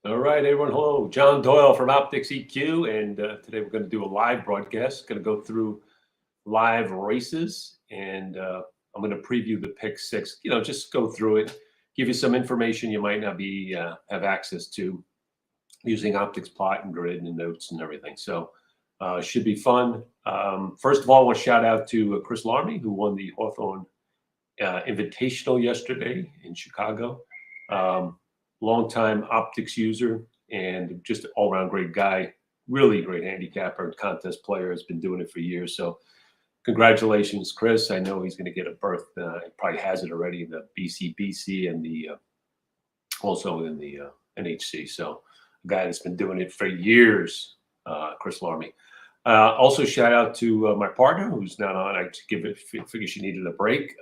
All right, everyone. Hello, John Doyle from Optix EQ, and today we're going to do a live broadcast. Going to go through live races, and I'm going to preview the pick six. Just go through it, give you some information you might not be have access to using Optix plot and grid and notes and everything. So should be fun. First of all, I want to shout out to Chris Larmy, who won the Hawthorne Invitational yesterday in Chicago. Longtime Optix user and just an all-around great guy, really great handicapper and contest player, has been doing it for years. So congratulations, Chris. I know he's going to get a berth. He probably has it already in the BC and the also in the NHC. So a guy that's been doing it for years, Chris Larmy. Also shout out to my partner who's not on. I figured she needed a break.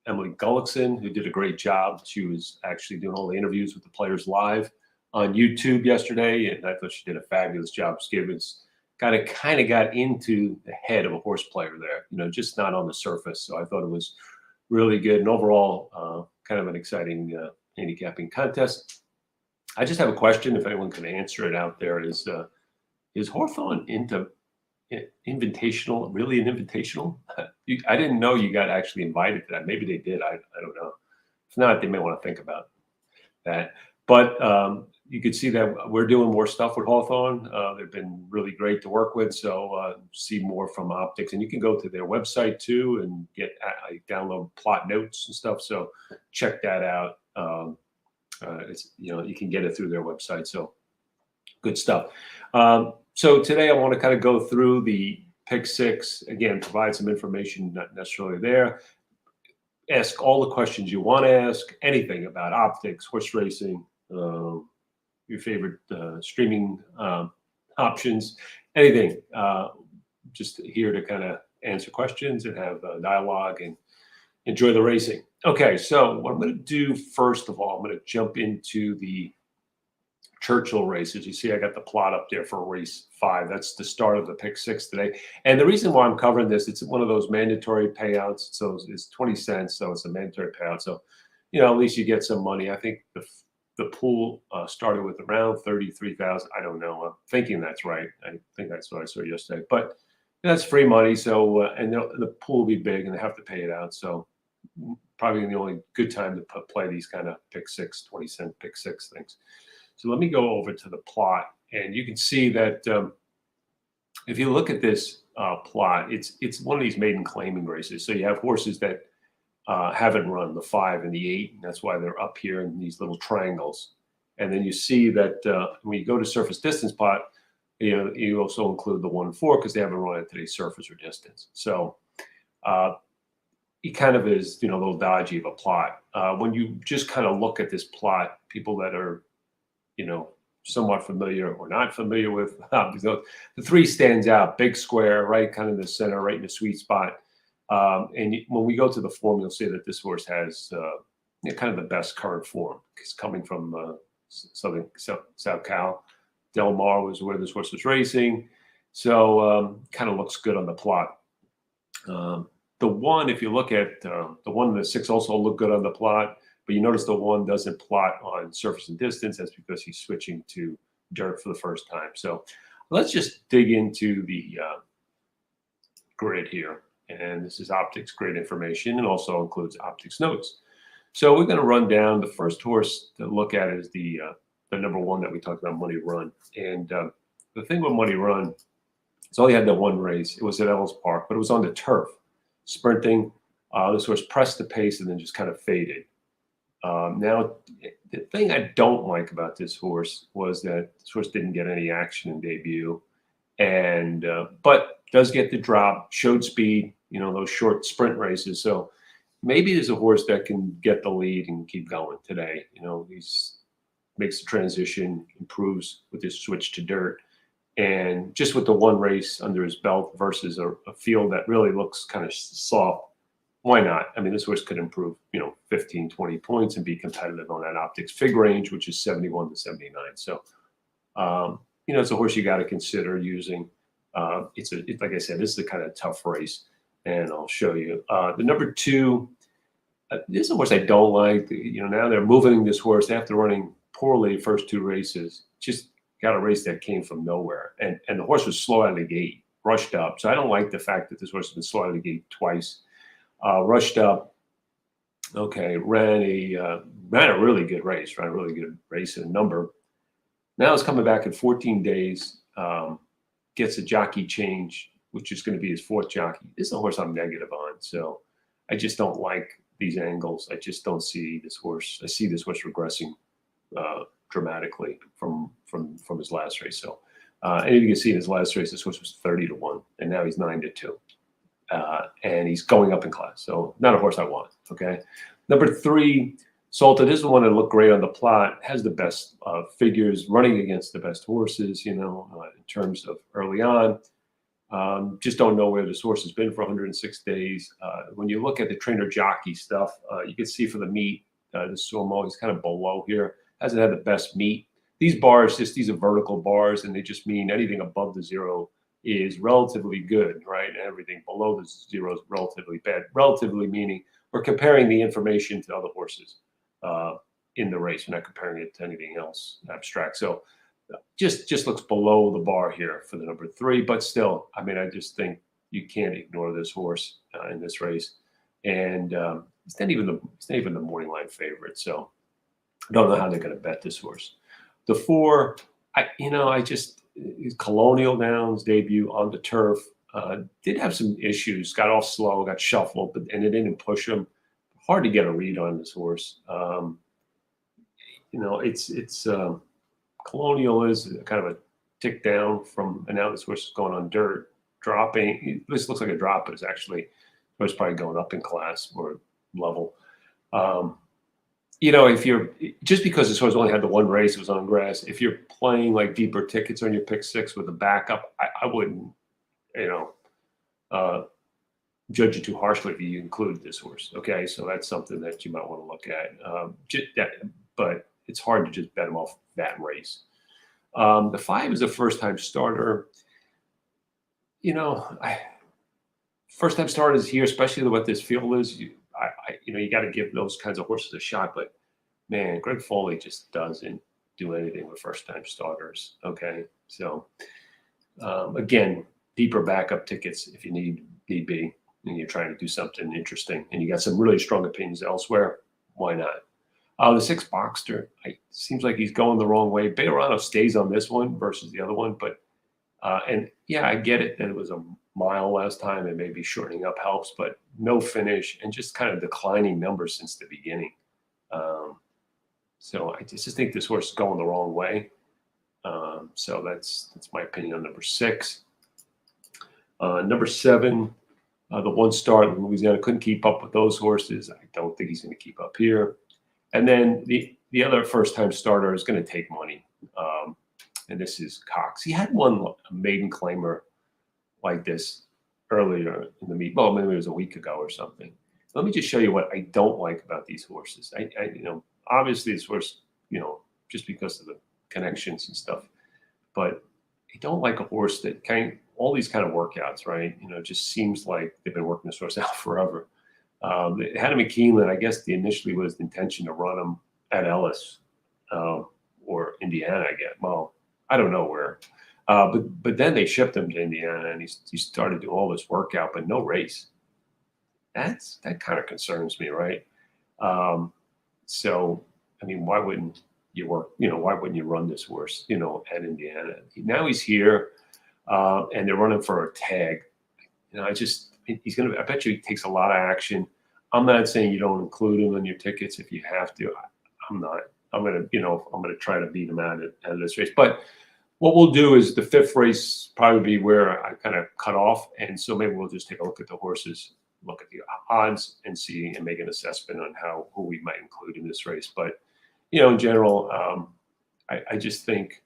Emily Gullickson, who did a great job. She was actually doing all the interviews with the players live on YouTube yesterday, and I thought she did a fabulous job. Skivens kind of got into the head of a horse player there, just not on the surface. So I thought it was really good, and overall, kind of an exciting handicapping contest. I just have a question, if anyone can answer it out there, is Hawthorne into invitational, really an invitational? I didn't know you got actually invited to that. Maybe they did. I don't know. If not, they may want to think about that. But you can see that we're doing more stuff with Hawthorne. They've been really great to work with. So see more from Optix, and you can go to their website too and get download plot notes and stuff. So check that out. It's you can get it through their website. So good stuff. So today I want to kind of go through the pick six, again, provide some information not necessarily there, ask all the questions you want to ask, anything about Optix, horse racing, your favorite streaming options, anything. Just here to kind of answer questions and have dialogue and enjoy the racing. Okay, so what I'm going to do first of all, I'm going to jump into the Churchill Races. You see I got the plot up there for race 5. That's the start of the pick 6 today. And the reason why I'm covering this, it's one of those mandatory payouts. So it's 20 cents. So it's a mandatory payout. So, at least you get some money. I think the pool started with around 33,000. I don't know. I'm thinking that's right. I think that's what I saw yesterday. But that's free money. So, and the pool will be big and they have to pay it out. So probably the only good time to play these kind of pick 6, 20-cent pick 6 things. So let me go over to the plot, and you can see that if you look at this plot, it's one of these maiden claiming races. So you have horses that haven't run, the 5 and the 8, and that's why they're up here in these little triangles. And then you see that when you go to surface distance plot, you also include the 1 and 4 because they haven't run at today's surface or distance. So it kind of is, a little dodgy of a plot. When you just kind of look at this plot, people that are somewhat familiar or not familiar with. The 3 stands out, big square, right, kind of in the center, right in the sweet spot. And when we go to the form, you'll see that this horse has kind of the best current form. It's coming from South Cal. Del Mar was where this horse was racing. So kind of looks good on the plot. The 1, if you look at the 1 and the 6 also look good on the plot. But you notice the 1 doesn't plot on surface and distance. That's because he's switching to dirt for the first time. So let's just dig into the grid here. And this is Optix grid information and also includes Optix notes. So we're going to run down. The first horse to look at is the number 1 that we talked about, Money Run. And the thing with Money Run is only had the 1 race. It was at Ellis Park, but it was on the turf, sprinting. This horse pressed the pace and then just kind of faded. Now, the thing I don't like about this horse was that this horse didn't get any action in debut, and but does get the drop, showed speed, those short sprint races. So maybe there's a horse that can get the lead and keep going today. He's makes the transition, improves with his switch to dirt, and just with the 1 race under his belt versus a field that really looks kind of soft. Why not? I mean, this horse could improve, 15, 20 points and be competitive on that Optix fig range, which is 71 to 79. So, it's a horse you got to consider using. Like I said, this is a kind of tough race, and I'll show you. The number 2, this is a horse I don't like. Now they're moving this horse after running poorly first 2 races. Just got a race that came from nowhere, and the horse was slow out of the gate, rushed up. So I don't like the fact that this horse has been slow out of the gate twice. Rushed up. Okay, ran a really good race, ran a really good race in a number. Now it's coming back in 14 days. Gets a jockey change, which is going to be his 4th jockey. This is a horse I'm negative on, so I just don't like these angles. I just don't see this horse. I see this horse regressing dramatically from his last race. So, and you can see in his last race, this horse was 30-1, and now he's 9-2, and he's going up in class. So, not a horse I want. Okay, number 3, Salted. This is the one that looked great on the plot. Has the best figures, running against the best horses. You know, in terms of early on. Just don't know where this horse has been for 106 days. When you look at the trainer jockey stuff, you can see for the meet, the Sumo, he's kind of below here. Hasn't had the best meet. These bars, these are vertical bars, and they just mean anything above the 0 is relatively good, right? And everything below the 0 is relatively bad. Relatively meaning we're comparing the information to other horses in the race. We're not comparing it to anything else abstract. So just looks below the bar here for the number 3, but still, I mean, I just think you can't ignore this horse in this race, and it's not even the morning line favorite. So I don't know how they're going to bet this horse. The 4, Colonial Downs debut on the turf did have some issues. Got off slow, got shuffled, and it didn't push him. Hard to get a read on this horse. It's Colonial is kind of a tick down from, and now this horse is going on dirt, dropping. This looks like a drop, but it's actually, it's probably going up in class or level. If you're, just because this horse only had the 1 race, it was on grass, if you're playing like deeper tickets on your pick 6 with a backup, I wouldn't, judge it too harshly if you include this horse. Okay, so that's something that you might want to look at. But it's hard to just bet him off that race. The 5 is a first-time starter. First-time starters here, especially what this field is, you got to give those kinds of horses a shot. But man, Greg Foley just doesn't do anything with first-time starters. Okay, so again, deeper backup tickets if you need be, and you're trying to do something interesting, and you got some really strong opinions elsewhere. Why not? The 6 Boxster, seems like he's going the wrong way. Bejarano stays on this one versus the other one, but and yeah, I get it that it was a mile last time, and maybe shortening up helps, but no finish and just kind of declining numbers since the beginning. So I just think this horse is going the wrong way. So that's my opinion on number 6. Number 7, the 1 star in Louisiana, couldn't keep up with those horses. I don't think he's going to keep up here. And then the other first-time starter is going to take money, and this is Cox. He had one maiden claimer like this earlier in the meet. Well, maybe it was a week ago or something. Let me just show you what I don't like about these horses. Obviously this horse, just because of the connections and stuff, but I don't like a horse that all these kind of workouts, right? It just seems like they've been working this horse out forever. They had him at Keeneland. I guess initially was the intention to run him at Ellis or Indiana again. Well, I don't know where. But then they shipped him to Indiana, and he started doing all this workout, but no race. That kind of concerns me, right? So, I mean, why wouldn't you work? Why wouldn't you run this horse? At Indiana. Now he's here, and they're running for a tag. I bet you he takes a lot of action. I'm not saying you don't include him in your tickets if you have to. I'm not. I'm gonna try to beat him out of this race. But what we'll do is the 5th race probably be where I kind of cut off, and so maybe we'll just take a look at the horses, look at the odds, and make an assessment on who we might include in this race. But in general, I just think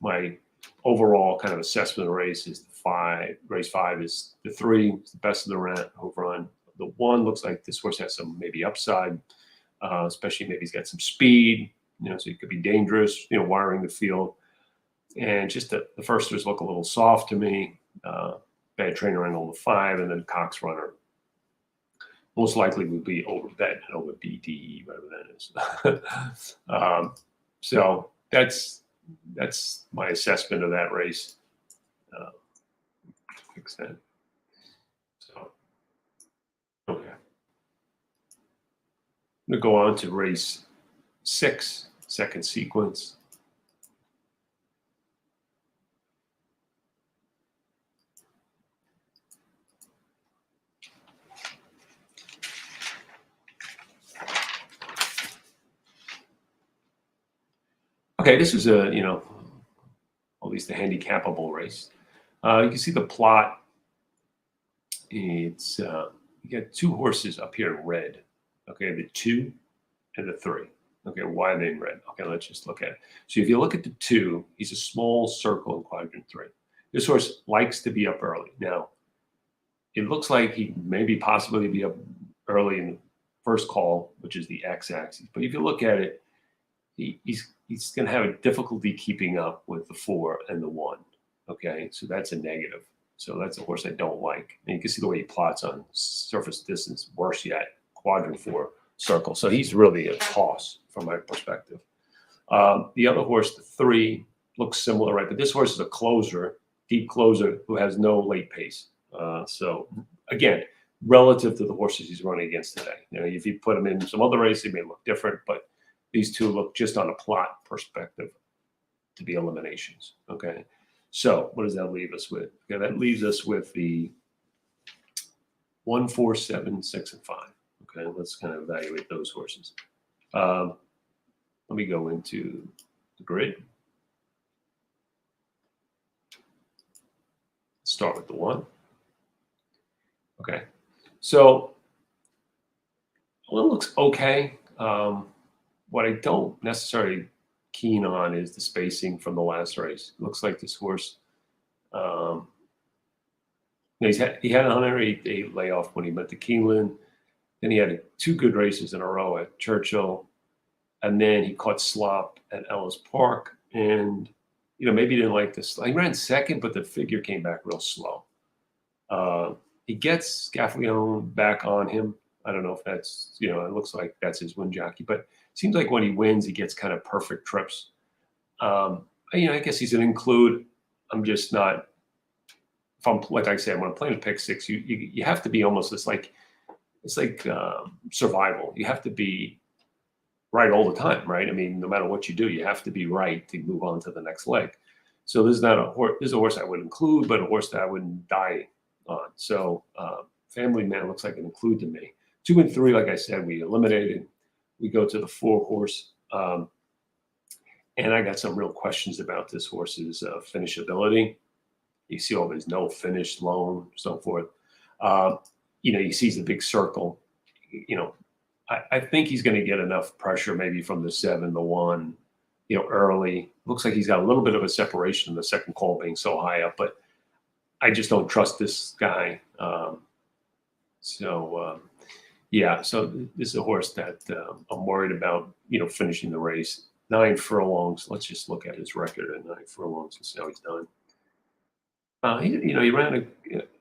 my overall kind of assessment of the race is the 5. Race 5 is the 3, it's the best of the run. The 1 looks like this horse has some maybe upside, especially maybe he's got some speed, so he could be dangerous, wiring the field. And just the firsters look a little soft to me. Bad trainer angle the 5, and then Cox runner most likely would be over bet and over BDE, whatever that is. So that's my assessment of that race. Fix that. So, okay. I'm going to go on to race 6, second sequence. Okay, this is a, at least a handicapable race. You can see the plot. It's you got 2 horses up here in red. Okay, the 2 and the 3. Okay, why are they in red? Okay, let's just look at it. So if you look at the 2, he's a small circle in quadrant 3. This horse likes to be up early. Now, it looks like he maybe possibly be up early in the first call, which is the x-axis. But if you look at it, he's going to have a difficulty keeping up with the 4 and the 1. Okay, so that's a negative. So that's a horse I don't like. And you can see the way he plots on surface distance, worse yet, quadrant 4 circle. So he's really a toss from my perspective. The other horse, the 3, looks similar, right? But this horse is a closer, deep closer, who has no late pace. So again, relative to the horses he's running against today. If you put him in some other race, he may look different, but these 2 look just on a plot perspective to be eliminations. Okay. So what does that leave us with? Okay, that leaves us with the 1, 4, 7, 6, and 5. Okay, let's kind of evaluate those horses. Let me go into the grid. Start with the 1. Okay, so well, it looks okay. What I don't necessarily keen on is the spacing from the last race. It looks like this horse, he had an 108 layoff when he met the Keeneland. Then he had 2 good races in a row at Churchill, and then he caught slop at Ellis Park. And maybe he didn't like this. He ran second, but the figure came back real slow. He gets Scaffalione back on him. I don't know if that's, it looks like that's his win jockey, but it seems like when he wins, he gets kind of perfect trips. I guess he's an include. I'm just not, if I'm, like I said, when I'm playing a pick 6, you have to be almost, it's like survival. You have to be right all the time, right? I mean, no matter what you do, you have to be right to move on to the next leg. So this is not a horse, this is a horse I would include, but a horse that I wouldn't die on. So Family Man looks like an include to me. 2 and 3, like I said, we eliminated. We go to the 4 horse. And I got some real questions about this horse's finishability. You see all his no finish, lone, so forth. He sees the big circle. I think he's going to get enough pressure maybe from the 7, the 1, early. Looks like he's got a little bit of a separation in the second call being so high up, but I just don't trust this guy. Yeah, so this is a horse that I'm worried about, finishing the race. 9 furlongs. Let's just look at his record at 9 furlongs and see how he's done. He ran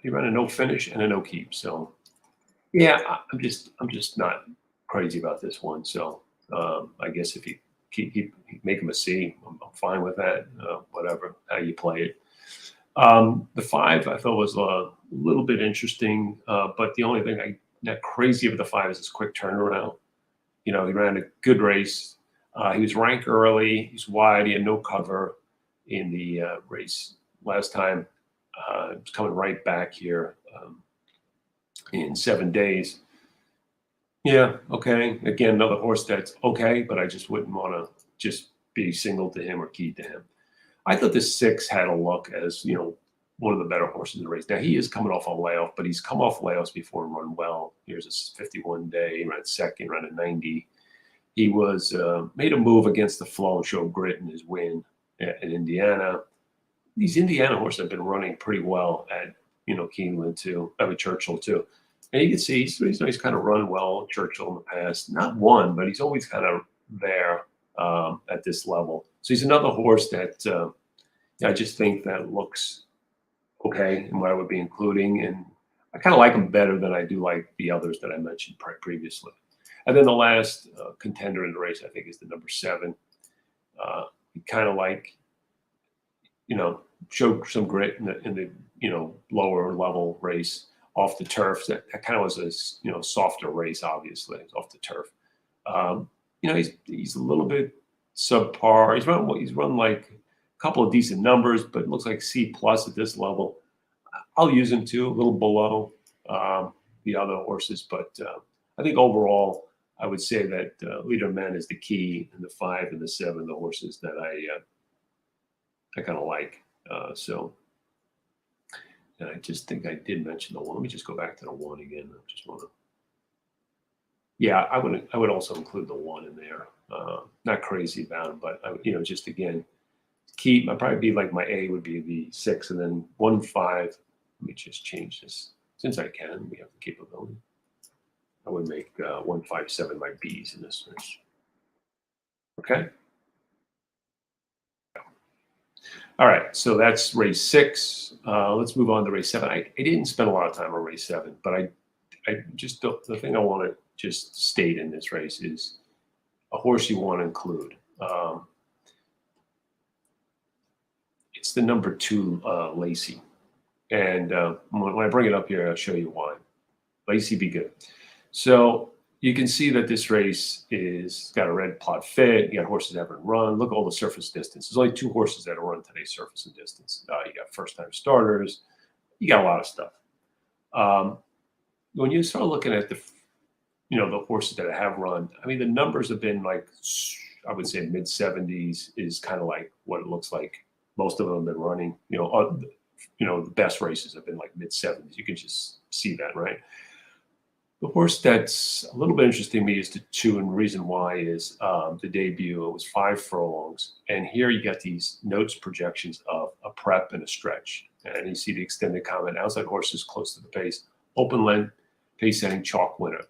a no finish and a no keep. So yeah, I'm just not crazy about this one. So I guess if you make him a C, I'm fine with that. Whatever how you play it. The 5 I thought was a little bit interesting, but the only thing I'm not crazy about the 5 is his quick turnaround. He ran a good race. He was ranked early. He's wide. He had no cover in the race last time. He was coming right back here in 7 days. Yeah, okay. Again, another horse that's okay, but I just wouldn't want to just be single to him or keyed to him. I thought the 6 had a look as, one of the better horses in the race. Now, he is coming off a layoff, but he's come off layoffs before and run well. Here's a 51 day, he ran second, ran a 90. He was made a move against the flow and showed grit in his win in Indiana. These Indiana horses have been running pretty well at, Keeneland too. Churchill too. And you can see he's kind of run well at Churchill in the past. Not won, but he's always kind of there at this level. So he's another horse that I just think that looks okay and what I would be including. And I kind of like him better than I do like the others that I mentioned previously. And then the last contender in the race, I think, is the number 7. He kind of like, showed some grit in the lower level race off the turf. That kind of was a softer race, obviously, off the turf. He's a little bit subpar. He's run like a couple of decent numbers, but it looks like C+ at this level. I'll use him too, a little below the other horses, but I think overall, I would say that Leader Men is the key, and the 5 and the 7, the horses that I kind of like. And I just think I did mention the 1. Let me just go back to the 1 again. I just want to. Yeah, I would also include the 1 in there. Not crazy about him, but just again, key. I'd probably be like my A would be the 6, and then 1, 5. Let me just change this since I can. We have the capability. I would make 1, 5, 7 my B's in this race. Okay. All right, so that's race 6. Let's move on to race 7. I didn't spend a lot of time on race 7, but I just the thing I want to just state in this race is a horse you want to include. It's the number 2 Lacey, and when I bring it up here, I'll show you why. Lacey Be Good. So you can see that this race is got a red plot fit. You got horses that haven't run. Look at all the surface distance. There's only 2 horses that run today's surface and distance. You got first-time starters. You got a lot of stuff. When you start looking at the horses that have run, I mean, the numbers have been like, I would say mid-70s is kind of like what it looks like. Most of them have been running. The best races have been like mid-70s. You can just see that, right? The horse that's a little bit interesting to me is the 2, and the reason why is the debut. It was 5 furlongs, and here you got these notes projections of a prep and a stretch, and you see the extended comment. Outside horses close to the pace, open length, pace setting, chalk winner.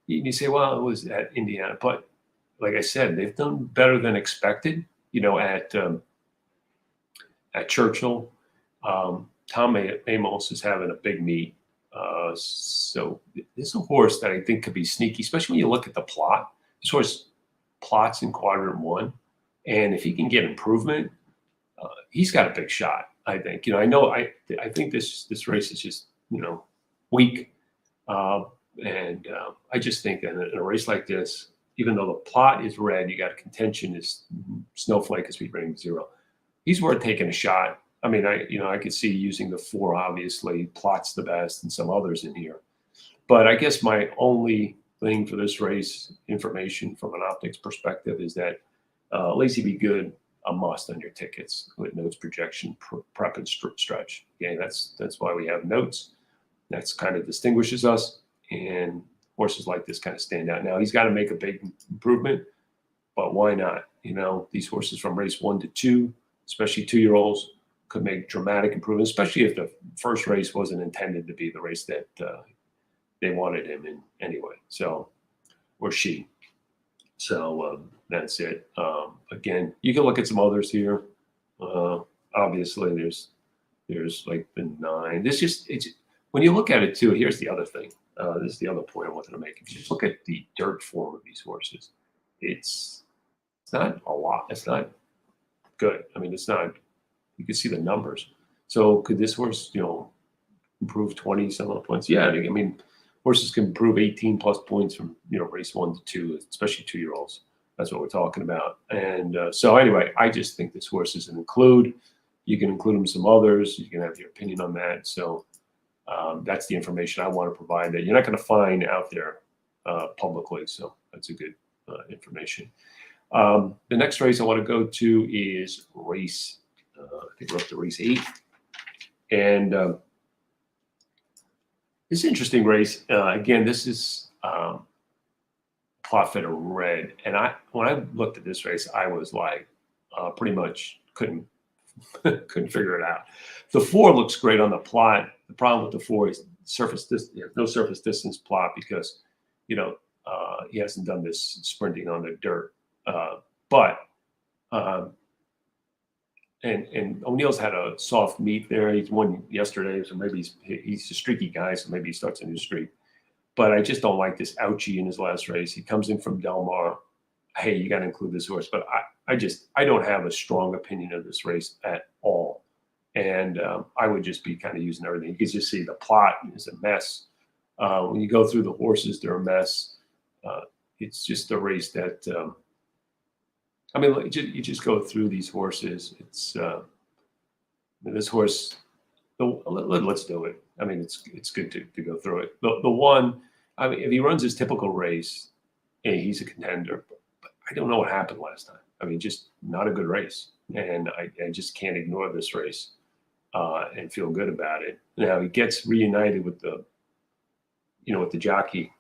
You say, well, it was at Indiana, but like I said, they've done better than expected. At Churchill, Tom Amos is having a big meet. So this is a horse that I think could be sneaky, especially when you look at the plot. This horse plots in quadrant 1, and if he can get improvement, he's got a big shot. I think. I think this race is just weak, and I just think that in a race like this, even though the plot is red, you got contention is Snowflake is speed rating 0. He's worth taking a shot. I mean, I could see using the 4, obviously, plot's the best, and some others in here. But I guess my only thing for this race, information from an Optix perspective, is that Lacey Be Good, a must on your tickets with notes, projection, prep, and stretch. Okay, that's why we have notes. That's kind of distinguishes us, and horses like this kind of stand out. Now, he's got to make a big improvement, but why not? These horses from race 1 to 2, especially 2-year-olds, could make dramatic improvement, especially if the first race wasn't intended to be the race that they wanted him in anyway. So, or she. So that's it. Again, you can look at some others here. Obviously, there's like the 9. It's when you look at it too. Here's the other thing. This is the other point I wanted to make. If you just look at the dirt form of these horses, it's not a lot. It's not good. I mean, it's not. You can see the numbers. So could this horse, improve 20 some odd points? Yeah, I mean, horses can improve 18 plus points from race 1 to 2, especially 2-year-olds. That's what we're talking about. And so anyway, I just think this horse is an include. You can include them some others. You can have your opinion on that. So that's the information I want to provide that you're not going to find out there publicly. So that's a good information. The next race I want to go to is race. I think we're up to race 8, and this is an interesting race. Again, this is plot fit of red, and when I looked at this race, I was like, pretty much couldn't figure it out. The 4 looks great on the plot. The problem with the 4 is no surface distance plot because he hasn't done this sprinting on the dirt, but. And O'Neill's had a soft meet there. He's won yesterday, so maybe he's a streaky guy, so maybe he starts a new streak. But I just don't like this ouchie in his last race. He comes in from Del Mar, hey, you got to include this horse. But I don't have a strong opinion of this race at all. And I would just be kind of using everything. You can just see the plot is a mess. When you go through the horses, they're a mess. It's just a race that, I mean, you just go through these horses. It's this horse. Let's do it. I mean, it's good to go through it. The one, I mean, if he runs his typical race, he's a contender. But I don't know what happened last time. I mean, just not a good race, and I just can't ignore this race and feel good about it. Now he gets reunited with the, with the jockey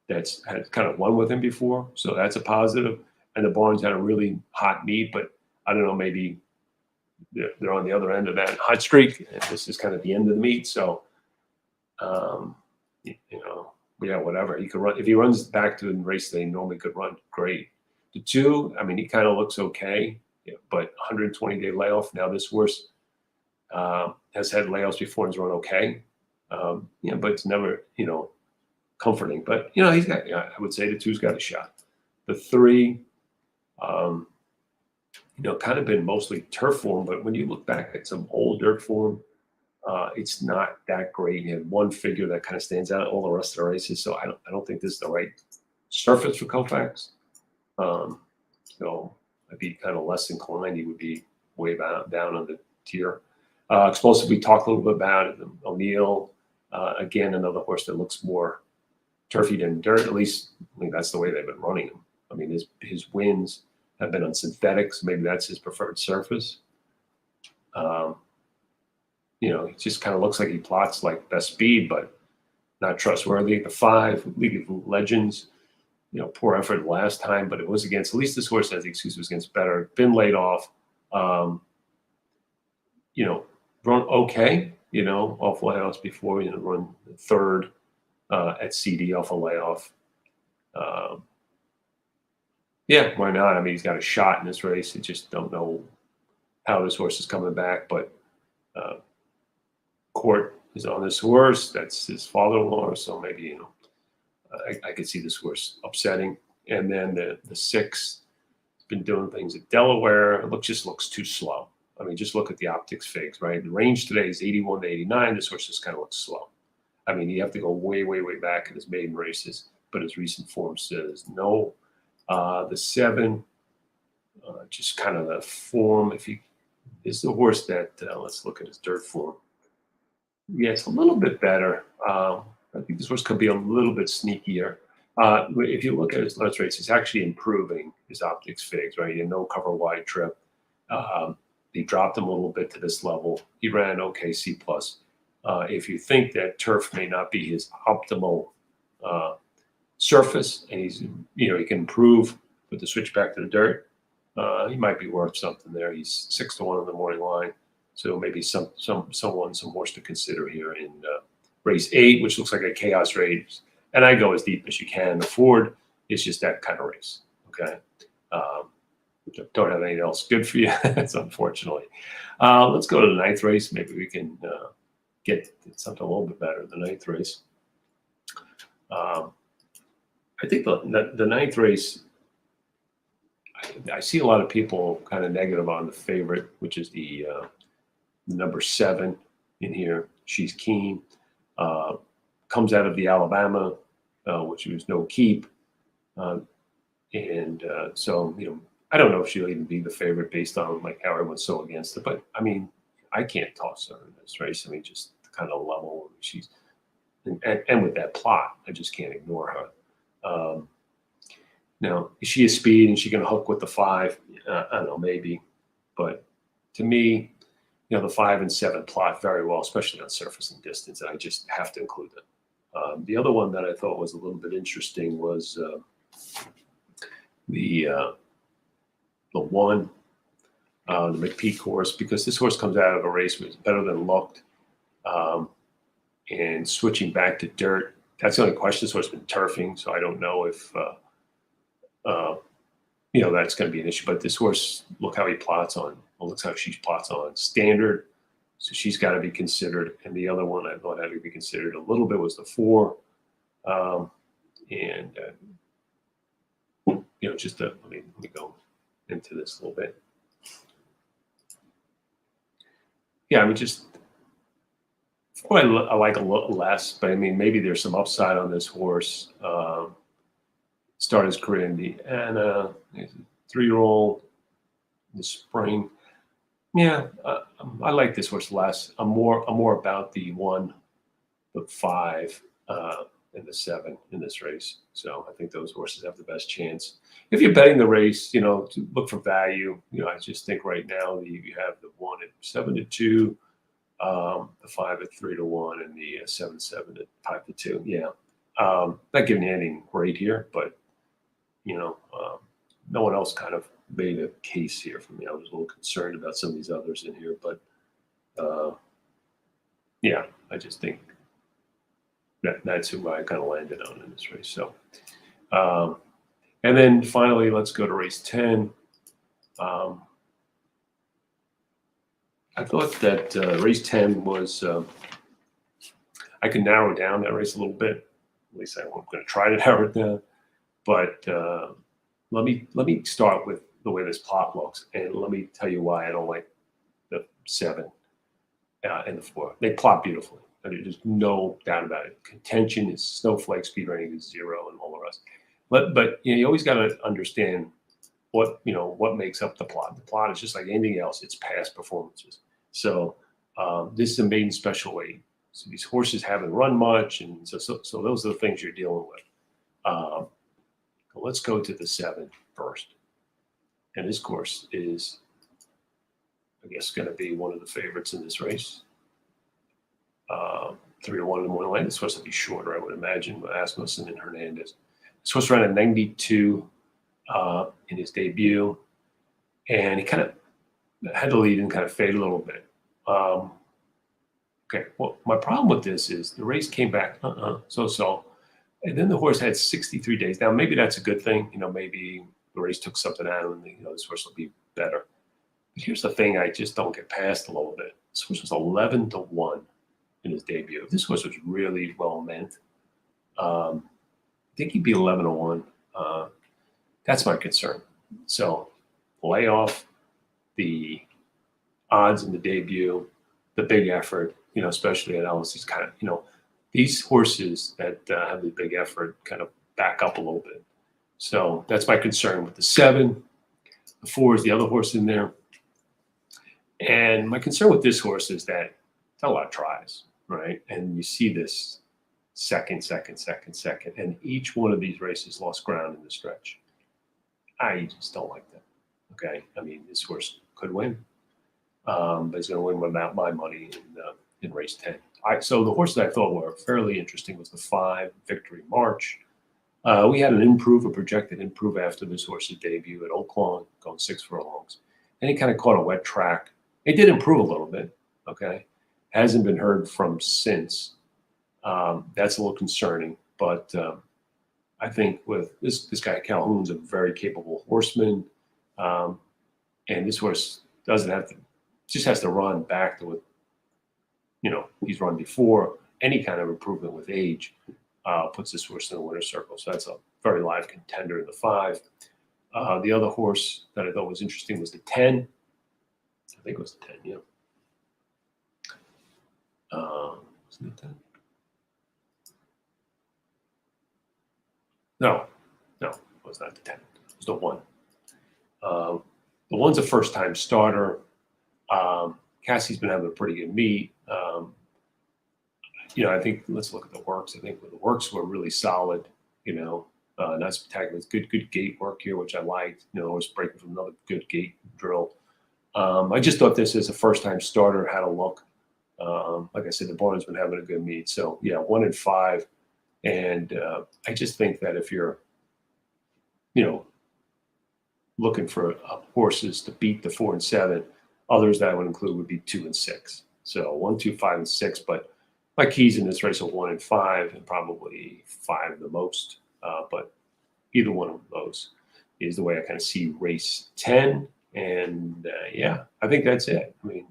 that's had kind of won with him before, so that's a positive. And the barns had a really hot meet, but I don't know, maybe they're on the other end of that hot streak, and this is kind of the end of the meet. So, yeah, whatever. He could run if he runs back to the race they normally could run. Great. The 2, I mean, he kind of looks okay, but 120-day layoff. Now this horse has had layoffs before and's run okay, but it's never comforting. But he's got. I would say the 2's got a shot. The 3. Kind of been mostly turf form, but when you look back at some old dirt form, it's not that great. You have one figure that kind of stands out, all the rest of the races. So I don't think this is the right surface for Koufax. So I'd be kind of less inclined. He would be way down on the tier. Explosive, we talked a little bit about it. O'Neill, again, another horse that looks more turfy than dirt. At least I think that's the way they've been running him. I mean, his wins have been on synthetics. Maybe that's his preferred surface. He just kind of looks like he plots like best speed, but not trustworthy. The 5, League of Legends, poor effort last time, but it was against, at least this horse has the excuse, was against better. Been laid off. Run okay, off layoffs before, run 3rd at CD off a layoff. Yeah, why not? I mean, he's got a shot in this race. I just don't know how this horse is coming back, but Court is on this horse. That's his father-in-law, so maybe, I could see this horse upsetting. And then the 6 has been doing things at Delaware. It just looks too slow. I mean, just look at the Optix figs, right? The range today is 81 to 89. This horse just kind of looks slow. I mean, you have to go way, way, way back in his maiden races, but his recent form says no. The 7, just kind of the form. If he is the horse that, let's look at his dirt form. Yeah, it's a little bit better. I think this horse could be a little bit sneakier. If you look at his last race, he's actually improving his Optix figs, right? He had no cover wide trip. He dropped him a little bit to this level. He ran okay, C+. If you think that turf may not be his optimal surface, and he's, he can improve with the switch back to the dirt, he might be worth something there. He's 6 to 1 on the morning line, so maybe some horse to consider here in race 8, which looks like a chaos race. And I go as deep as you can afford. It's just that kind of race. Okay, don't have anything else good for you. That's unfortunately. Let's go to the 9th race. Maybe we can get something a little bit better. The 9th race. I think the 9th race, I see a lot of people kind of negative on the favorite, which is the number 7 in here. She's Keen. Comes out of the Alabama, which was no keep. So, I don't know if she'll even be the favorite based on like how everyone's so against it. But I mean, I can't toss her in this race. I mean, just the kind of level she's, and with that plot, I just can't ignore her. Now, is she a speed and she can hook with the 5? I don't know, maybe. But to me, the 5 and 7 plot very well, especially on surface and distance, and I just have to include them. The other one that I thought was a little bit interesting was the 1, the McPeak horse, because this horse comes out of a race was better than looked, and switching back to dirt. That's the only question. This horse has been turfing, so I don't know if that's going to be an issue. But this horse, look how he plots on. Well, looks how she plots on standard. So she's got to be considered. And the other one I thought had to be considered a little bit was the 4. just let me go into this a little bit. Yeah, I mean, just I like a little less, but I mean, maybe there's some upside on this horse. Started his career in the 3-year-old in the spring. Yeah, I like this horse less. I'm more about the 1, the 5, and the 7 in this race. So I think those horses have the best chance. If you're betting the race, to look for value. I just think right now you have the 1 at 7-2, the 5 at 3-1, and the 7-7 at 5-2. Yeah, not giving you anything great here, but no one else kind of made a case here for me. I was a little concerned about some of these others in here, but yeah, I just think that's who I kind of landed on in this race. So, and then finally, let's go to race 10. I thought that race 10 was, I could narrow down that race a little bit. At least I'm going to try to narrow it down. But let me start with the way this plot looks, and let me tell you why I don't like the 7 and the 4. They plot beautifully. There's no doubt about it. Contention is snowflake, speed rating is 0, and all the rest. But you always got to understand what makes up the plot. The plot is just like anything else. It's past performances. So this is a maiden special weight. So these horses haven't run much, and so those are the things you're dealing with. Let's go to the 7 first. And this course is, I guess, going to be one of the favorites in this race. 3-1 in the morning line. This horse will be shorter, I would imagine, with Asmussen and Hernandez. This horse ran a 92 in his debut, and he kind of had the lead and kind of faded a little bit. Okay, well, my problem with this is the race came back so. And then the horse had 63 days. Now, maybe that's a good thing. Maybe the race took something out of him. This horse will be better. But here's the thing I just don't get past a little bit. This horse was 11-1 in his debut. This horse was really well meant. I think he'd be 11-1. That's my concern. So lay off the odds in the debut, the big effort, especially at Ellis. He's kind of, these horses that have the big effort kind of back up a little bit. So that's my concern with the 7. The 4 is the other horse in there. And my concern with this horse is that it's not a lot of tries, right? And you see this second. And each one of these races lost ground in the stretch. I just don't like that. Okay. I mean, this horse could win, but he's going to win without my money in race 10. So the horses I thought were fairly interesting was the 5, Victory March. We had a projected improve after this horse's debut at Oaklawn, going 6 furlongs. And he kind of caught a wet track. He did improve a little bit, okay? Hasn't been heard from since. That's a little concerning. But I think with this guy Calhoun's a very capable horseman. And this horse just has to run back to what he's run before. Any kind of improvement with age puts this horse in the winner's circle. So that's a very live contender in the 5. The other horse that I thought was interesting was the 10. I think it was the 10, yeah. Wasn't it 10? No, it was not the 10. It was the 1. The 1's a first-time starter. Cassie's been having a pretty good meet. I think let's look at the works. I think the works were really solid. Not spectacular. It's good gate work here, which I liked. Horse breaking from another good gate drill. I just thought this as a first-time starter had a look. Like I said, the barn's been having a good meet. So yeah, 1 and 5, and I just think that if you're, looking for horses to beat the 4 and 7, others that I would include would be 2 and 6. So 1, 2, 5, and 6. But my keys in this race are 1 and 5, and probably 5 the most. But either one of those is the way I kind of see race 10. And yeah, I think that's it. I mean,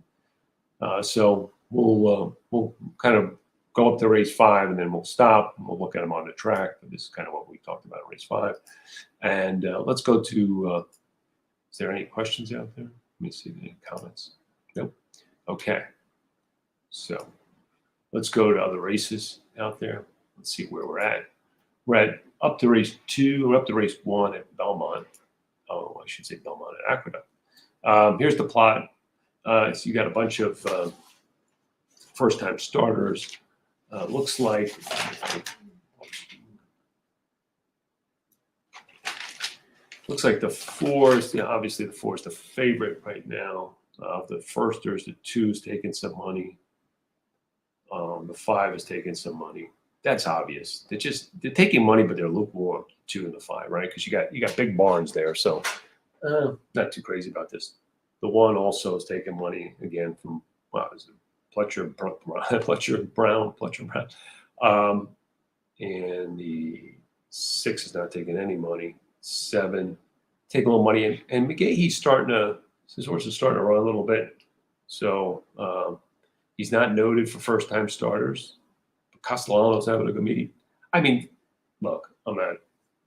so we'll kind of go up to race 5, and then we'll stop and we'll look at them on the track. But this is kind of what we talked about in race 5. And let's go to, is there any questions out there? Let me see any comments. Nope. Okay. So let's go to other races out there. Let's see where we're at. We're at up to race 2, we're up to race 1 at Belmont. Oh, I should say Belmont at Aqueduct. Here's the plot. So you got a bunch of first-time starters. Looks like the 4 is, obviously the 4 is the favorite right now. The firsters, the 2 is taking some money. The 5 is taking some money. That's obvious. They're taking money, but they're lukewarm, 2 and the 5, right? Because you got big barns there, so not too crazy about this. The 1 also is taking money again from Pletcher Brown. And the 6 is not taking any money. 7 taking a little money, and McGahee, his horse is starting to run a little bit, so he's not noted for first-time starters. Castellano's having a good meeting. I mean, look, I'm not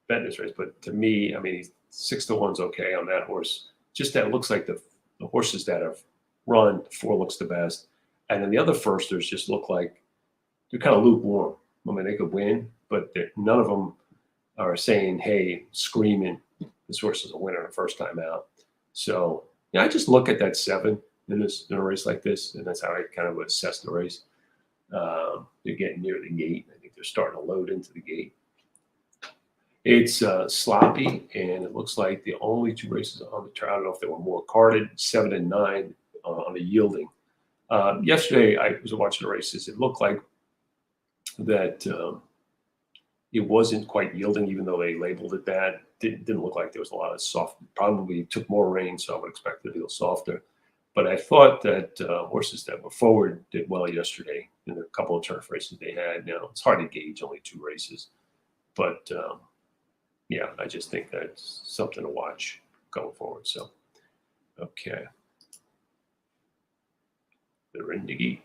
betting this race, but to me, I mean, he's 6 to 1's okay on that horse. Just that looks like the horses that have run, 4 looks the best. And then the other firsters just look like they're kind of lukewarm. I mean, they could win, but none of them are saying, hey, screaming, this horse is a winner the first time out. So, I just look at that 7 in a race like this, and that's how I kind of would assess the race. They're getting near the gate. I think they're starting to load into the gate. It's sloppy, and it looks like the only 2 races on the track, I don't know if there were more carded, 7 and 9 on the yielding. Yesterday, I was watching the races. It looked like that it wasn't quite yielding, even though they labeled it that. Didn't look like there was a lot of soft. Probably took more rain, so I would expect it to feel softer. But I thought that horses that were forward did well yesterday in a couple of turf races they had. Now, it's hard to gauge, only 2 races. But, yeah, I just think that's something to watch going forward. So, okay. They're in the gate.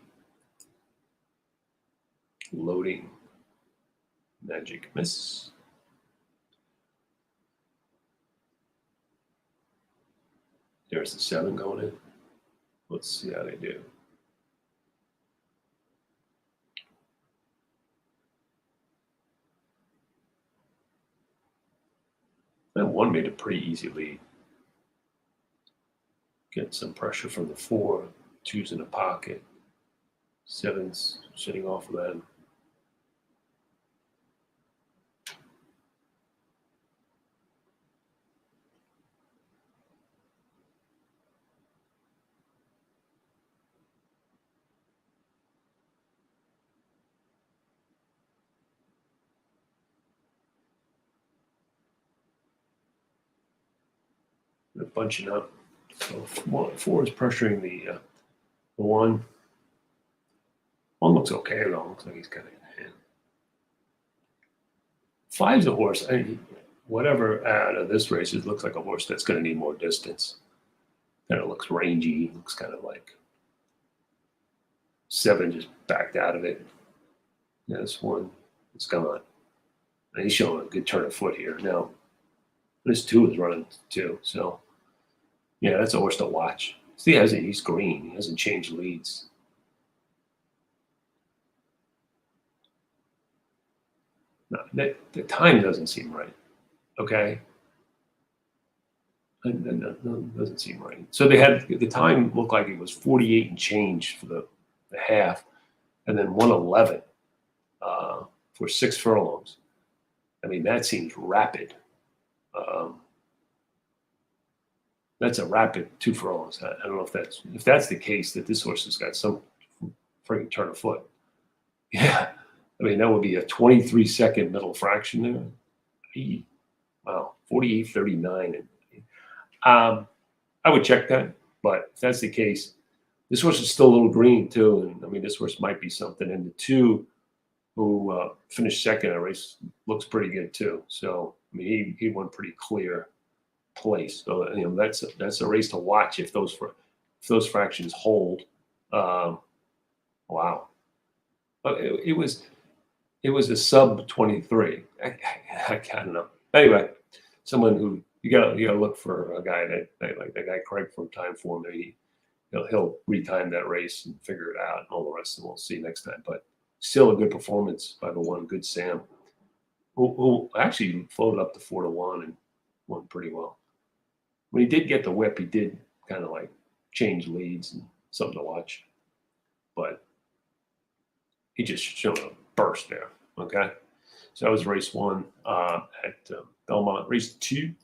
Loading. Magic miss. There's the 7 going in. Let's see how they do. That 1 made a pretty easy lead. Get some pressure from the 4. 2's in the pocket. 7's sitting off of them. They're bunching up. So 4 is pressuring the 1. 1 looks okay though. Looks like he's kind of in hand. 5's a horse. Whatever out of this race, it looks like a horse that's going to need more distance. Kind of looks rangy. Looks kind of like 7 just backed out of it. Yeah, this 1 is gone. And he's showing a good turn of foot here. Now, this 2 is running too. So, yeah, that's a horse to watch. See, he's green. He hasn't changed leads. No, the time doesn't seem right. Okay. No, doesn't seem right. So they had the time looked like it was 48 and change for the half, and then 111 for 6 furlongs. I mean, that seems rapid. That's a rapid 2 furlongs. I don't know if that's the case, that this horse has got some freaking turn of foot. Yeah, I mean, that would be a 23-second middle fraction there. Wow, 48.39. I would check that, but if that's the case, this horse is still a little green too. And I mean, this horse might be something. And the 2 who finished second in a race looks pretty good too. So I mean, he won pretty clear place. So that's a race to watch if those fractions hold. Wow. it was a sub 23. I don't know. Anyway, someone who you gotta look for a guy that like that guy Craig from Time Form. Maybe he'll retime that race and figure it out, and all the rest, and we'll see next time. But still a good performance by the one Good Sam, who actually floated up to 4-1 and won pretty well. When he did get the whip, he did kind of like change leads and something to watch. But he just showed a burst there. Okay, so that was race 1 at Belmont. Race 2.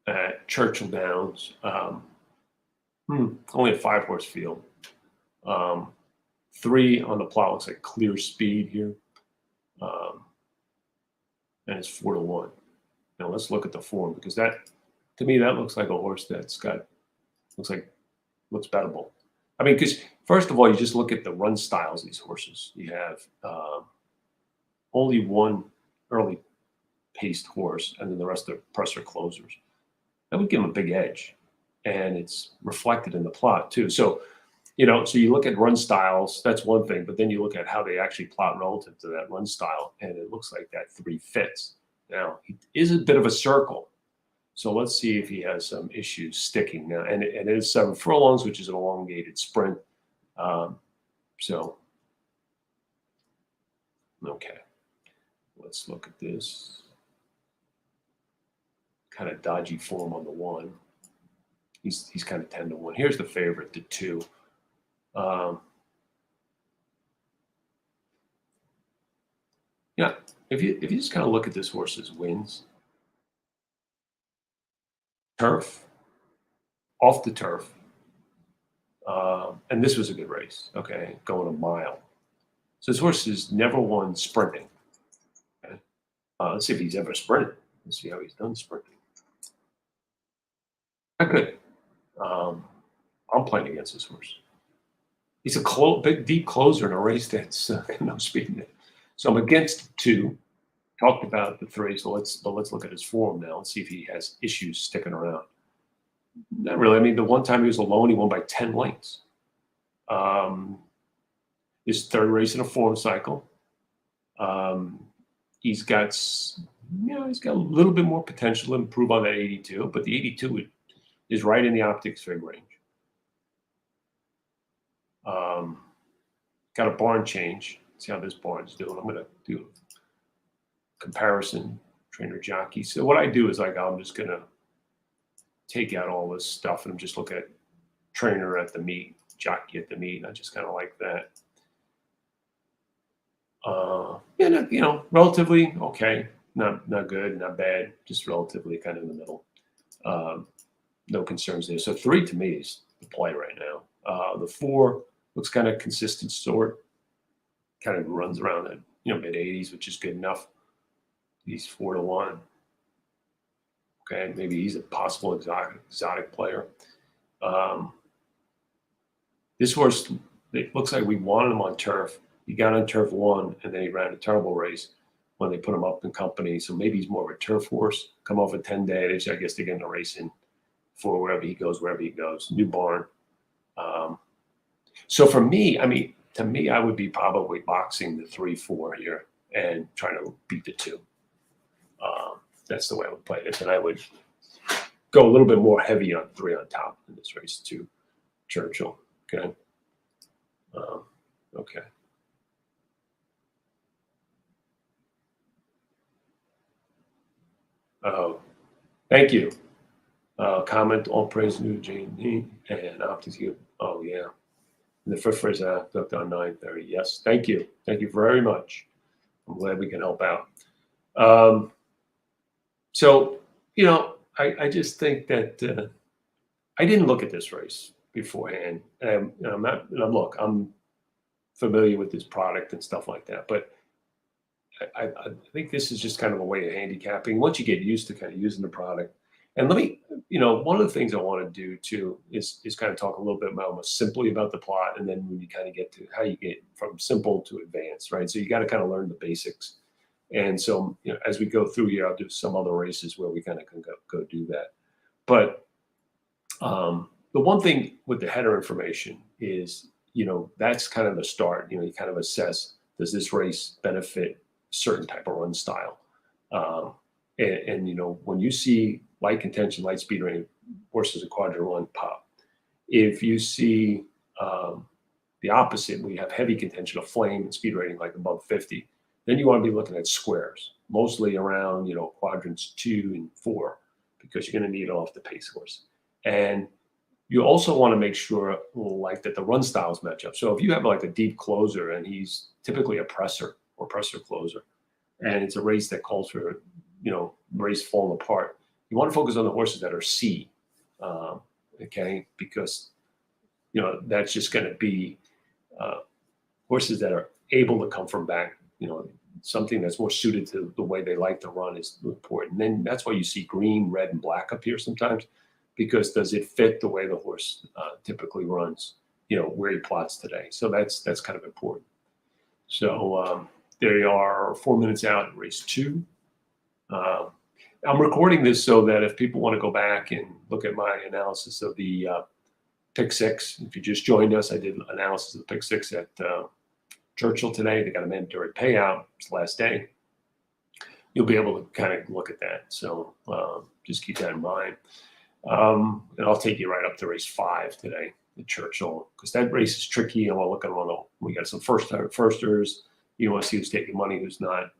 At Churchill Downs. Only a 5-horse field. 3 on the plot looks like clear speed here. And it's 4-1. Now let's look at the form, because that, to me, that looks like a horse that's got, looks bettable. I mean, because first of all, you just look at the run styles of these horses. You have only one early paced horse, and then the rest are presser closers. That would give them a big edge, and it's reflected in the plot too. So, so you look at run styles, that's one thing, but then you look at how they actually plot relative to that run style, and it looks like that 3 fits. Now, he is a bit of a circle, so let's see if he has some issues sticking now. And it is 7 furlongs, which is an elongated sprint. Okay, let's look at this. Kind of dodgy form on the 1. He's kind of 10-1. Here's the favorite, the 2. Yeah, if you just kind of look at this horse's wins, turf, off the turf, and this was a good race. Okay, going a mile. So this horse has never won sprinting. Okay? Let's see if he's ever sprinted. Let's see how he's done sprinting. Not good. I'm playing against this horse. He's a big, deep closer in a race that's no speed in it. So I'm against 2. Talked about the 3, so let's look at his form now. Let's see if he has issues sticking around. Not really. I mean, the one time he was alone, he won by 10 lengths. His 3rd race in a form cycle. He's got a little bit more potential to improve on that 82, but the 82 is right in the Optix fig range. Got a barn change. See how this barn's doing. I'm going to do a comparison, trainer jockey. So what I do is I'm just going to take out all this stuff and just look at trainer at the meet, jockey at the meet. I just kind of like that. Relatively okay. Not good, not bad. Just relatively kind of in the middle. No concerns there. So 3 to me is the play right now. The 4 looks kind of consistent sort. Kind of runs around at mid 80s, which is good enough. He's 4-1. Okay, maybe he's a possible exotic player. This horse, it looks like we wanted him on turf. He got on turf 1, and then he ran a terrible race when they put him up in company. So maybe he's more of a turf horse. Come off a 10-day. I guess they're getting a race in for wherever he goes. New barn. So for me, to me, I would be probably boxing the 3-4 here and trying to beat the 2. That's the way I would play this, and I would go a little bit more heavy on 3 on top in this race to Churchill. Okay. Okay. Oh, thank you. Comment, all praise new Jane and Optix. Oh yeah. And the first phrase I looked on 9:30. Yes, thank you. Thank you very much. I'm glad we can help out. So, I just think that I didn't look at this race beforehand. I'm familiar with this product and stuff like that, but I think this is just kind of a way of handicapping. Once you get used to kind of using the product, and let me, one of the things I want to do too is kind of talk a little bit more simply about the plot, and then when you kind of get to how you get from simple to advanced, right? So you got to kind of learn the basics. And so, as we go through here, I'll do some other races where we kind of can go do that. But the one thing with the header information is, that's kind of the start. You kind of assess, does this race benefit a certain type of run style? And when you see light contention, light speed rating horses in quadrant 1 pop, if you see the opposite, we have heavy contention of flame and speed rating like above 50, then you want to be looking at squares, mostly around, quadrants 2 and 4, because you're going to need it off the pace horse. And you also want to make sure like that the run styles match up. So if you have like a deep closer and he's typically a presser or presser closer, and it's a race that calls for, race falling apart, you want to focus on the horses that are C, okay? Because, that's just going to be horses that are able to come from back, something that's more suited to the way they like to run is important. And then that's why you see green, red, and black up here sometimes, because does it fit the way the horse typically runs, where he plots today? So that's kind of important. So there are 4 minutes out in race 2. I'm recording this so that if people want to go back and look at my analysis of the pick 6, if you just joined us, I did an analysis of the pick 6 at Churchill today. They got a mandatory payout. It's the last day. You'll be able to kind of look at that. So just keep that in mind. And I'll take you right up to race 5 today at Churchill, because that race is tricky. And we'll look at we got some firsters. You want to see who's taking money, who's not.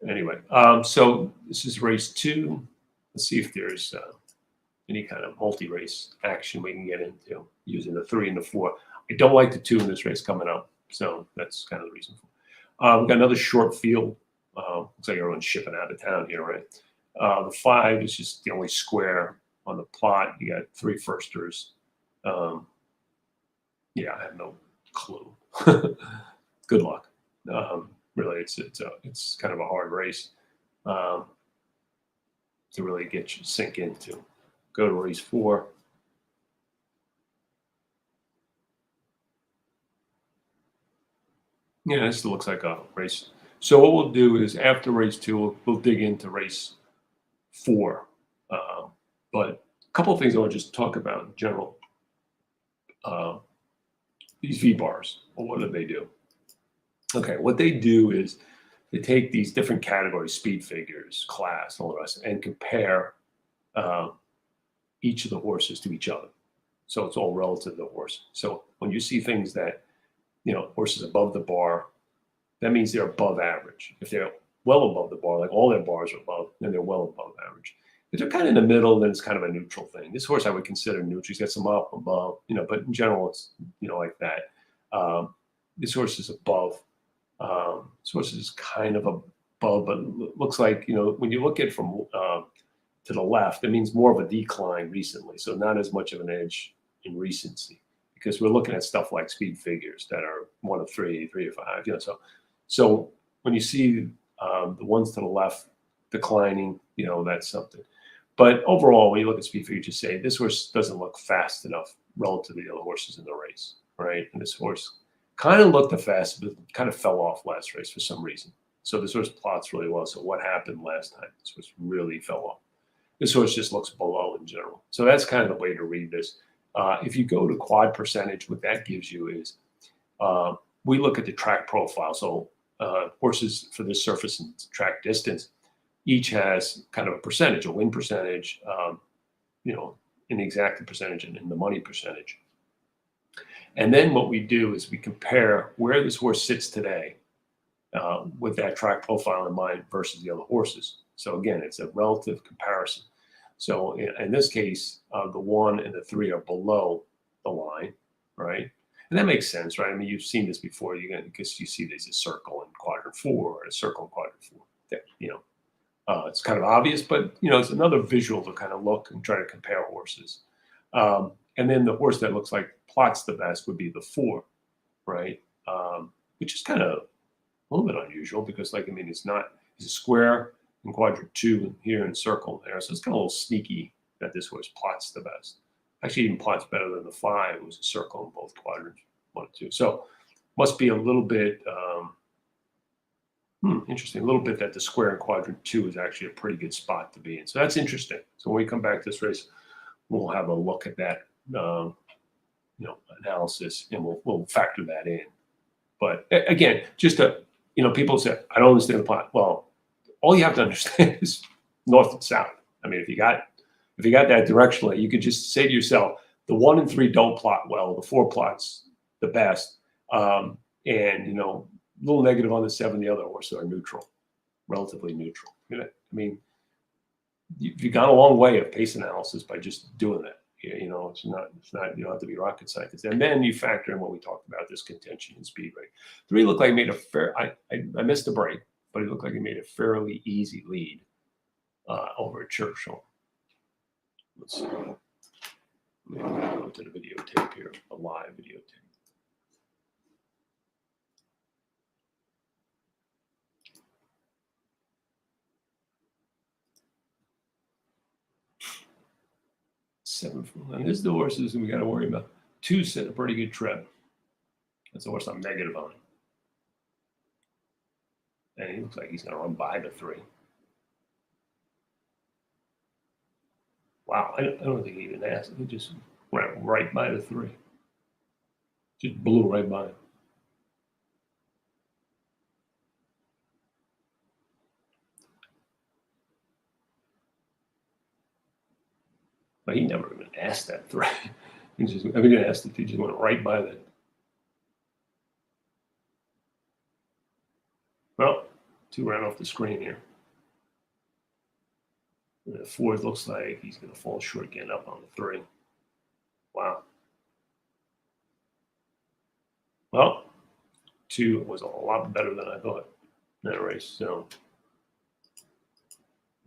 Anyway, so this is race 2. Let's see if there's any kind of multi-race action we can get into using the 3 and the 4. I don't like the 2 in this race coming up, so that's kind of the reason. We've got another short field. Looks like everyone's shipping out of town here, right? The 5 is just the only square on the plot. You got 3 firsters. Yeah, I have no clue. Good luck. Really, it's kind of a hard race to really get you sink into. Go to race 4. Yeah, this looks like a race. So what we'll do is after race 2, we'll dig into race 4. But a couple of things I want to just talk about in general. These V-bars, what do they do? Okay, what they do is they take these different categories, speed figures, class, all the rest, and compare each of the horses to each other. So it's all relative to the horse. So when you see things that, horses above the bar, that means they're above average. If they're well above the bar, like all their bars are above, then they're well above average. If they're kind of in the middle, then it's kind of a neutral thing. This horse I would consider neutral. He's got some up, above, but in general, it's, like that. This horse is above. This horse is kind of above, but looks like, when you look at it from to the left, it means more of a decline recently. So not as much of an edge in recency, because we're looking at stuff like speed figures that are 1 of 3, 3 of 5, So when you see the ones to the left declining, that's something. But overall, when you look at speed figures, you say this horse doesn't look fast enough relative to the other horses in the race, right? And this horse kind of looked the fastest, but kind of fell off last race for some reason. So this horse plots really well. So what happened last time? This horse really fell off. This horse just looks below in general. So that's kind of the way to read this. If you go to quad percentage, what that gives you is we look at the track profile. So horses for this surface and track distance, each has kind of a percentage, a win percentage, an exacting percentage and the money percentage. And then what we do is we compare where this horse sits today with that track profile in mind versus the other horses. So again, it's a relative comparison. So in this case, the 1 and the 3 are below the line, right? And that makes sense, right? I mean, you've seen this before. Because you see there's a circle in quadrant 4 or a circle in quadrant 4. That, it's kind of obvious, but it's another visual to kind of look and try to compare horses. And then the horse that looks like plots the best would be the 4, right? Which is kind of a little bit unusual because, it's a square in quadrant 2 and here in circle there. So it's kind of a little sneaky that this horse plots the best. Actually, even plots better than the 5. It was a circle in both quadrants, 1 and 2. So must be a little bit interesting. A little bit that the square in quadrant 2 is actually a pretty good spot to be in. So that's interesting. So when we come back to this race, we'll have a look at that analysis, and we'll factor that in. But again, just to, people say, I don't understand the plot. Well, all you have to understand is north and south. I mean, if you got that directionally, you could just say to yourself, the 1 and 3 don't plot well, the 4 plots the best, and a little negative on the 7, the other horses are neutral, relatively neutral. I mean, you've gone a long way of pace analysis by just doing that. It's not, you don't have to be rocket scientists. And then you factor in what we talked about, this contention and speed rate. 3 looked like he made a fair, I missed a break, but it looked like he made a fairly easy lead over at Churchill. Let's see. Maybe I'm going to go to the videotape here, a live videotape. And this is the horses we got to worry about. 2 set a pretty good trip. That's the horse I'm negative on. And he looks like he's going to run by the 3. Wow, I don't think he even asked. He just ran right by the 3. Just blew right by him. But he never even asked that 3. He didn't ask it. He just went right by that. Well, 2 ran off the screen here. And the 4 looks like he's going to fall short getting up on the 3. Wow. Well, 2 was a lot better than I thought in that race. So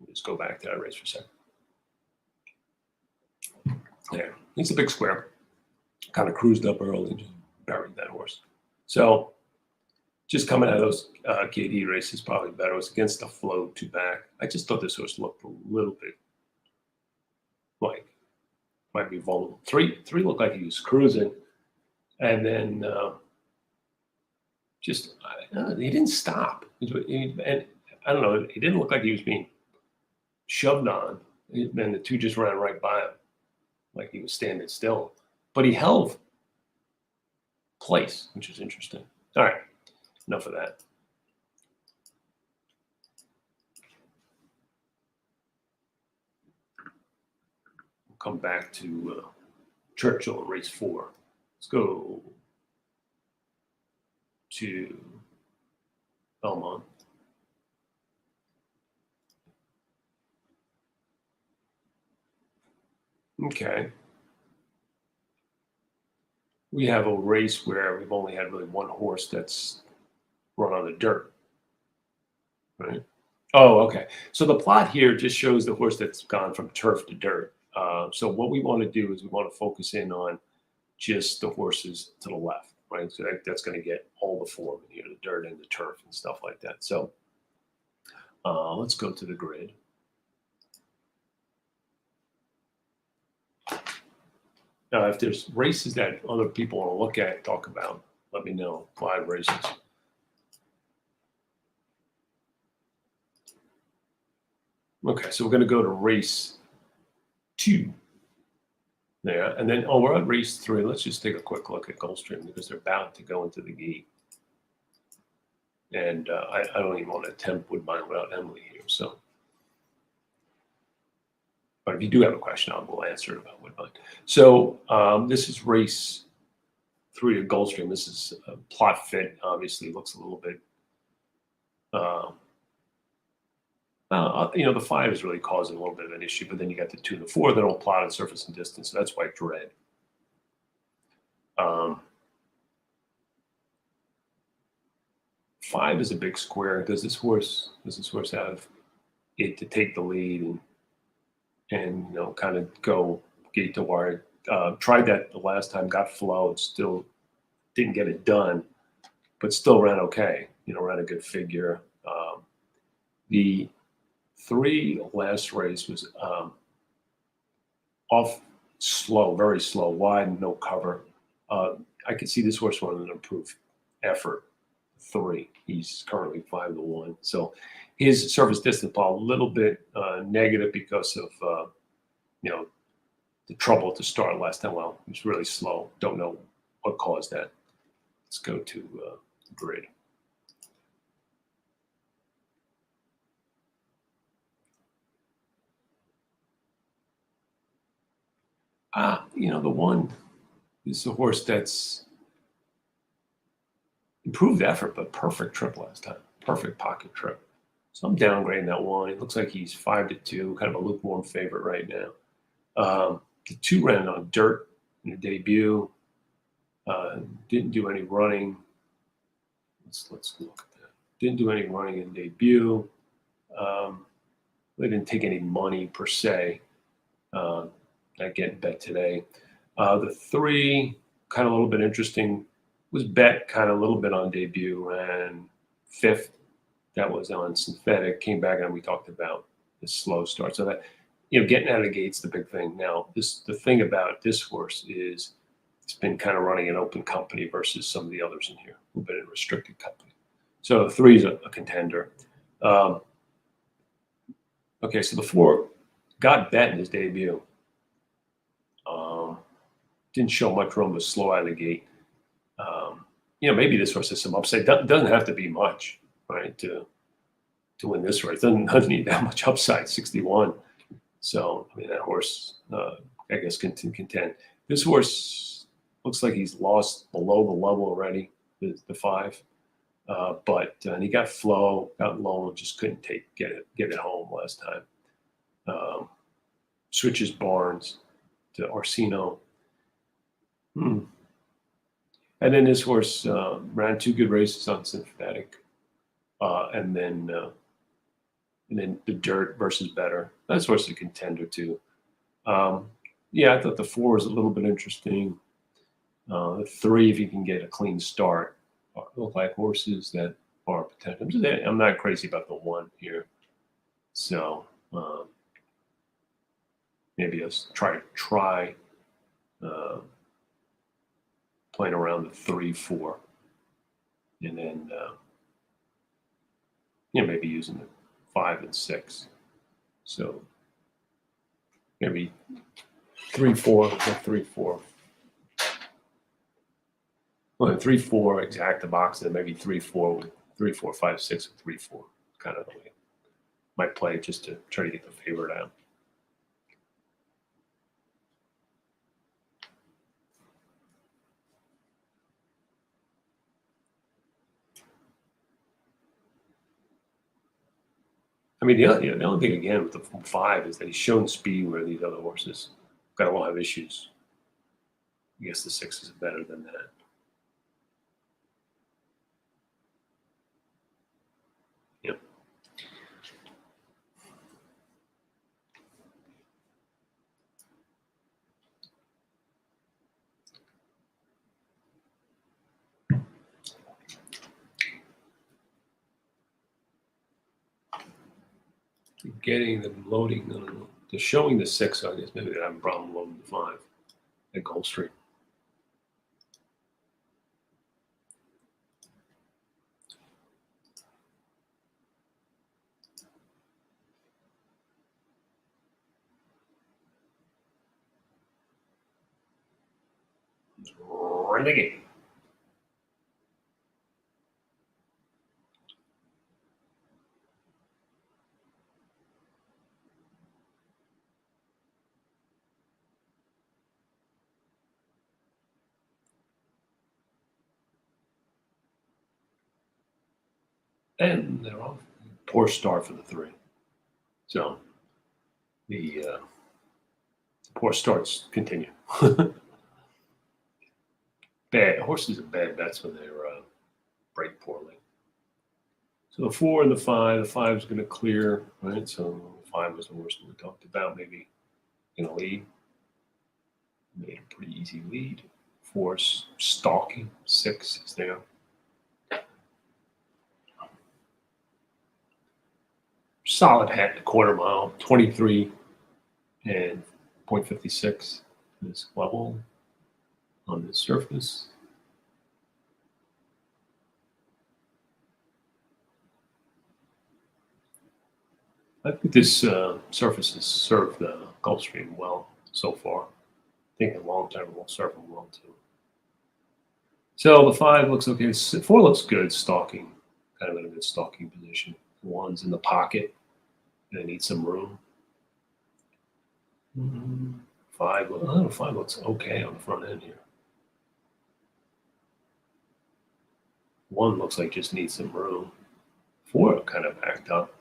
let's go back to that race for a second. Yeah, it's a big square. Kind of cruised up early, just buried that horse. So just coming out of those KD races, probably better. It was against the flow 2 back. I just thought this horse looked a little bit like might be vulnerable. 3 looked like he was cruising, and then he didn't stop. And I don't know, he didn't look like he was being shoved on. And the 2 just ran right by him, like he was standing still. But he held place, which is interesting. All right, enough of that. We'll come back to Churchill in race 4. Let's go to Belmont. Okay. We have a race where we've only had really 1 horse that's run on the dirt, right? Oh, okay. So the plot here just shows the horse that's gone from turf to dirt. So what we want to do is we want to focus in on just the horses to the left, right? So that's going to get all the form, the dirt and the turf and stuff like that. So let's go to the grid. Now, if there's races that other people want to look at, talk about, let me know. 5 races. Okay, so we're going to go to race 2 there. And then, we're at race 3. Let's just take a quick look at Gulfstream because they're about to go into the gate. And I don't even want to attempt Woodbine without Emily here. So, but if you do have a question, we'll answer it about Woodbine. So this is race 3 of Gulfstream. This is a plot fit. Obviously, looks a little bit. The 5 is really causing a little bit of an issue, but then you got the 2 and the 4 that don't plot on surface and distance. So that's why it's red. 5 is a big square. Does this horse have it to take the lead and kind of go gate to wire? Tried that the last time, got flowed, still didn't get it done, but still ran okay. Ran a good figure. The 3 last race was off slow, very slow, wide, no cover. I could see this horse running an improved effort. 3. He's currently 5-1. So his surface distance ball a little bit negative because of the trouble to start last time. Well, he was really slow. Don't know what caused that. Let's go to grid. The one is a horse that's improved effort, but perfect trip last time. Perfect pocket trip. So I'm downgrading that one. It looks like he's 5-2, kind of a lukewarm favorite right now. The 2 ran on dirt in the debut. Didn't do any running. Let's look at that. Didn't do any running in debut. They didn't take any money per se. Not getting bet today. The 3, kind of a little bit interesting, was bet kind of a little bit on debut, ran 5th. That was on synthetic, came back, and we talked about the slow start. So that, getting out of the gate's the big thing. Now, the thing about this horse is it's been kind of running an open company versus some of the others in here who've been in restricted company. So 3 is a contender. Okay, so the 4 got bet in his debut. Didn't show much room, was slow out of the gate. Maybe this horse has some upside. Doesn't have to be much, right, to win this race. Doesn't need that much upside, 61. So, that horse, I guess, can contend. This horse looks like he's lost below the level already, the 5. But he got flow, got low, and just couldn't get it home last time. Switches Barnes to Orsino. And then this horse ran 2 good races on synthetic, and then the dirt versus better. That's horse a contender too. I thought the 4 was a little bit interesting. The 3, if you can get a clean start, look like horses that are potential. I'm not crazy about the 1 here, so maybe let's try playing around the 3, 4, and then maybe using the 5 and 6. So maybe 3, 4, 3, 4. Well, 3, 4 exact the box, and maybe 3, 4, 3, 4, 5, 6, or 3, 4. Kind of the way might play just to try to get the favorite out. The only thing again with the 5 is that he's shown speed where these other horses got a lot of issues. I guess the 6 is better than that. Yep. Getting them loading, I don't know. They're showing the 6, I guess maybe they have a problem loading the 5 at Gulfstream. Renegade. And they're off. Poor start for the 3. So the poor starts continue. Bad horses are bad bets when they break poorly. So the 4 and the 5. The 5 is going to clear, right? So 5 was the worst we talked about. Maybe going to lead. Made a pretty easy lead. 4 stalking. 6 is there. Solid hat to quarter mile, 23 and 0.56 this level on the surface. I think this surface has served the Gulfstream well so far. I think in the long term will serve them well too. So the 5 looks okay. 4 looks good, stalking, kind of in a good stalking position. 1's in the pocket, and need some room. 5, oh, 5 looks okay on the front end here. 1 looks like just needs some room. 4 kind of backed up.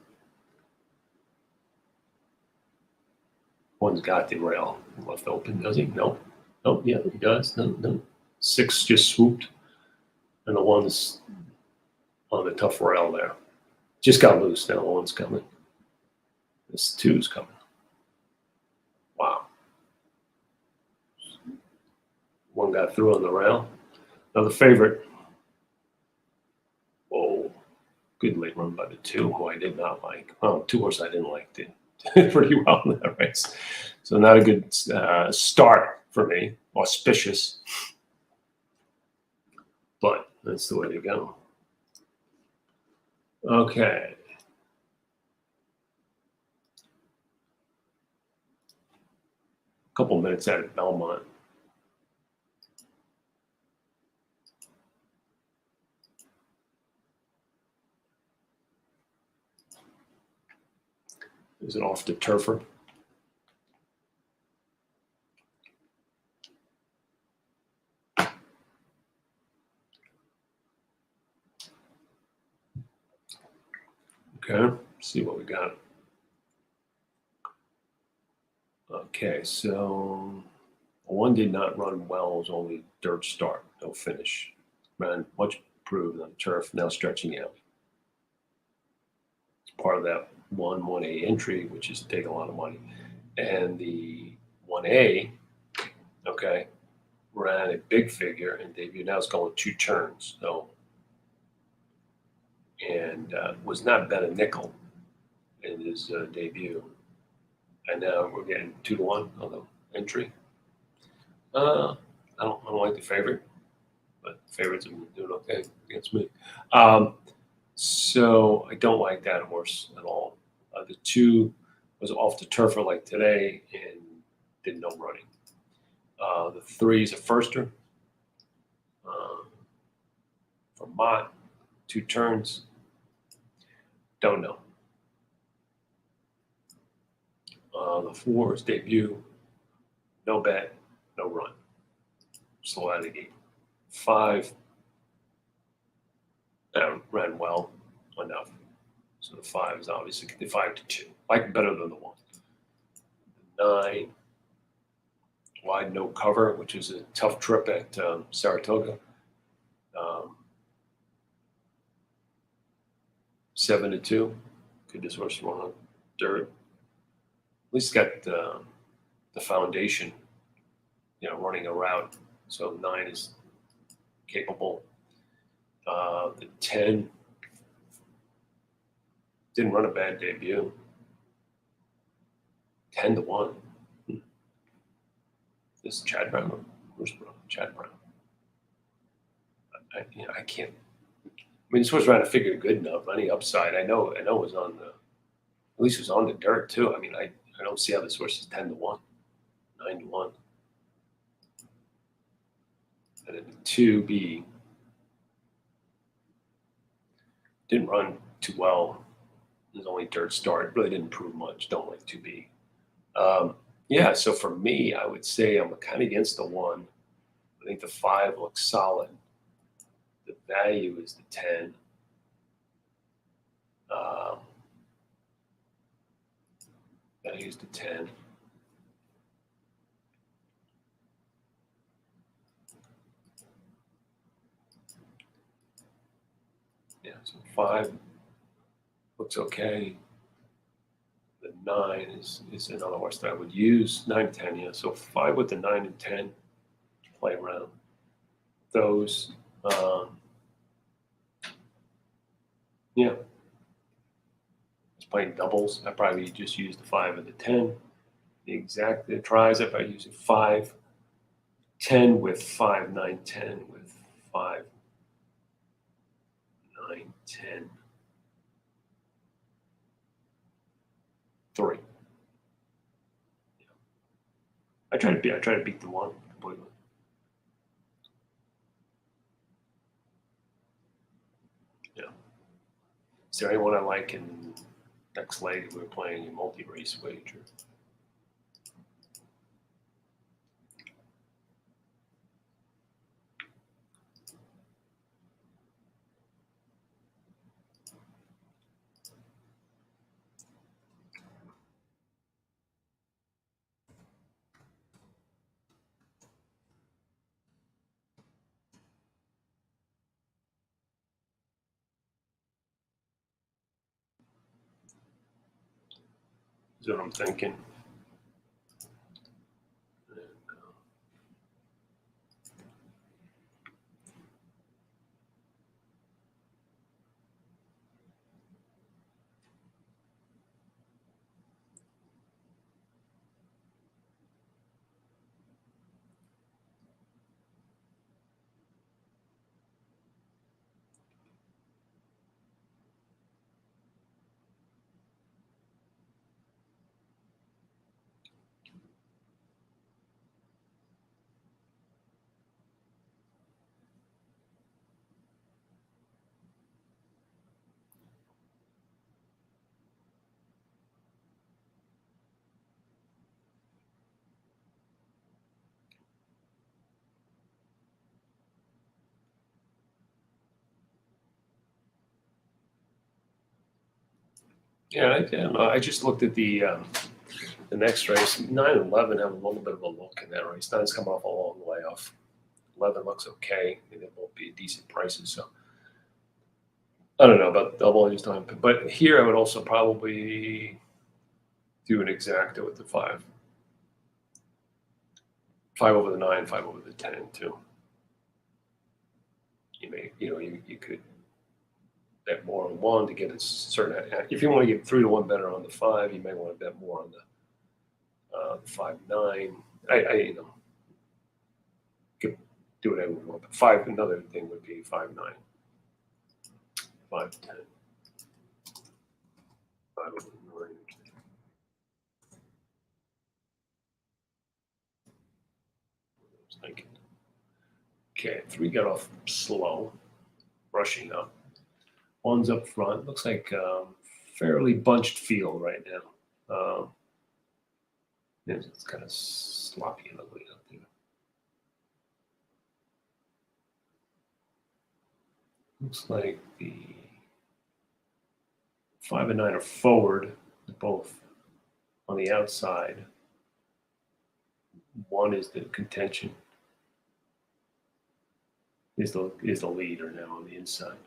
1's got the rail left open, does he? Nope. Oh, yeah, he does. No. 6 just swooped, and the 1's on the tough rail there. Just got loose. Now the 1's coming. This 2's coming. Wow. 1 got through on the rail. Now the favorite. Whoa. Good late run by the 2, who I did not like. Oh, 2 horse I didn't like did pretty well in that race. So not a good start for me. Auspicious. But that's the way to go. Okay. A couple minutes out at Belmont. Is it off the turfer? Okay, see what we got. Okay, so 1 did not run well. It was only dirt start, no finish. Ran much improved on the turf, now stretching out. It's part of that 1A entry, which is taking a lot of money. And the 1A, okay, ran a big figure and debuted. Now it's going 2 turns, so, and was not bet a nickel in his debut. And now we're getting 2 to 1 on the entry. I don't like the favorite, but favorites have been doing okay against me. So I don't like that horse at all. The 2 was off the turf like today and did no running. The 3 is a firster from Mott, 2 turns. Don't know. The 4 is debut. No bet, no run. Slow out of the gate. 5 ran well enough. So the 5 is obviously the 5 to 2. Like better than the 1. 9 wide no cover, which is a tough trip at Saratoga. 7 to 2. Could this horse run on dirt? At least got the foundation, running a route. So 9 is capable. The 10 didn't run a bad debut. 10 to 1. This is Chad Brown. Where's Chad Brown? I can't. I mean, this horse ran a figure good enough. Any upside, I know it was on the. At least it was on the dirt too. I mean, I don't see how this horse is 10 to 1, 9 to 1. And then 2B didn't run too well. It was only dirt start. Really didn't prove much. Don't like 2B. Yeah, so for me, I would say I'm kind of against the 1. I think the 5 looks solid. The value is the 10. Value is the 10. Yeah, so 5 looks okay. The 9 is another horse that I would use. 9, 10, yeah. So 5 with the 9 and 10. Play around those. Yeah. It's playing doubles. I probably just use the 5 and the 10. The tries, if I use it 5, 10 with 5, 9, 10 with 5, 9, 10. I try to beat the one completely. Yeah. Is there anyone I like in next leg if we're playing a multi-race wager? Is what I'm thinking. Yeah, I don't know. I just looked at the next race. 9 and 11 have a little bit of a look in that race. 9's come off a long layoff. 11 looks okay. I think they'll both be decent prices. So I don't know about double this time, but here I would also probably do an exacta with the 5. 5 over the 9, 5 over the 10 too. You could bet more on 1 to get a certain. If you want to get 3 to 1 better on the 5, you may want to bet more on the 5-9. I could do whatever we want. But 5, another thing would be 5-9, 5-10, 5 over 9. I was thinking. Okay, 3 got off slow, rushing up. 1's up front. Looks like fairly bunched field right now. It's kind of sloppy and ugly out there. Looks like the 5 and 9 are forward, both on the outside. 1 is the contention. Is the leader now on the inside.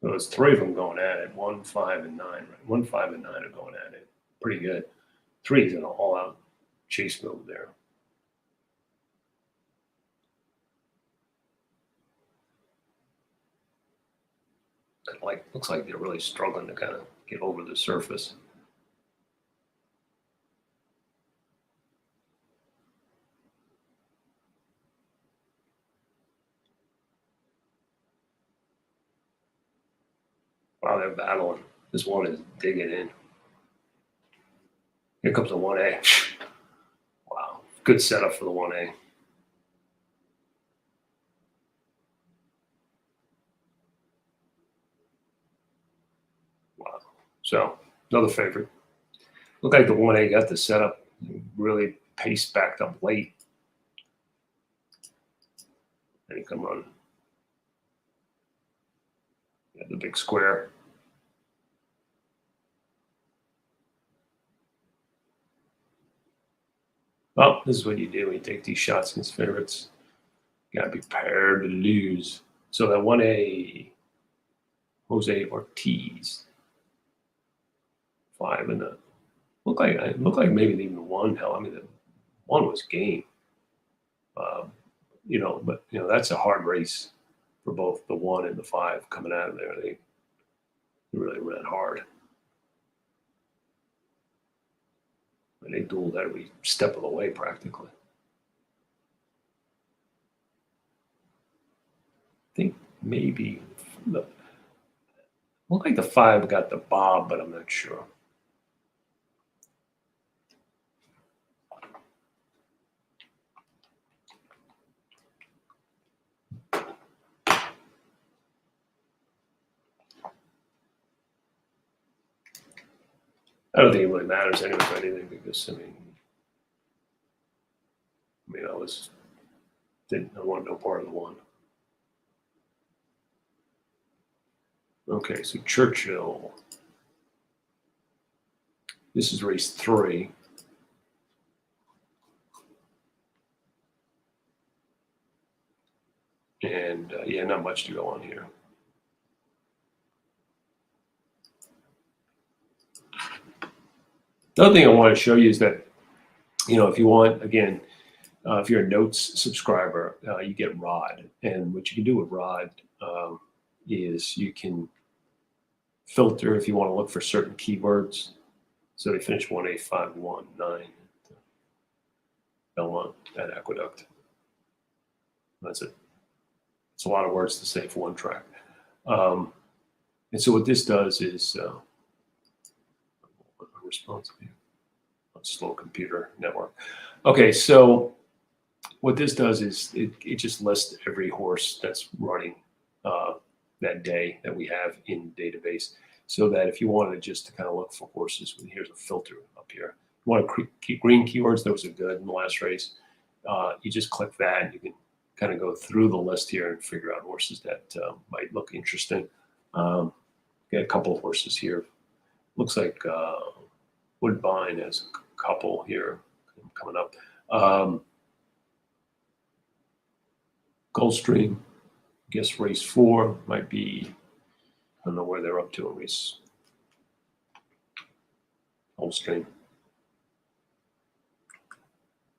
So there's 3 of them going at it. 1, 5, and 9. Right? 1, 5, and 9 are going at it. Pretty good. 3 is an all-out chase move there. Looks like they're really struggling to kind of get over the surface. Wow, they're battling. This 1 is digging in. Here comes the 1A. Wow, good setup for the 1A. Wow. So another favorite. Looked like the 1A got the setup really pace backed up late. And he come run. The big square. Well, this is what you do when you take these shots against favorites. You gotta be prepared to lose. So that 1A, Jose Ortiz, 5 and the looked like maybe even the 1. Hell, I mean the 1 was game. But that's a hard race for both the 1 and the 5 coming out of there. They really ran hard. And they dueled every step of the way practically. I think maybe, look like the 5 got the bob, but I'm not sure. I don't think it really matters anyway for anything, because I I want no part of the 1. Okay, so Churchill. This is race 3. And yeah, not much to go on here. The other thing I want to show you is that, if you want, again, if you're a Notes subscriber, you get Rod. And what you can do with Rod is you can filter if you want to look for certain keywords. So they finished 18519 Belmont at Aqueduct. That's it. It's a lot of words to say for one track. And so what this does is response to a slow computer network. Okay, so what this does is it just lists every horse that's running that day that we have in the database, so that if you wanted just to kind of look for horses, here's a filter up here. You want to keep green keywords, those are good in the last race. You just click that and you can kind of go through the list here and figure out horses that might look interesting. Got a couple of horses here. Looks like Woodbine has a couple here coming up. Gulfstream, I guess race 4 might be, I don't know where they're up to in race. Gulfstream.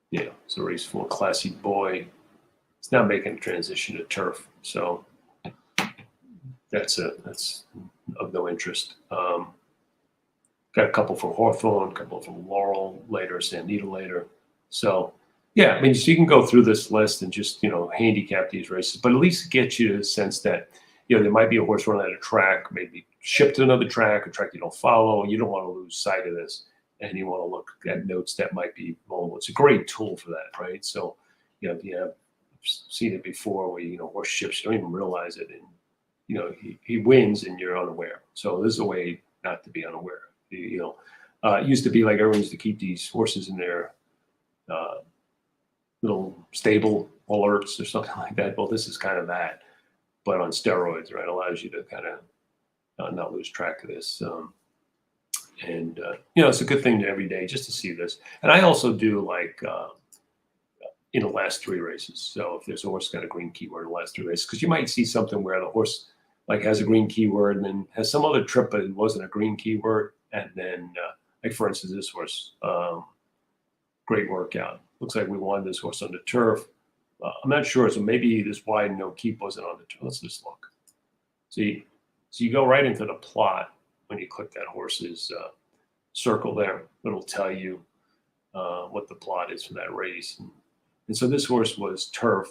Yeah, so race 4, Classy Boy. It's now making a transition to turf, so that's of no interest. Got a couple for Hawthorne, a couple for Laurel later, Sandita later. So yeah, so you can go through this list and just handicap these races, but at least get you a sense that there might be a horse running at a track, maybe shipped to another track, a track you don't follow. You don't want to lose sight of this, and you want to look at notes that might be vulnerable. It's a great tool for that, right? So if you have seen it before where horse ships, you don't even realize it, and he wins and you're unaware. So this is a way not to be unaware. It used to be like everyone used to keep these horses in their little stable alerts or something like that. Well, this is kind of that, but on steroids, right? Allows you to kind of not lose track of this. It's a good thing every day just to see this. And I also do like in the last 3 races. So if there's a horse got a green keyword in the last 3 races, because you might see something where the horse like has a green keyword and then has some other trip, but it wasn't a green keyword. And then, like for instance, this horse, great workout. Looks like we wanted this horse on the turf. I'm not sure, so maybe this wide no keep wasn't on the turf. Let's just look. See, so you go right into the plot when you click that horse's circle there. It'll tell you what the plot is for that race. And so this horse was turf.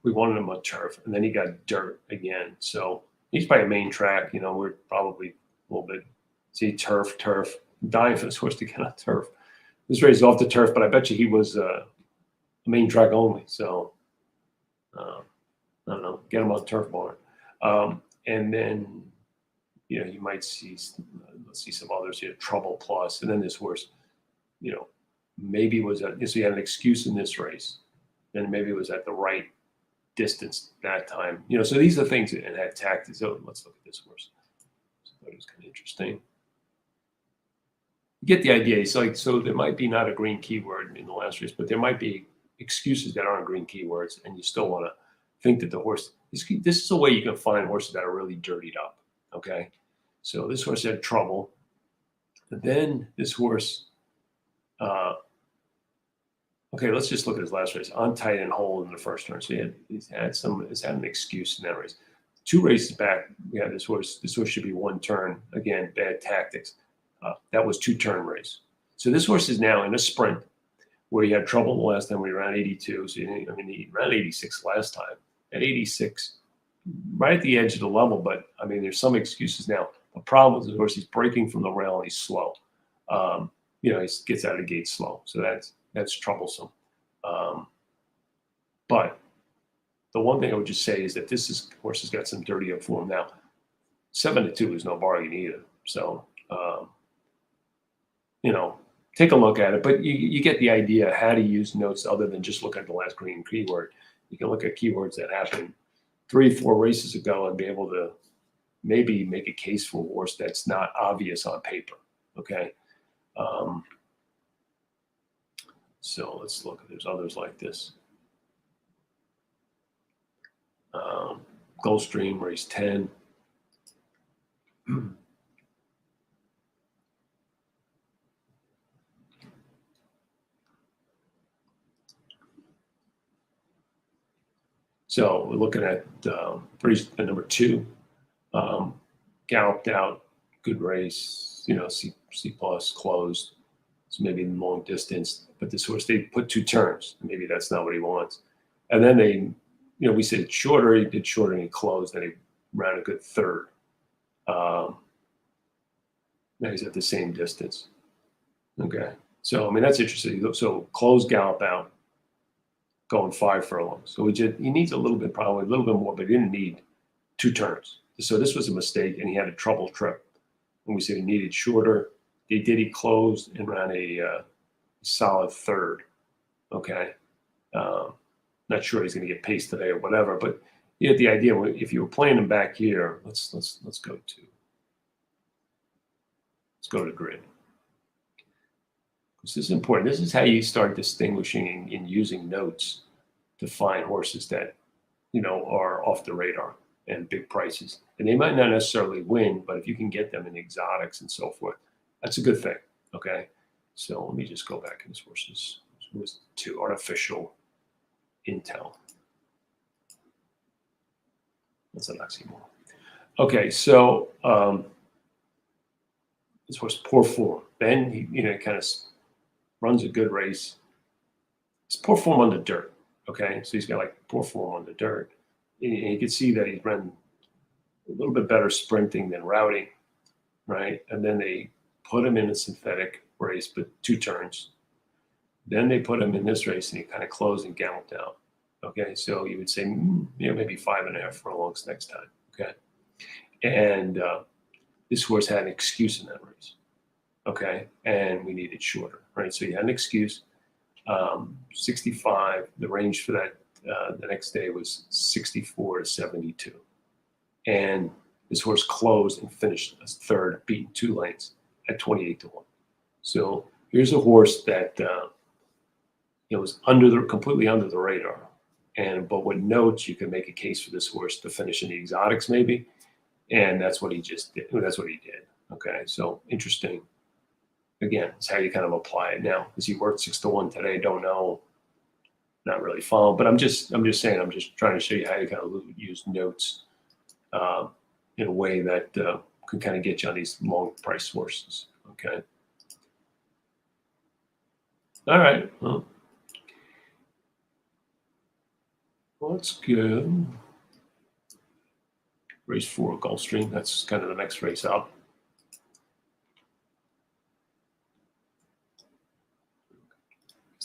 We wanted him on turf, and then he got dirt again. So he's by a main track. We're probably a little bit, see, turf. I'm dying for this horse to get on turf. This race is off the turf, but I bet you he was main track only. So I don't know, get him on turf barn. And then, you might see, let's see some others here, Trouble Plus. And then this horse, maybe was so he had an excuse in this race. And maybe it was at the right distance that time. So these are things that had tactics. So let's look at this horse. So I thought it was kind of interesting. You get the idea. So there might be not a green keyword in the last race, but there might be excuses that aren't green keywords, and you still want to think that the horse, this is a way you can find horses that are really dirtied up. Okay. So this horse had trouble. But then this horse, okay, let's just look at his last race. Untitled and Hold in the first turn. So he's had an excuse in that race. 2 races back, we had this horse. This horse should be 1 turn. Again, bad tactics. That was 2-turn race. So this horse is now in a sprint where he had trouble the last time we ran 82. So he ran 86 last time. at 86, right at the edge of the level. But I mean, there's some excuses now. The problem is, of course, he's breaking from the rail and he's slow. You know, he gets out of the gate slow, so that's troublesome. But the one thing I would just say is that this horse has got some dirty up form now. 7-2 is no bargain either. So, you know, take a look at it, but you get the idea how to use notes other than just look at the last green keyword. You can look at keywords that happened 3-4 races ago and be able to maybe make a case for a horse that's not obvious on paper. Okay. So let's look. There's others like this. Gulfstream, race 10. So we're looking at number 2, galloped out, good race, you know, C plus, closed. So maybe long distance, but this horse, they put 2 turns. Maybe that's not what he wants. And then they, you know, we said shorter, he did shorter and he closed, and he ran a good third. Now he's at the same distance. Okay. So, I mean, that's interesting. So close, gallop out, going 5 furlongs. So he needs a little bit, probably a little bit more, but he didn't need 2 turns. So this was a mistake, and he had a trouble trip. When we said he needed shorter, he closed and ran a solid third. Okay. Not sure he's going to get pace today or whatever, but you get the idea. If you were playing him back here, let's go to grid. This is important. This is how you start distinguishing and using notes to find horses that, you know, are off the radar and big prices. And they might not necessarily win, but if you can get them in exotics and so forth, that's a good thing. Okay. So let me just go back to this horses. To artificial intel. That's an oxymoron. Okay, so this horse, poor form. Then he, you know, kind of runs a good race. It's poor form on the dirt. Okay, so he's got like poor form on the dirt. And you can see that he's run a little bit better sprinting than routing, right? And then they put him in a synthetic race, but 2 turns. Then they put him in this race, and he kind of closed and galloped out. Okay, so you would say, you know, maybe 5.5 furlongs next time. Okay, and this horse had an excuse in that race. Okay, and we needed shorter, right? So he had an excuse. 65. The range for that the next day was 64 to 72, and this horse closed and finished as third, beating 2 lengths at 28 to 1. So here's a horse that it was completely under the radar. But with notes, you can make a case for this horse to finish in the exotics, maybe. And that's what he just did. That's what he did. Okay. So interesting. Again, it's how you kind of apply it now. Is he worth 6 to 1 today? Don't know. Not really following, but I'm just saying, I'm just trying to show you how you kind of use notes in a way that can kind of get you on these long price horses. Okay. All right. Well, let's go. Race 4, Gulfstream. That's kind of the next race up.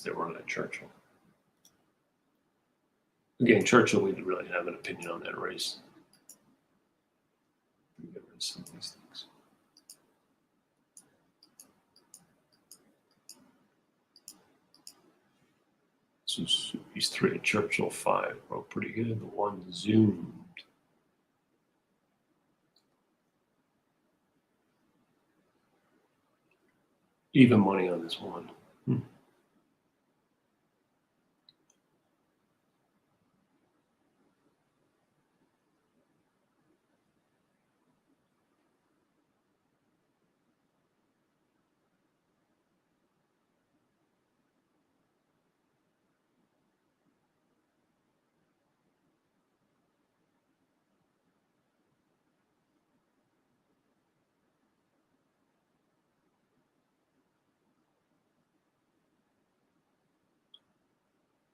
They're running at Churchill. Again, Churchill, we didn't really have an opinion on that race. We get rid of some of these things. So he's 3 at Churchill, 5. Oh, pretty good. The 1 zoomed. Even money on this one.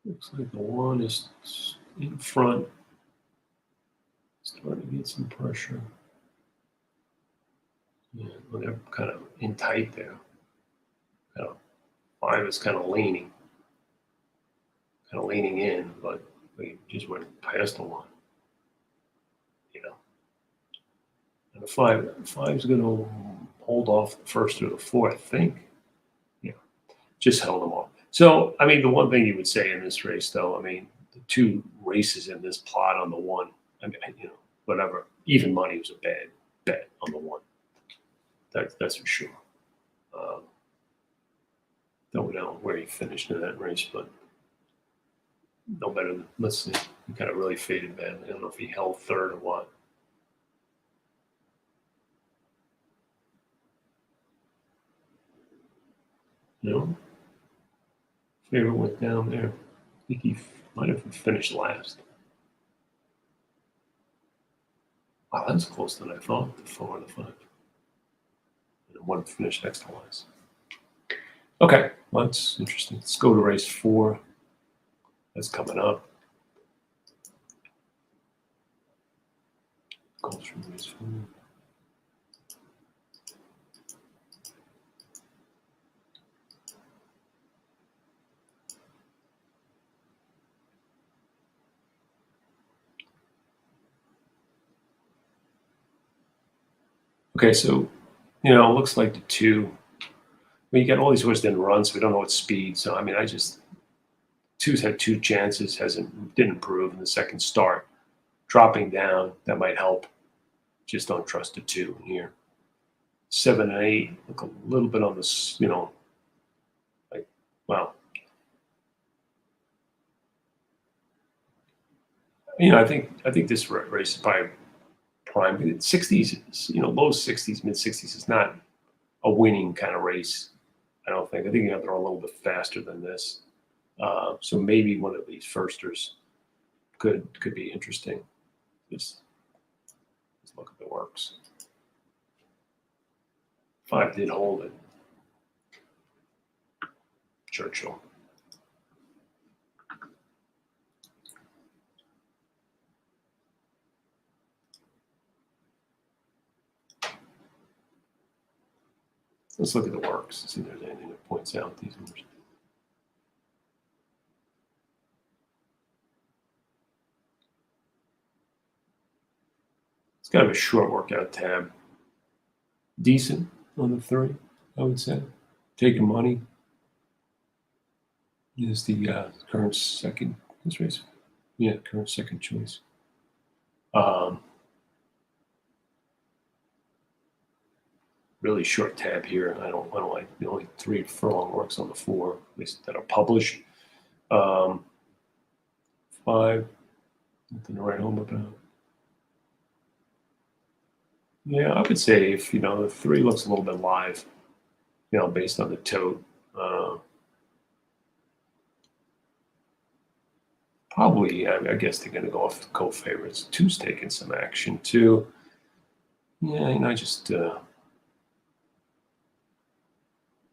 Looks like the 1 is in front. Starting to get some pressure. Yeah, well, they're kind of in tight there. Kind of 5 is kind of leaning in, but we just went past the 1. You know, and the 5 is going to hold off the 1st through the 4th, I think. Yeah, just held them off. So, I mean, the one thing you would say in this race, though, I mean, the 2 races in this plot on the 1, I mean, you know, whatever, even money was a bad bet on the 1. That's for sure. Don't know where he finished in that race, but no better than, let's see, he kind of really faded badly. I don't know if he held 3rd or what. No. Favorite went down there. I think he might have finished last. Wow, that's closer than I thought, the 4 and the 5. And 1 finished next to last. Okay, well, that's interesting. Let's go to race 4. That's coming up. Goes from race 4. Okay, so, you know, it looks like the 2. Well, you got all these horses didn't run, so we don't know what speed. So, I mean, 2's had 2 chances, didn't improve in the second start. Dropping down, that might help. Just don't trust the 2 here. 7 and 8 look a little bit on this, you know, like, well, you know, I think this race is probably prime. 60s, you know, low 60s, mid 60s is not a winning kind of race. I don't think. I think you have to run a little bit faster than this. So maybe one of these firsters could be interesting. Just look if it works. 5 did hold it. Churchill. Let's look at the works, see if there's anything that points out these numbers. It's kind of a short workout tab. Decent on the 3, I would say. Taking money is the current second this race. Yeah, current second choice. Really short tab here. I don't like the only 3 furlong works on the 4, at least that are published. 5, nothing to write home about. Yeah, I would say if, you know, the 3 looks a little bit live, you know, based on the tote. Probably, I guess they're going to go off the co-favorites. 2's taking some action too. Yeah, you know, just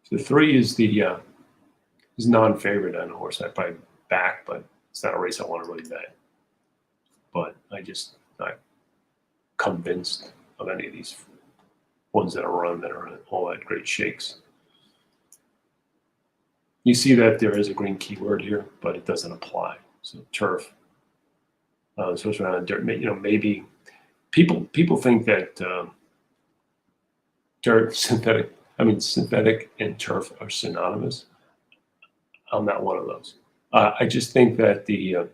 the 3 is the is non-favorite on a horse I probably back, but it's not a race I want to really bet. But I'm not convinced of any of these ones that are run that are all at great shakes. You see that there is a green keyword here, but it doesn't apply. So turf. So it's around dirt. You know, maybe people think that synthetic and turf are synonymous. I'm not one of those. I just think that the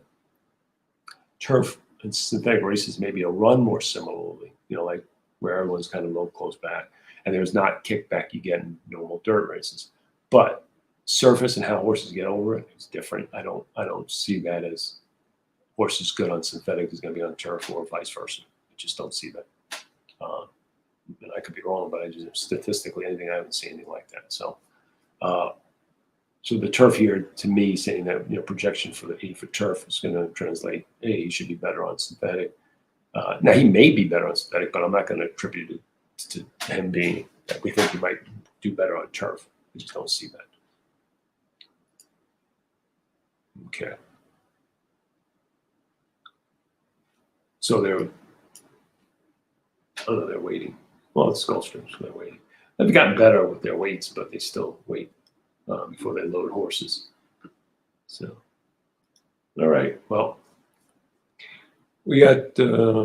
turf and synthetic races maybe will run more similarly. You know, like where everyone's kind of low, close back, and there's not kickback you get in normal dirt races. But surface and how horses get over it is different. I don't see that as horses good on synthetic is going to be on turf or vice versa. I just don't see that. And I could be wrong, but I just statistically I haven't seen anything like that. So, so the turf here to me saying that, you know, projection for the 8 for turf is going to translate. Hey, he should be better on synthetic. Now he may be better on synthetic, but I'm not going to attribute it to him being that we think he might do better on turf. I just don't see that. Okay. So there, Oh no, they're waiting. Well, it's Gulfstream, so they're waiting. They've gotten better with their weights, but they still wait before they load horses. So, all right. Well, we got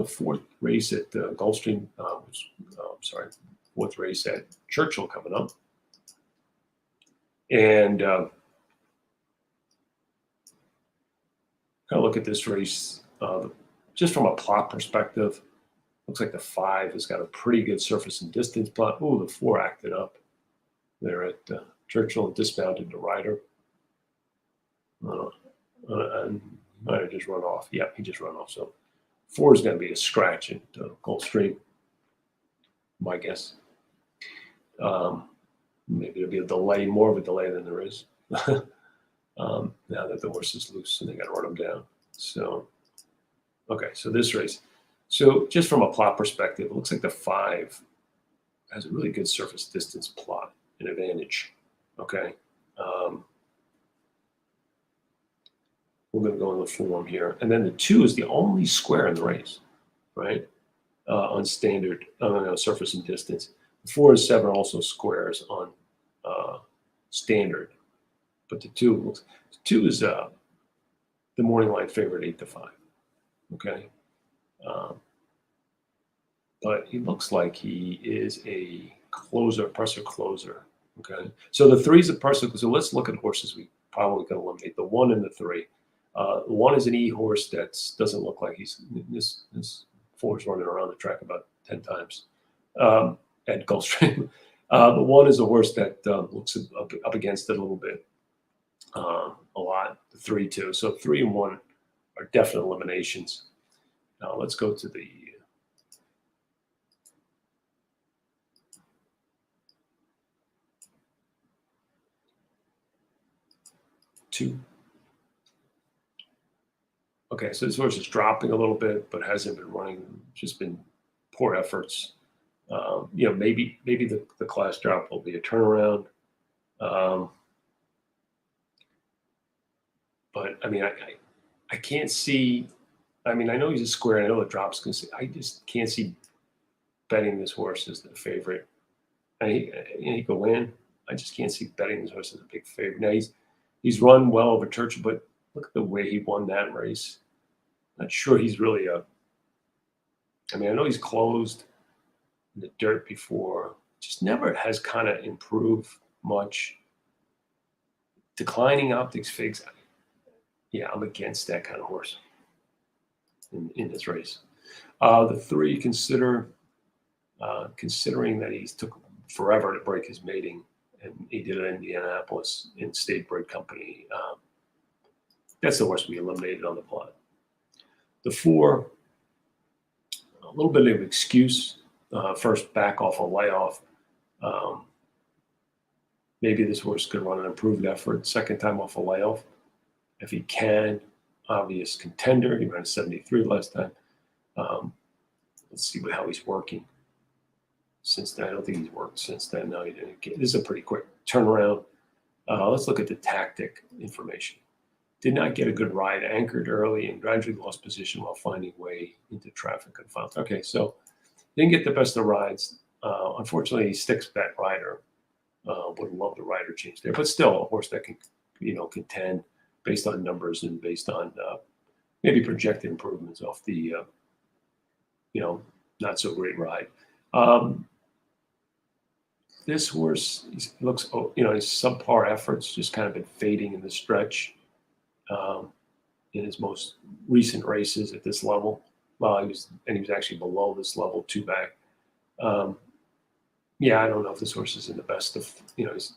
fourth race at Gulfstream. Sorry, fourth race at Churchill coming up, and kind of look at this race just from a plot perspective. Looks like the 5 has got a pretty good surface and distance plot. Oh, the 4 acted up there at Churchill and dismounted the rider. And might have just run off. Yep, he just run off. So 4 is going to be a scratch at Gulfstream, my guess. Maybe there'll be a delay, more of a delay than there is. Now that the horse is loose and they got to run him down. So, okay, so this race. So just from a plot perspective, it looks like the 5 has a really good surface distance plot, an advantage. Okay. We're going to go in the form here. And then the 2 is the only square in the race, right? On standard, surface and distance. The 4 and 7 are also squares on standard. But the 2 is the morning line favorite 8-5. Okay. But he looks like he is a presser closer. Okay. So the 3 is a presser. So let's look at horses we probably can eliminate. The 1 and the 3. 1 is an E horse that doesn't look like he's this 4 is running around the track about 10 times at Gulfstream. The 1 is a horse that looks up against it a little bit, a lot. The 3 too. So 3 and 1 are definite eliminations. Now let's go to the 2. Okay, so this horse is dropping a little bit, but hasn't been running. Just been poor efforts. Maybe the class drop will be a turnaround. But I mean, I can't see. I mean, I know he's a square. I know the drop's going to. I just can't see betting this horse as the favorite. And he could win. I just can't see betting this horse as a big favorite. Now he's run well over Churchill, but look at the way he won that race. Not sure he's really I know he's closed in the dirt before. Just never has kind of improved much. Declining Optix figs. Yeah, I'm against that kind of horse in this race. The 3, considering that he took forever to break his mating, and he did it in Indianapolis in State Bred Company. That's the horse we eliminated on the plot. The 4, a little bit of excuse. First back off a layoff. Maybe this horse could run an improved effort. Second time off a layoff. If he can, obvious contender. He ran a 73 last time. Let's see how he's working since then. I don't think he's worked since then. No, he didn't. This is a pretty quick turnaround. Let's look at the tactic information. Did not get a good ride, anchored early and gradually lost position while finding way into traffic and found. Okay, so didn't get the best of rides. Unfortunately, he sticks that rider. Would love the rider change there, but still a horse that can, contend based on numbers and based on maybe projected improvements off the, not so great ride. This horse looks, his subpar efforts just kind of been fading in the stretch. In his most recent races at this level. Well, he was actually below this level 2 back. Yeah, I don't know if this horse is in the best of, this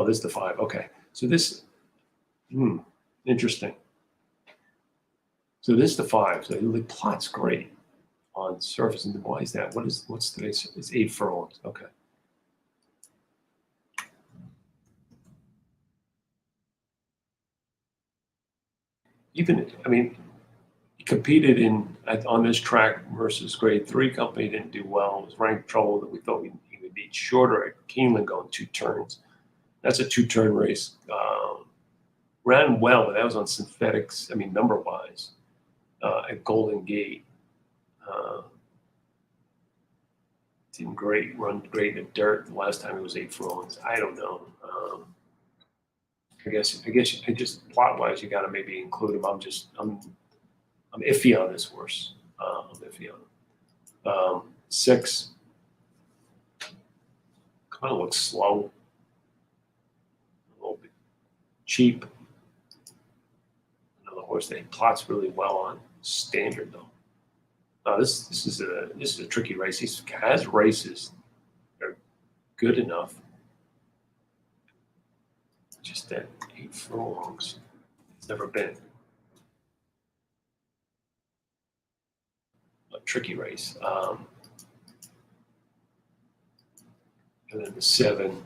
is the 5. Okay. So this, interesting. So this is the 5. So the plot's great on surface. And why is that? What's today's? It's 8 furlongs. Okay. He competed on this track versus grade 3 company. Didn't do well. It was ranked trouble that we thought he would beat shorter at Keeneland going 2 turns. That's a 2-turn race. Ran well, but that was on synthetics. Number wise, at Golden Gate. didn't run great in the dirt. The last time he was 8 furlongs. I don't know. I guess just plot wise, you got to maybe include him. I'm iffy on this horse. I'm iffy on him. 6 kind of looks slow, a little bit cheap. Another horse that he plots really well on. Standard though. This is a tricky race. He has races. They're good enough. Just that 8 furlongs. It's never been a tricky race. And then the 7.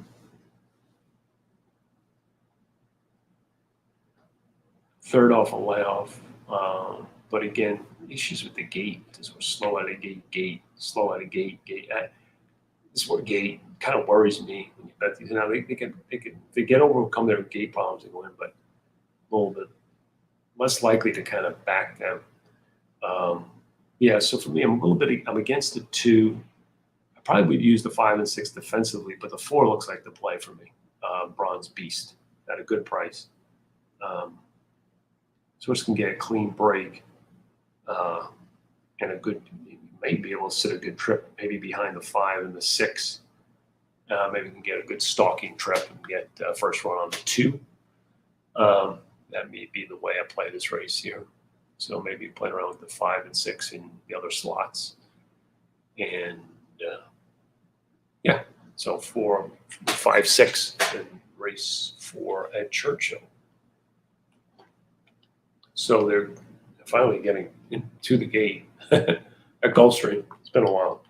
Third off a layoff. But again, issues with the gate. This was slow out of gate, slow out of gate. This word gate kind of worries me when you bet these. Now they get overcome their gate problems and win, but a little bit less likely to kind of back them. Yeah, so for me, I'm against the 2. I probably would use the 5 and 6 defensively, but the 4 looks like the play for me. Bronze Beast at a good price. So it's going to get a clean break and a good, may be able to sit a good trip, maybe behind the 5 and the 6. Maybe we can get a good stalking trip and get first run on the 2. That may be the way I play this race here. So maybe play around with the 5 and 6 in the other slots. And yeah, so 4, 5, 6, and race 4 at Churchill. So they're finally getting into the gate at Gulfstream. It's been a while.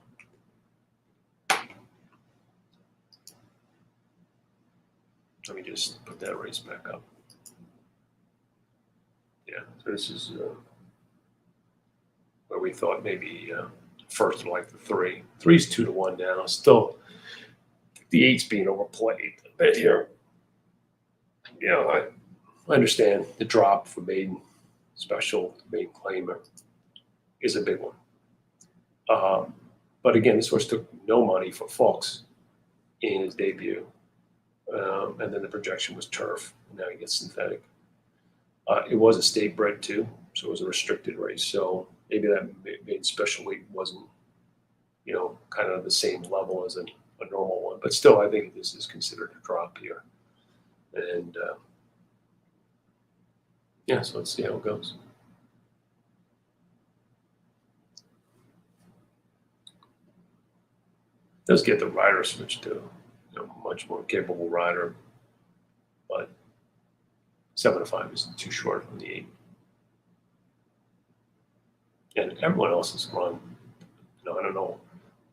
Let me just put that race back up. Yeah, so this is where we thought maybe first like the 3. 3's 2-1 now. Still, the 8's being overplayed a bit here. You know, I understand the drop for maiden special maiden claimer is a big one. But again, this horse took no money for Fulks in his debut. And then the projection was turf. And now he gets synthetic. It was a state bred too, so it was a restricted race. So maybe that maiden special weight wasn't, you know, kind of the same level as a normal one. But still, I think this is considered a drop here. And yeah, so let's see how it goes. Does get the rider switch to, you know, much more capable rider, but 7-5 is too short from the 8. And everyone else has run, you know, I don't know,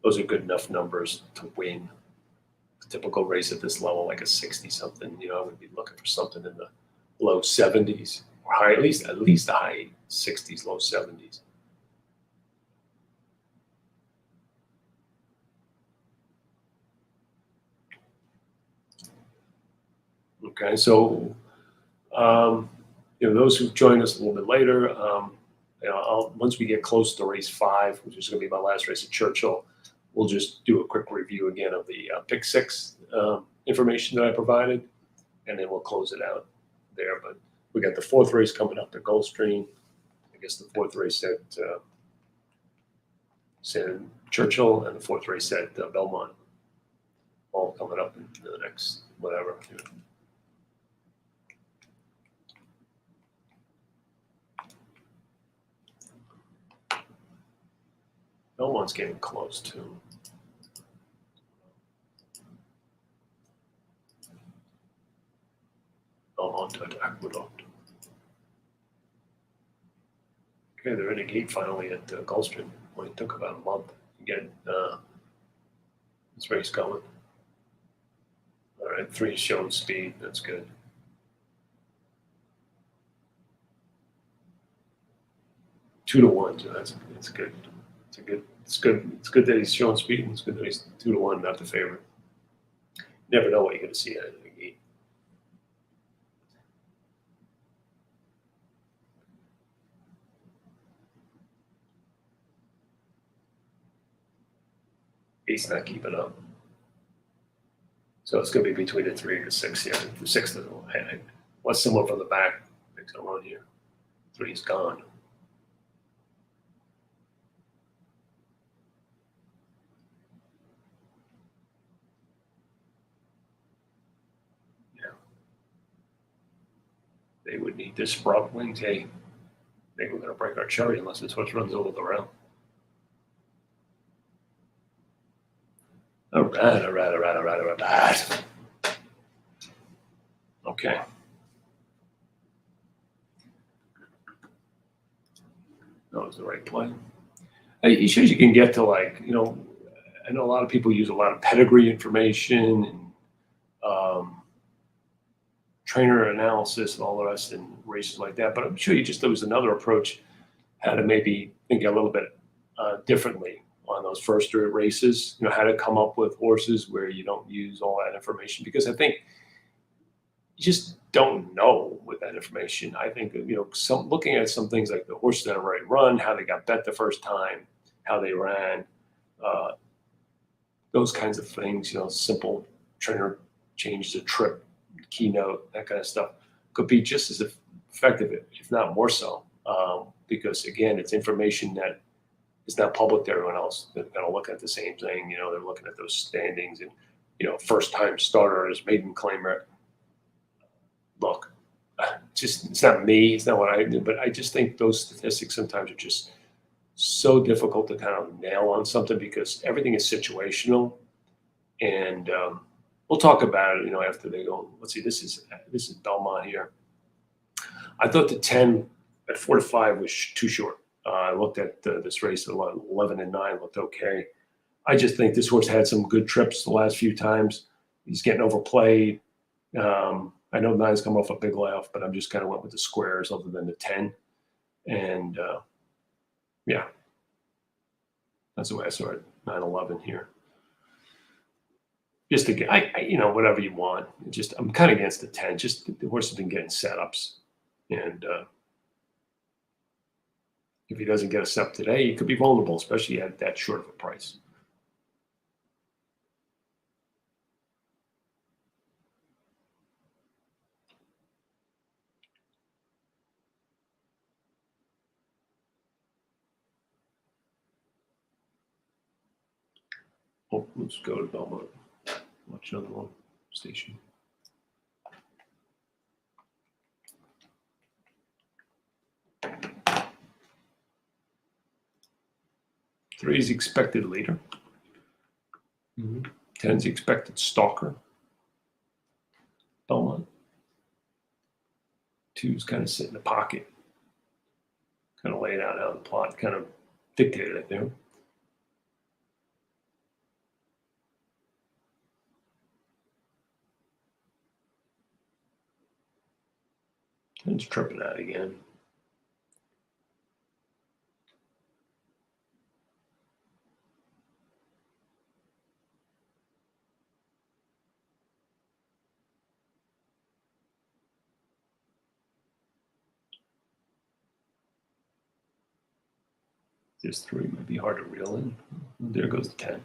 those are good enough numbers to win a typical race at this level, like a 60-something. You know, I would be looking for something in the low 70s or high, at least the high 60s, low 70s. Okay, so you know, those who've joined us a little bit later, you know, once we get close to race 5, which is going to be my last race at Churchill, we'll just do a quick review again of the pick 6 information that I provided, and then we'll close it out there. But we got the 4th race coming up at Gulfstream. I guess the 4th race at Churchill, and the 4th race at Belmont, all coming up in the next whatever. You know. Belmont's getting close too. Belmont at Aqueduct. Okay, they're in a gate finally at Gulfstream. Well, it took about a month to get this race going. All right, 3 showing speed. That's good. Two to 1, so that's good. It's good that he's showing speed, and it's good that he's 2-1, not the favorite. Never know what you're going to see out of the gate. He's not keeping up. So it's going to be between the 3 and the 6 here. The 6 doesn't. Unless someone from the back makes a run here. 3's gone. Yeah. They would need this sprout wings. Hey, maybe we're going to break our cherry unless this horse runs over the rail. All right. Okay. That was the right play. It shows you can get to, like, you know, I know a lot of people use a lot of pedigree information and trainer analysis and all the rest in races like that, but I'm sure you just, there was another approach how to maybe think a little bit differently on those first races, you know, how to come up with horses where you don't use all that information, because I think you just don't know with that information. I think, you know, looking at some things like the horses that are right run, how they got bet the first time, how they ran, those kinds of things, you know, simple trainer change the trip, keynote, that kind of stuff could be just as effective, if not more so, because again, it's information that is not public to everyone else. They're going to look at the same thing. You know, they're looking at those standings and, you know, first time starters, maiden claimer. Look, it's not me. It's not what I do, but I just think those statistics sometimes are just so difficult to kind of nail on something because everything is situational. And we'll talk about it, you know, after they go. Let's see, this is Belmont here. I thought the 10 at 4 to 5 was too short. I looked at this race at 11 and 9, looked okay. I just think this horse had some good trips the last few times. He's getting overplayed. I know 9's come off a big layoff, but I'm just kind of went with the squares other than the 10. And yeah, that's the way I saw it. 9-11 here. Just to get, you know, whatever you want. Just, I'm kind of against the 10. Just the horse has been getting setups, and if he doesn't get a step today, he could be vulnerable, especially at that short of a price. Oh, let's go to Belmont. Watch another one station. Three is expected leader. 10's expected stalker. Belmont. 2's kind of sit in the pocket. Kind of laid out how the plot kind of dictated it there. And it's tripping out again. This 3 might be hard to reel in. There goes the 10.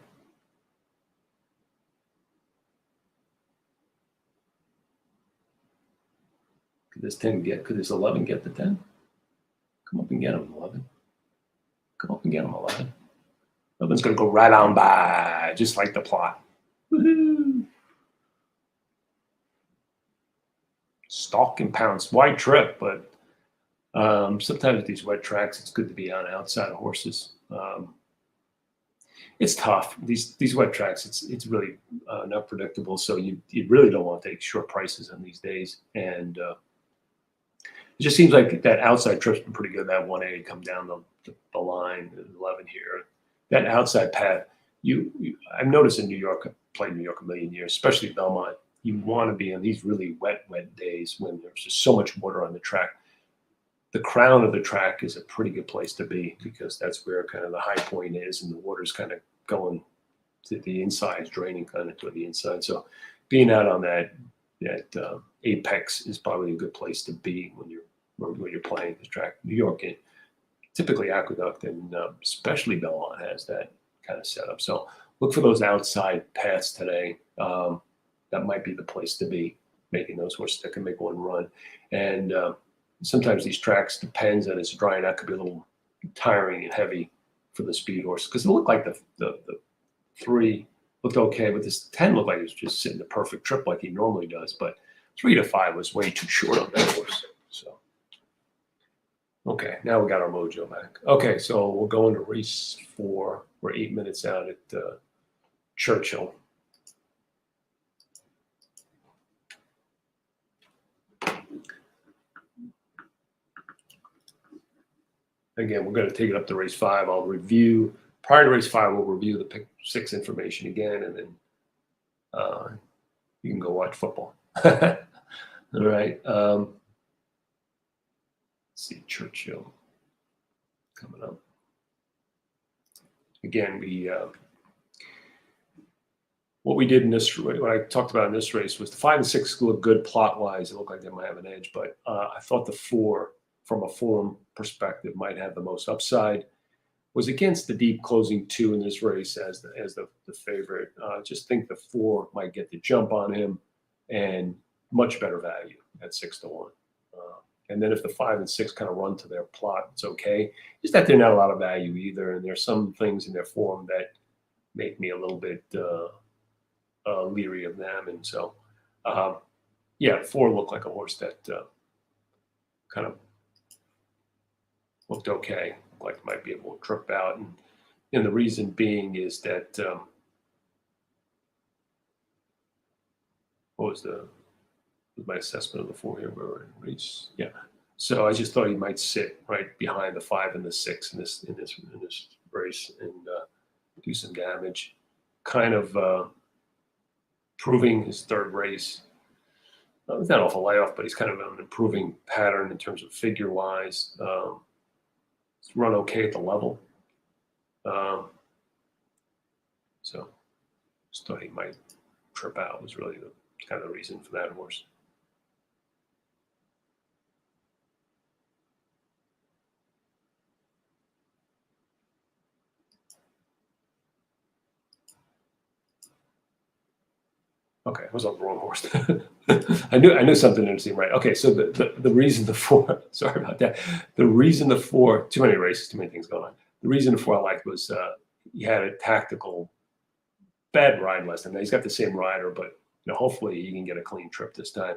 Could this 10 get, could this 11 get the 10? Come up and get him, 11. Come up and get him, 11. 11's going to go right on by, just like the plot. Woohoo! Stalk and pounce. Wide trip, but sometimes with these wet tracks, it's good to be on outside of horses. It's tough. These wet tracks, it's really not predictable. So you really don't want to take short prices on these days. And it just seems like that outside trip's been pretty good. That 1A come down the line, 11 here. That outside path, I've noticed in New York, I've played New York a million years, especially Belmont. You want to be on these really wet days when there's just so much water on the track. The crown of the track is a pretty good place to be because that's where kind of the high point is, and the water's kind of going to the inside, draining kind of to the inside. So being out on that apex is probably a good place to be when you're playing the track. New York, typically Aqueduct and especially Belmont has that kind of setup. So look for those outside paths today. That might be the place to be, making those horses that can make one run. And sometimes these tracks, depends on it's drying out, could be a little tiring and heavy for the speed horse, because it looked like the 3 looked okay, but this 10 looked like it was just sitting the perfect trip like he normally does. But 3 to 5 was way too short on that horse. So, okay, now we got our mojo back. Okay, so we'll go into race 4. We're 8 minutes out at Churchill. Again, we're going to take it up to race 5. I'll review, prior to race 5, we'll review the pick 6 information again, and then you can go watch football. All right. Let's see, Churchill coming up. Again, what we did in this, what I talked about in this race was the 5 and 6 look good plot-wise. It looked like they might have an edge, but I thought the 4, from a form perspective, might have the most upside. Was against the deep closing 2 in this race as the favorite. Just think the 4 might get the jump on him, and much better value at 6 to 1. And then if the 5 and 6 kind of run to their plot, it's okay. Just that they're not a lot of value either, and there's some things in their form that make me a little bit leery of them. And so, yeah, 4 looked like a horse that kind of looked okay, like might be able to trip out. And the reason being is that what was my assessment of the 4 here? Where we're in race, yeah. So I just thought he might sit right behind the 5 and the 6 in this race and do some damage. Kind of proving his 3rd race. He's not off a layoff, but he's kind of an improving pattern in terms of figure-wise. He's run okay at the level. So just thought he might trip out was really the kind of the reason for that horse. Okay, I was on the wrong horse. I knew something didn't seem right. Okay, so the reason the 4, sorry about that. The reason the 4, too many races, too many things going on. The reason the 4 I liked was he had a tactical bad ride last time. Now he's got the same rider, but hopefully he can get a clean trip this time.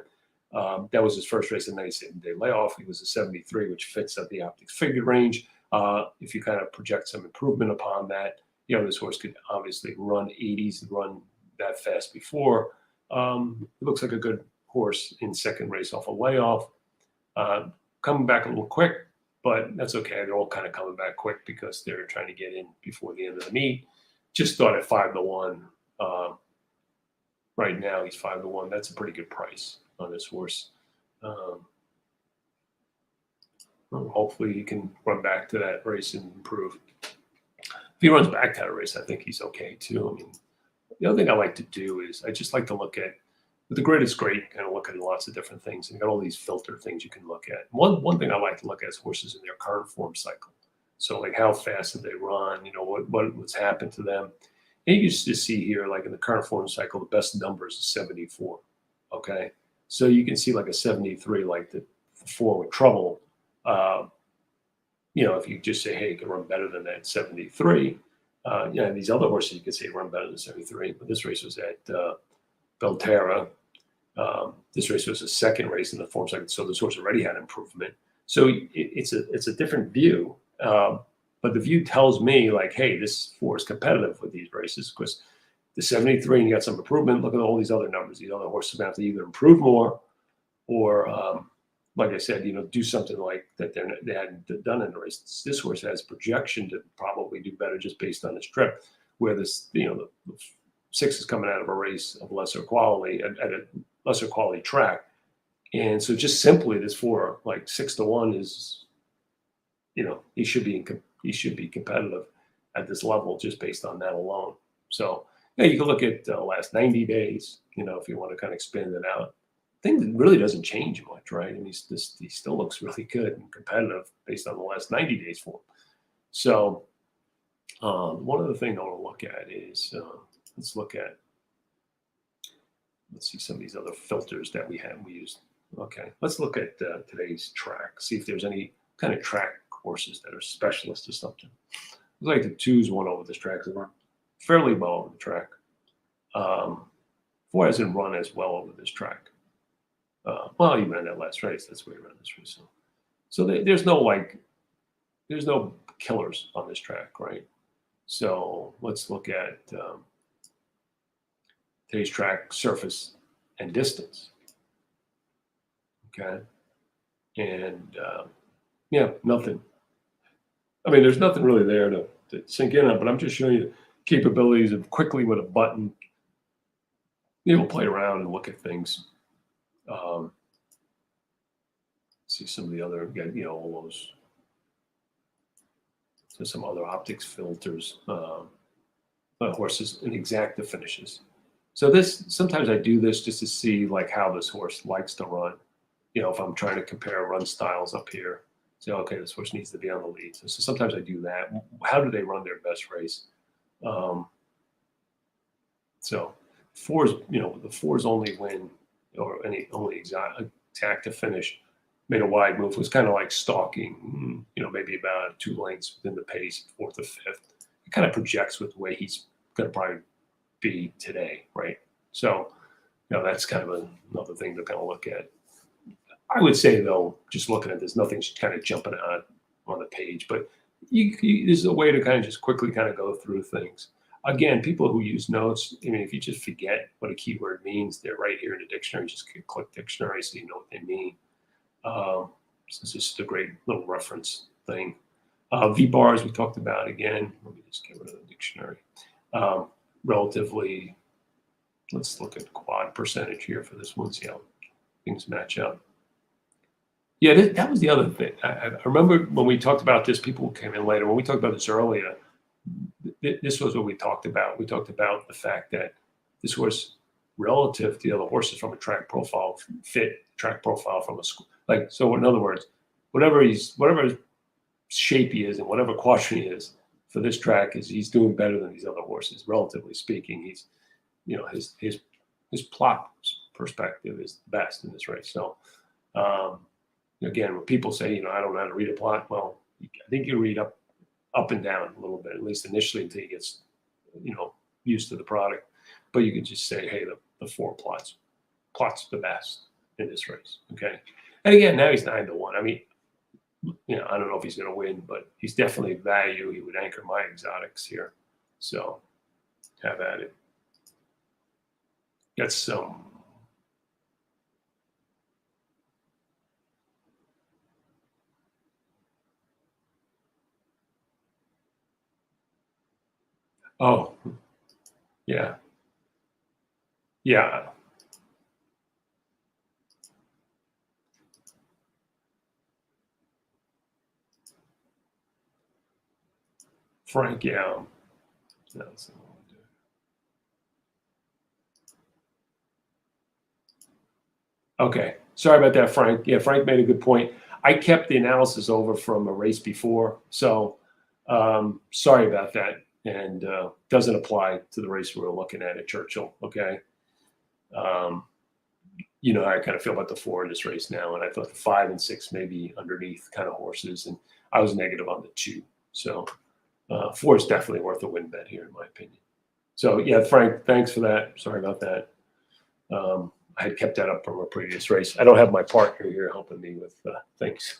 That was his first race in the 90-day layoff. He was a 73, which fits at the Optix figure range. If you kind of project some improvement upon that, this horse could obviously run 80s and run that fast before. It looks like a good horse in 2nd race off a layoff. Coming back a little quick, but that's okay. They're all kind of coming back quick because they're trying to get in before the end of the meet. Just thought at 5 to 1. Right now he's 5 to 1. That's a pretty good price on this horse. Hopefully he can run back to that race and improve. If he runs back to that race, I think he's okay too. I mean, the other thing I like to do is I just like to look at, with the grid is great, kind of look at lots of different things. And you got all these filter things you can look at. One thing I like to look at is horses in their current form cycle. So like how fast did they run? What's happened to them? And you can just see here, like in the current form cycle, the best numbers is 74. Okay, so you can see like a 73, like the 4 with trouble. If you just say, hey, you can run better than that 73. These other horses you could say run better than 73, but this race was at Belterra. This race was a 2nd race in the form cycle, so this horse already had improvement. So it's a different view, but the view tells me like, hey, this 4 is competitive with these races because the 73 and you got some improvement. Look at all these other numbers. These other horses have to either improve more or, like I said, do something like that they hadn't done in the race. This horse has projection to probably do better just based on his trip, where this, the 6 is coming out of a race of lesser quality at a lesser quality track. And so just simply this 4, like 6 to 1 is, he should be competitive at this level just based on that alone. So you can look at the last 90 days, if you want to kind of expand it out. Thing really doesn't change much, right? I mean, he still looks really good and competitive based on the last 90 days for him. So One other thing I want to look at is, let's see some of these other filters that we use. Okay, let's look at today's track, see if there's any kind of track horses that are specialists or something. I'd like to choose one over this track. They run fairly well over the track. Four hasn't run as well over this track. Well, even in that last race, that's where he ran this race. So there's no killers on this track, right? So let's look at today's track surface and distance. Okay, and yeah, nothing. I mean, there's nothing really there to sink in on, but I'm just showing you the capabilities of quickly with a button, play around and look at things. See some of the other, all those. So some other Optix filters, horses and exacta finishes. So sometimes I do this just to see like how this horse likes to run. If I'm trying to compare run styles up here, say, okay, this horse needs to be on the lead. So sometimes I do that. How do they run their best race? So fours, the fours only win, or only exacta finish, made a wide move, was kind of like stalking, maybe about 2 lengths within the pace, 4th or 5th. It kind of projects with the way he's going to probably be today, right? So, that's kind of another thing to kind of look at. I would say, though, just looking at this, nothing's kind of jumping out on the page, but there's a way to kind of just quickly kind of go through things. Again, people who use notes, if you just forget what a keyword means, they're right here in the dictionary. Just click dictionary so you know what they mean. So it's just a great little reference thing. V-bars we talked about again. Let me just get rid of the dictionary. Relatively, let's look at quad percentage here for this one, see how things match up. Yeah, that was the other thing. I remember when we talked about this, people came in later. When we talked about this earlier, this was what we talked about. We talked about the fact that this horse, relative to the other horses from a track profile, fit track profile from a school. So in other words, whatever shape he is and whatever quadrant he is for this track, he's doing better than these other horses, relatively speaking. He's, his plot perspective is the best in this race. So, again, when people say, I don't know how to read a plot, well, I think you read up and down a little bit, at least initially, until he gets, used to the product. But you can just say, hey, the 4 plot's the best in this race. Okay. And again, now he's 9-1. I mean, I don't know if he's going to win, but he's definitely value. He would anchor my exotics here. So have at it. Got some. Oh, yeah. Yeah. Frank, yeah. Okay. Sorry about that, Frank. Yeah, Frank made a good point. I kept the analysis over from a race before. So sorry about that. And doesn't apply to the race we were looking at Churchill. Okay. How I kind of feel about the 4 in this race now. And I thought the 5 and 6 maybe underneath kind of horses. And I was negative on the 2. So 4 is definitely worth a win bet here, in my opinion. So, yeah, Frank, thanks for that. Sorry about that. I had kept that up from a previous race. I don't have my partner here helping me with things.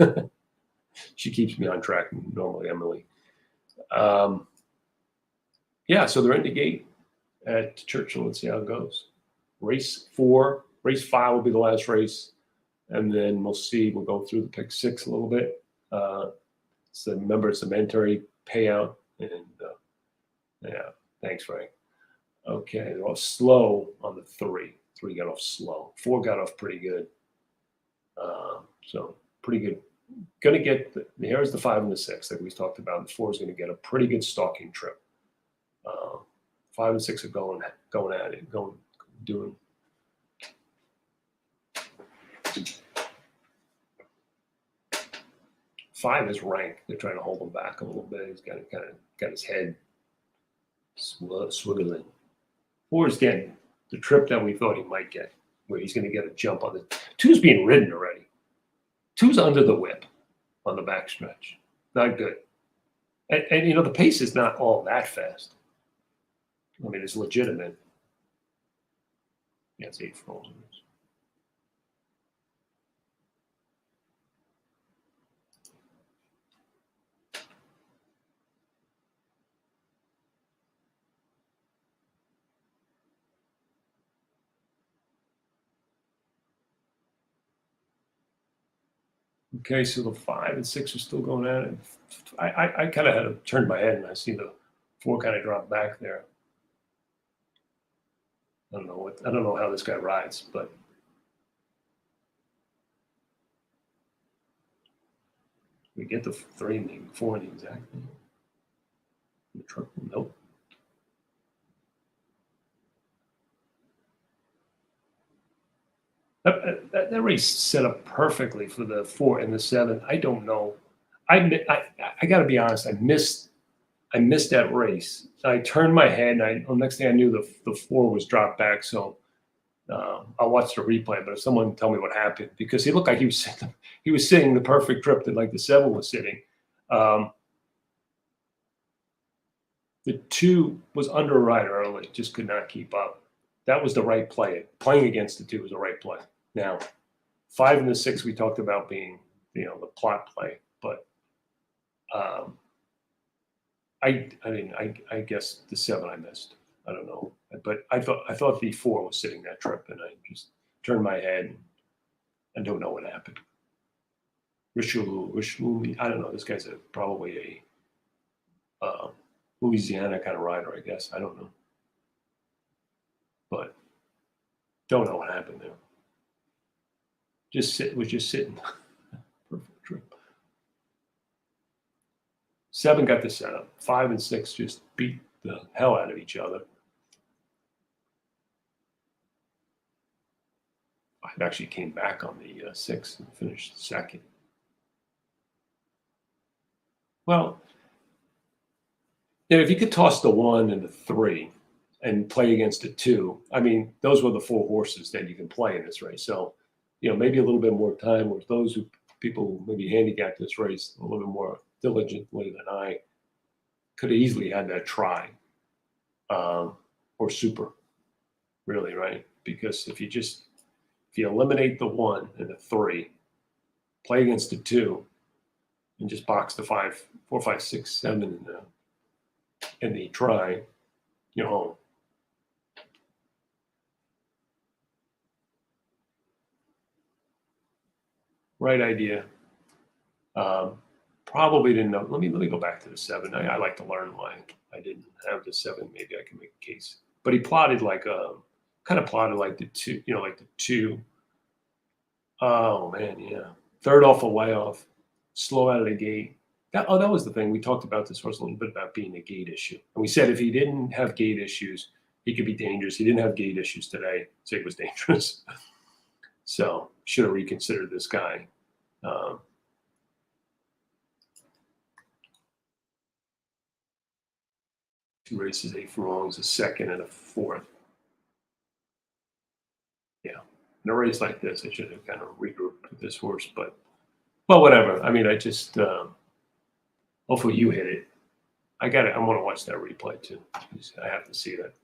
She keeps me on track normally, Emily. Yeah, so they're in the gate at Churchill. Let's see how it goes. Race 4. Race 5 will be the last race. And then we'll see. We'll go through the pick 6 a little bit. So remember, it's a mandatory payout. And yeah, thanks, Frank. Okay, they're all slow on the 3. 3 got off slow. 4 got off pretty good. So pretty good. Going to get, here's the 5 and the 6 that we talked about. The 4 is going to get a pretty good stalking trip. 5 and 6 are going at it, doing. Five is rank. They're trying to hold him back a little bit. He's got his head Swiggling. 4 is getting the trip that we thought he might get, where he's going to get a jump on the 2's being ridden already. 2's under the whip on the backstretch. Not good. And you know, the pace is not all that fast. I mean, it's legitimate. Yeah, it's 8 furlongs. Okay, so the 5 and 6 are still going at it. I kind of had to turn my head and I see the 4 kind of drop back there. I don't know how this guy rides, but we get the 3 and the 4 in the exact thing. The triple, nope. That race set up perfectly for the 4 and the 7. I don't know. I got to be honest. I missed that race. I turned my head, and the next thing I knew, the 4 was dropped back. So I'll watch the replay. But if someone tell me what happened, because he looked like he was sitting the perfect trip that like the 7 was sitting. The 2 was under a rider early, just could not keep up. That was the right play. Playing against the 2 was the right play. Now, 5 and the 6 we talked about being, you know, the plot play, but I guess the 7 I missed. I don't know, but I thought the 4 was sitting that trip, and I just turned my head and don't know what happened. Richelieu, I don't know. This guy's probably a Louisiana kind of rider, I guess. I don't know, but don't know what happened there. Was just sitting. Perfect trip. 7 got the setup. 5 and 6 just beat the hell out of each other. 5 actually came back on the 6 and finished second. Well, if you could toss the 1 and the 3 and play against a 2, I mean, those were the 4 horses that you can play in this race. So, you know, maybe a little bit more time with those people who maybe handicapped this race a little bit more diligently than I could have easily had that try or super, really, right? Because if you eliminate the 1 and the 3, play against the 2, and just box the 5, 4, 5, 6, 7 in the try, you're home. Right idea. Probably didn't know. Let me go back to the 7. I like to learn why I didn't have the 7. Maybe I can make a case. But he plotted like kind of plotted like the 2. You know, like the 2. Oh man, yeah. 3rd off a way off, slow out of the gate. That was the thing. We talked about this horse a little bit about being a gate issue, and we said if he didn't have gate issues, he could be dangerous. He didn't have gate issues today, so he was dangerous. So should have reconsidered this guy. 2 races, 8 furlongs, a 2nd and a 4th. Yeah, in a race like this, I should have kind of regrouped with this horse, but well, whatever. I mean, I just hopefully you hit it. I want to watch that replay too. I have to see that.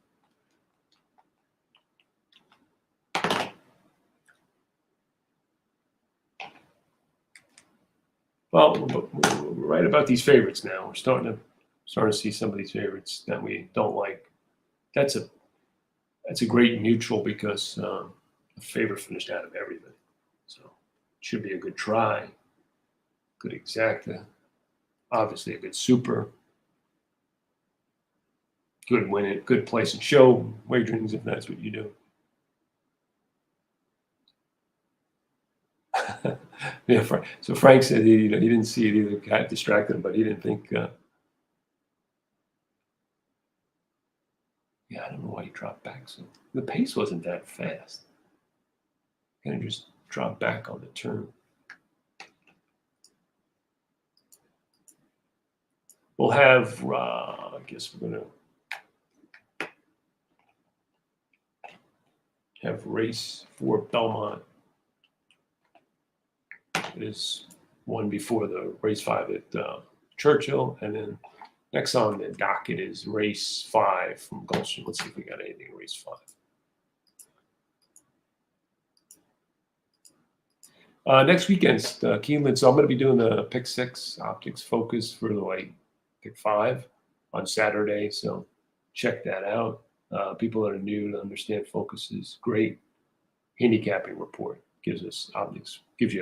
Well, we're right about these favorites now. We're starting to see some of these favorites that we don't like. That's a great neutral because the favorite finished out of everything. So it should be a good try, good exacta, obviously a good super, good win it, good place and show wagerings if that's what you do. Yeah, so Frank said he didn't see it either. Got distracted, but he didn't think. Yeah, I don't know why he dropped back. So the pace wasn't that fast. Kind of just dropped back on the turn. We'll have. I guess we're gonna Have race 4 Belmont. It is one before the race 5 at Churchill, and then next on the docket is race 5 from Gulfstream. Let's see if we got anything in race 5. Next weekend's Keeneland, so I'm going to be doing the pick 6 Optix Focus for the pick 5 on Saturday. So check that out. People that are new to understand Focus is great. Handicapping report gives you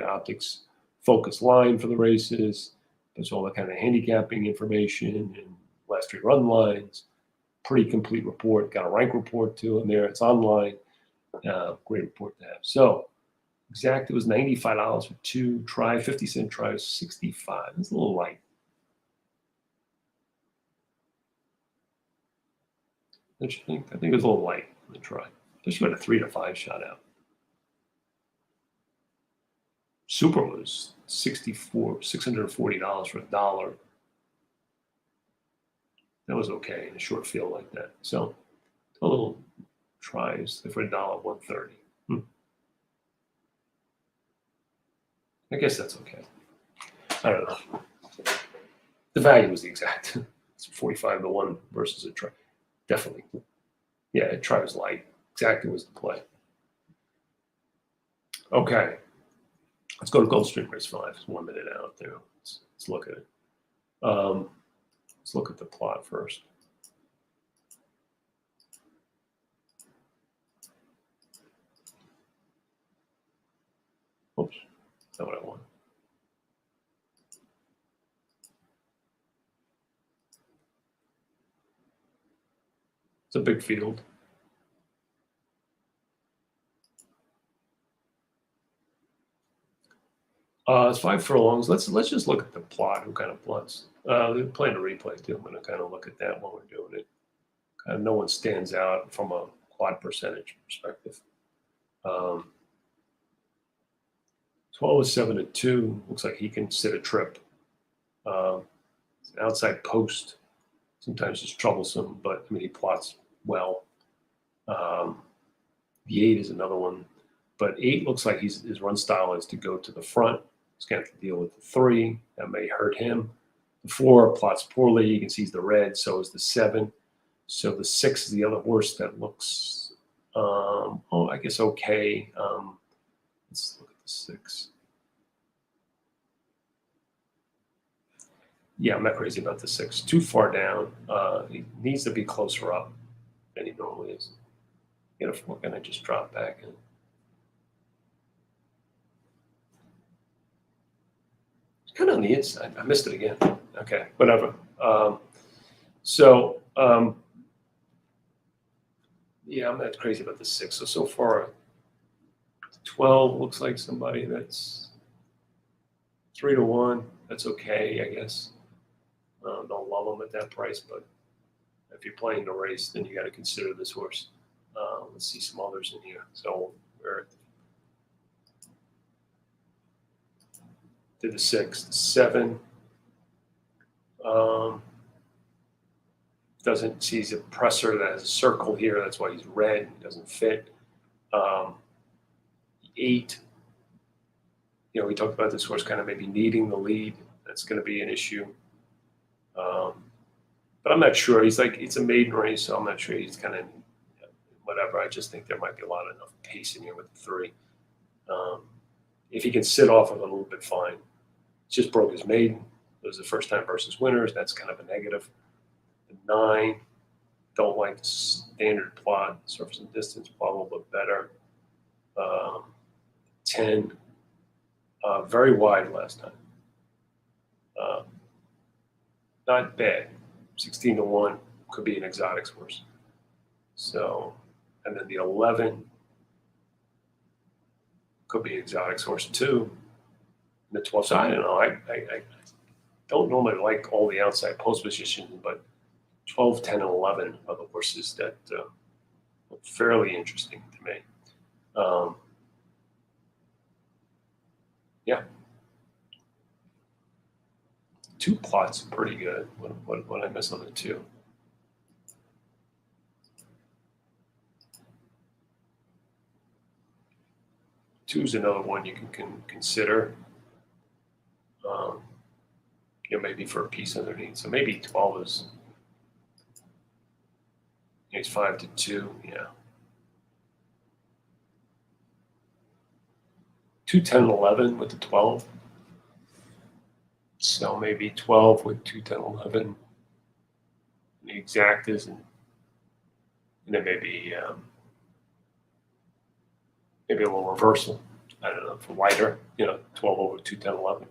Optix Focus line for the races. There's all the kind of handicapping information and last 3 run lines. Pretty complete report. Got a rank report too in there. It's online. Great report to have. So exact, it was $95 for 2. Try 50-cent try was $65. It's a little light. Don't you think? I think it was a little light on the try. Especially with a 3 to 5 shot out. Super was $640 for $1. That was okay in a short field like that. So a little tries for $1.30. I guess that's okay. I don't know. The value was the exact. It's 45 to 1 versus a try. Definitely. Yeah, a try was light. Exactly was the play. Okay. Let's go to Gulfstream race 5. It's 1 minute out there. Let's look at it. Let's look at the plot first. Oops, that's not what I want. It's a big field. It's 5 furlongs. Let's just look at the plot. Who kind of plots? They're playing a replay too. I'm going to kind of look at that while we're doing it. Kind of no one stands out from a quad percentage perspective. 12 is 7 to 2. Looks like he can sit a trip. It's an outside post. Sometimes it's troublesome, but I mean he plots well. The 8 is another one, but 8 looks like his run style is to go to the front. He's going to have to deal with the 3. That may hurt him. The 4 plots poorly. You can see he's the red. So is the 7. So the 6 is the other horse that looks, I guess okay. Let's look at the 6. Yeah, I'm not crazy about the 6. Too far down. He needs to be closer up than he normally is. We're going to just drop back in. Kind of on the inside. I missed it again. Okay, whatever. Yeah, I'm not crazy about the 6. So far, 12 looks like somebody that's 3 to 1. That's okay, I guess. Don't love them at that price, but if you're playing the race, then you got to consider this horse. Let's see some others in here. So we're did the 6, the 7. Doesn't see he's a presser that has a circle here. That's why he's red. He doesn't fit. 8. We talked about this horse kind of maybe needing the lead. That's going to be an issue. But I'm not sure. He's like, it's a maiden race, so I'm not sure he's kind of whatever. I just think there might be enough pace in here with the 3. If he can sit off of it a little bit, fine. Just broke his maiden. It was the first time versus winners. That's kind of a negative. The 9, don't like the standard plot. Surface and distance plot a little bit better. 10, very wide last time. Not bad. 16 to 1 could be an exotics horse. So, and then the 11 could be exotics horse too. And the 12. So I don't know. I don't normally like all the outside post positions, but 12, 10, and 11 are the horses that look fairly interesting to me. Yeah. 2 plots are pretty good. What I miss on the 2? 2 is another one you can consider. Maybe for a piece underneath. So maybe 12 is, it's 5 to 2. Yeah. 2, 10, 11 with the 12. So maybe 12 with 2, 10, 11. The exact is, and then maybe a little reversal. I don't know, for wider, 12 over 2, 10, 11.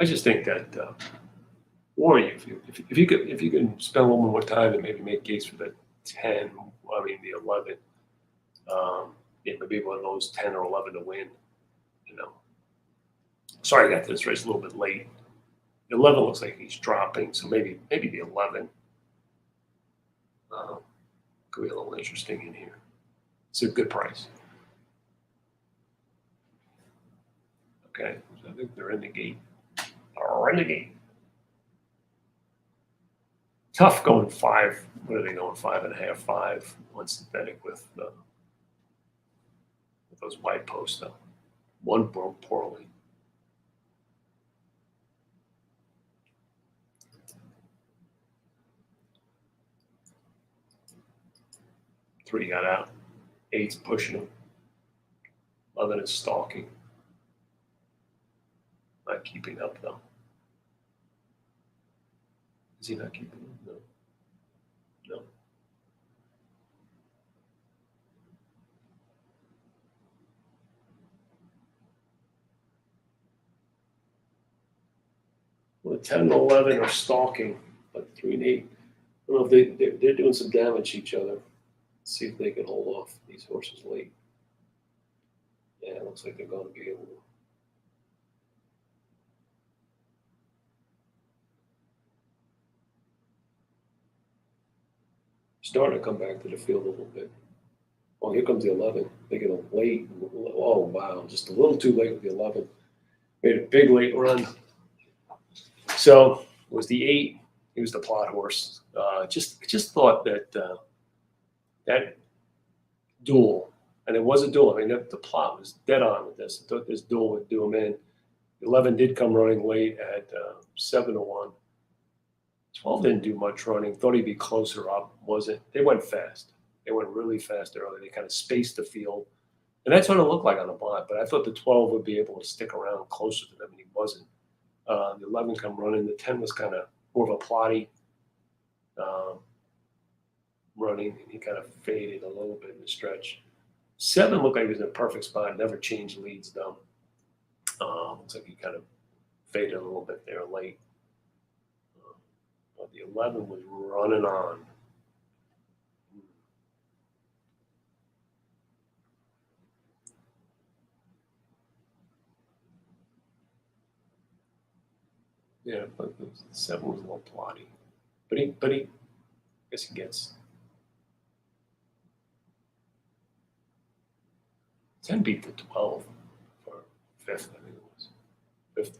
I just think that, warn you, if you could spend a little more time and maybe make case for the 10, the 11, maybe one of those 10 or 11 to win, Sorry I got this race a little bit late. The 11 looks like he's dropping, so maybe the 11 could be a little interesting in here. It's a good price. Okay, so I think they're in the gate. Tough going 5. What are they going? 5.5, 5 on synthetic with those wide posts though. One broke poorly. Three got out. 8's pushing him. 11 is stalking. Not keeping up though. Is he not keeping up? No. Well, 10 and 11 are stalking, but 3 and 8. I don't know if they're doing some damage to each other. Let's see if they can hold off these horses late. Yeah, it looks like they're going to be able to. Starting to come back to the field a little bit. Oh, here comes the 11. They get a late. Oh, wow. Just a little too late with the 11. Made a big late run. So it was the 8. He was the plot horse. Just thought that that duel, and it was a duel. The plot was dead on with this. I thought this duel would do him in. 11 did come running late at 7 to 1. 12 didn't do much running. Thought he'd be closer up. Wasn't. They went fast. They went really fast early. They kind of spaced the field. And that's what it looked like on the blot. But I thought the 12 would be able to stick around closer to them, and he wasn't. The 11 come running. The 10 was kind of more of a plotty running, and he kind of faded a little bit in the stretch. 7 looked like he was in a perfect spot. Never changed leads, though. Looks like he kind of faded a little bit there late. But the 11 was running on. Yeah, but the 7 was a little plotty. But I guess he gets. 10 beat the 12 for 5th, I think it was. 5th.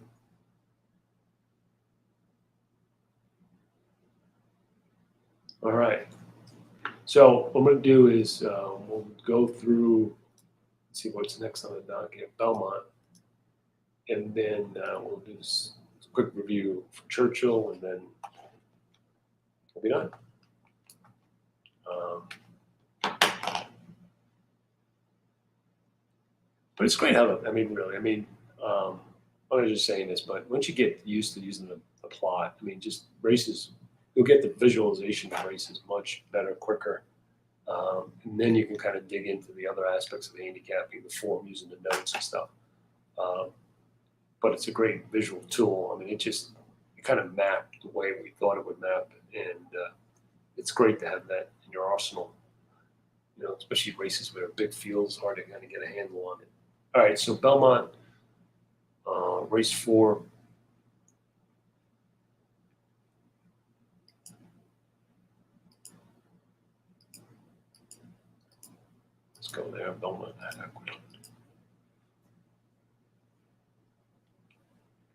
All right. So what I'm going to do is we'll go through, see what's next on the docket at Belmont, and then we'll do this quick review for Churchill, and then we'll be done. But it's great how, really, I'm not just saying this, but once you get used to using the plot, just races, you'll get the visualization of races much better, quicker. And then you can kind of dig into the other aspects of handicapping, the form, using the notes and stuff. But it's a great visual tool. It kind of mapped the way we thought it would map, and it's great to have that in your arsenal. Especially races where big fields, hard to kind of get a handle on it. All right, so Belmont, race 4. Let's go there, Belmont at Aqueduct.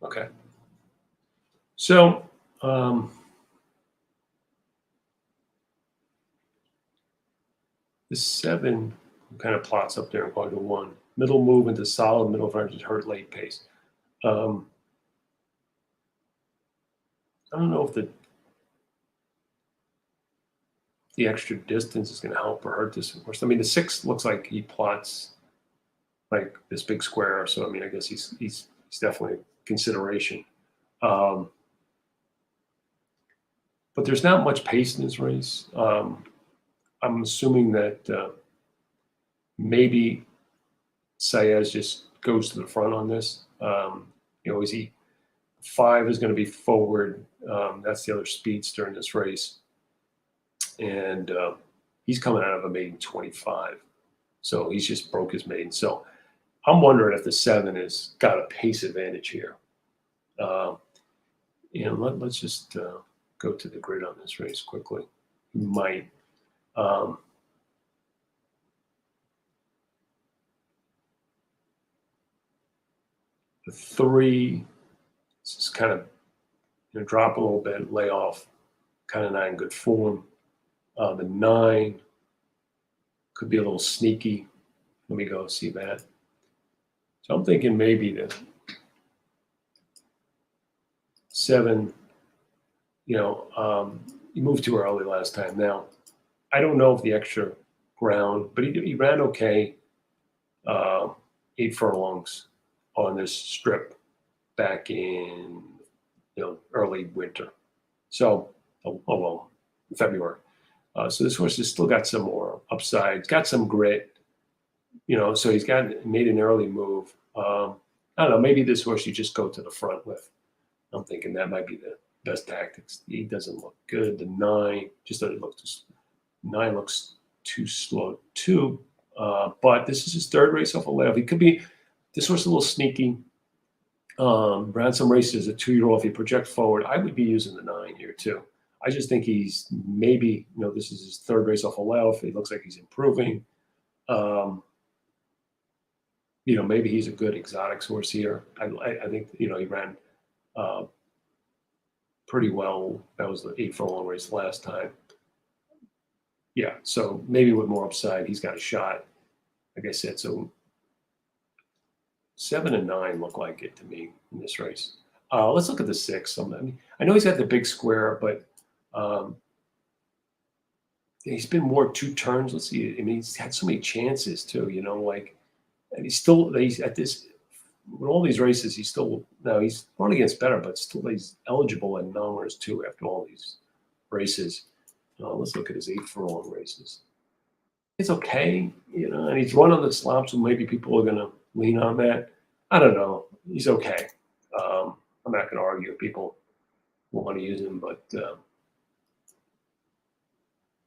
Okay. So, the 7 kind of plots up there in quadrant 1. Middle move into solid, middle version hurt late pace. I don't know if the extra distance is going to help or hurt this horse. I mean, the 6 looks like he plots like this big square, so I mean, I guess he's definitely a consideration. But there's not much pace in this race. I'm assuming that maybe Saez just goes to the front on this. You know, 5 is going to be forward. That's the other speedster in this race. And he's coming out of a maiden 25. So he's just broke his maiden. So I'm wondering if the 7 has got a pace advantage here. You know, let's just go to the grid on this race quickly. He might. The 3 is kind of, you know, drop a little bit, lay off, kind of not in good form. The 9 could be a little sneaky. Let me go see that. So I'm thinking maybe the 7, you know, he moved too early last time. Now, I don't know if the extra ground, but he ran okay. 8 furlongs on this strip back in, you know, early winter. So, well, February. So this horse has still got some more upside, got some grit, you know, so he's made an early move. I don't know, maybe this horse you just go to the front with. I'm thinking that might be the best tactics. He doesn't look good. The 9 just doesn't look too, 9 looks too slow too. But this is his 3rd race off a layoff. He could be, this horse is a little sneaky. Ran some races, a 2-year-old. If you project forward, I would be using the 9 here too. I just think he's maybe, you know, this is his 3rd race off a layoff. He looks like he's improving. You know, maybe he's a good exotics horse here. I think, you know, he ran pretty well. That was the 8 furlong race last time. Yeah, so maybe with more upside, he's got a shot. Like I said, so 7 and 9 look like it to me in this race. Let's look at the 6. I mean, I know he's got the big square, but he's been more 2 turns. Let's see. I mean, he's had so many chances too, you know, like, and he's at this, with all these races, he's run against better, but still he's eligible in non-winners too after all these races. Let's look at his 8 furlong races. It's okay, you know, and he's run on the slops, so maybe people are going to lean on that. I don't know. He's okay. I'm not going to argue if people want to use him, but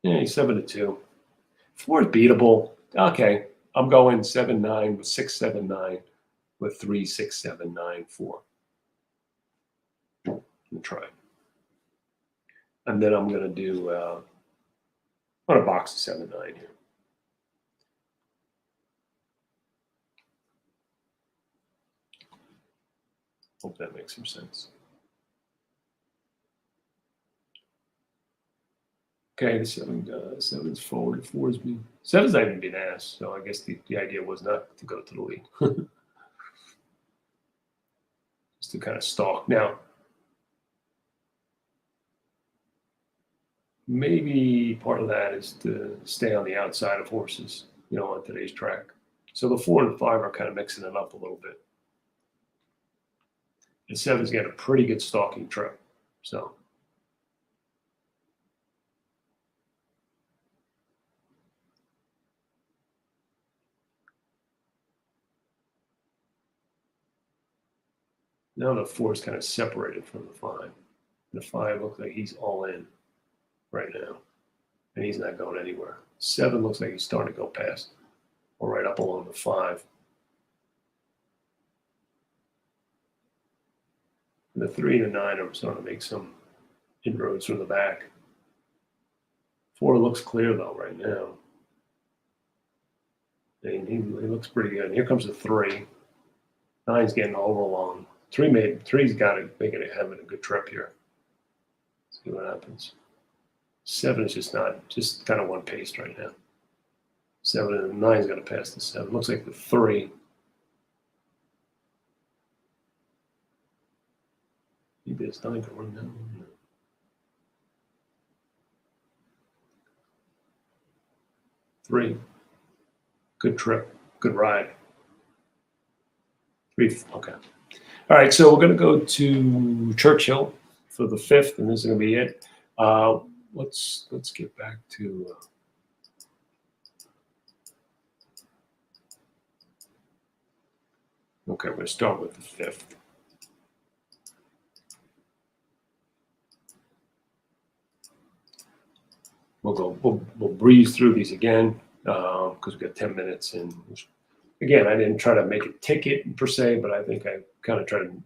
yeah, he's 7-2. 4 is beatable. Okay, I'm going 7-9 with 6-7-9 with 3-6-7-9-4. Let me try. And then I'm going to do on a box of 7-9 here. Hope that makes some sense. Okay, the 7's forward, 4's me. 7's not even been asked, so I guess the idea was not to go to the lead. Just to kind of stalk. Now, maybe part of that is to stay on the outside of horses, you know, on today's track. So the 4 and 5 are kind of mixing it up a little bit. And 7's got a pretty good stalking trip. So now the 4 is kind of separated from the 5. The 5 looks like he's all in right now, and he's not going anywhere. 7 looks like he's starting to go past or right up along the 5. And the 3 and the 9 are starting to make some inroads from the back. 4 looks clear though right now. And he looks pretty good. And here comes the 3. 9's getting over long. 3's got to make it having a good trip here. See what happens. 7 is just kind of one paced right now. 7 and 9's got to pass the 7. Looks like the 3. Maybe it's 9 can run down. No. 3. Good trip. Good ride. 3. Okay. All right. So we're going to go to Churchill for the 5th, and this is going to be it. Let's get back to. Okay, we're going to start with the 5th. We'll breeze through these again because we've got 10 minutes. And again, I didn't try to make a ticket per se, but I think I kind of tried to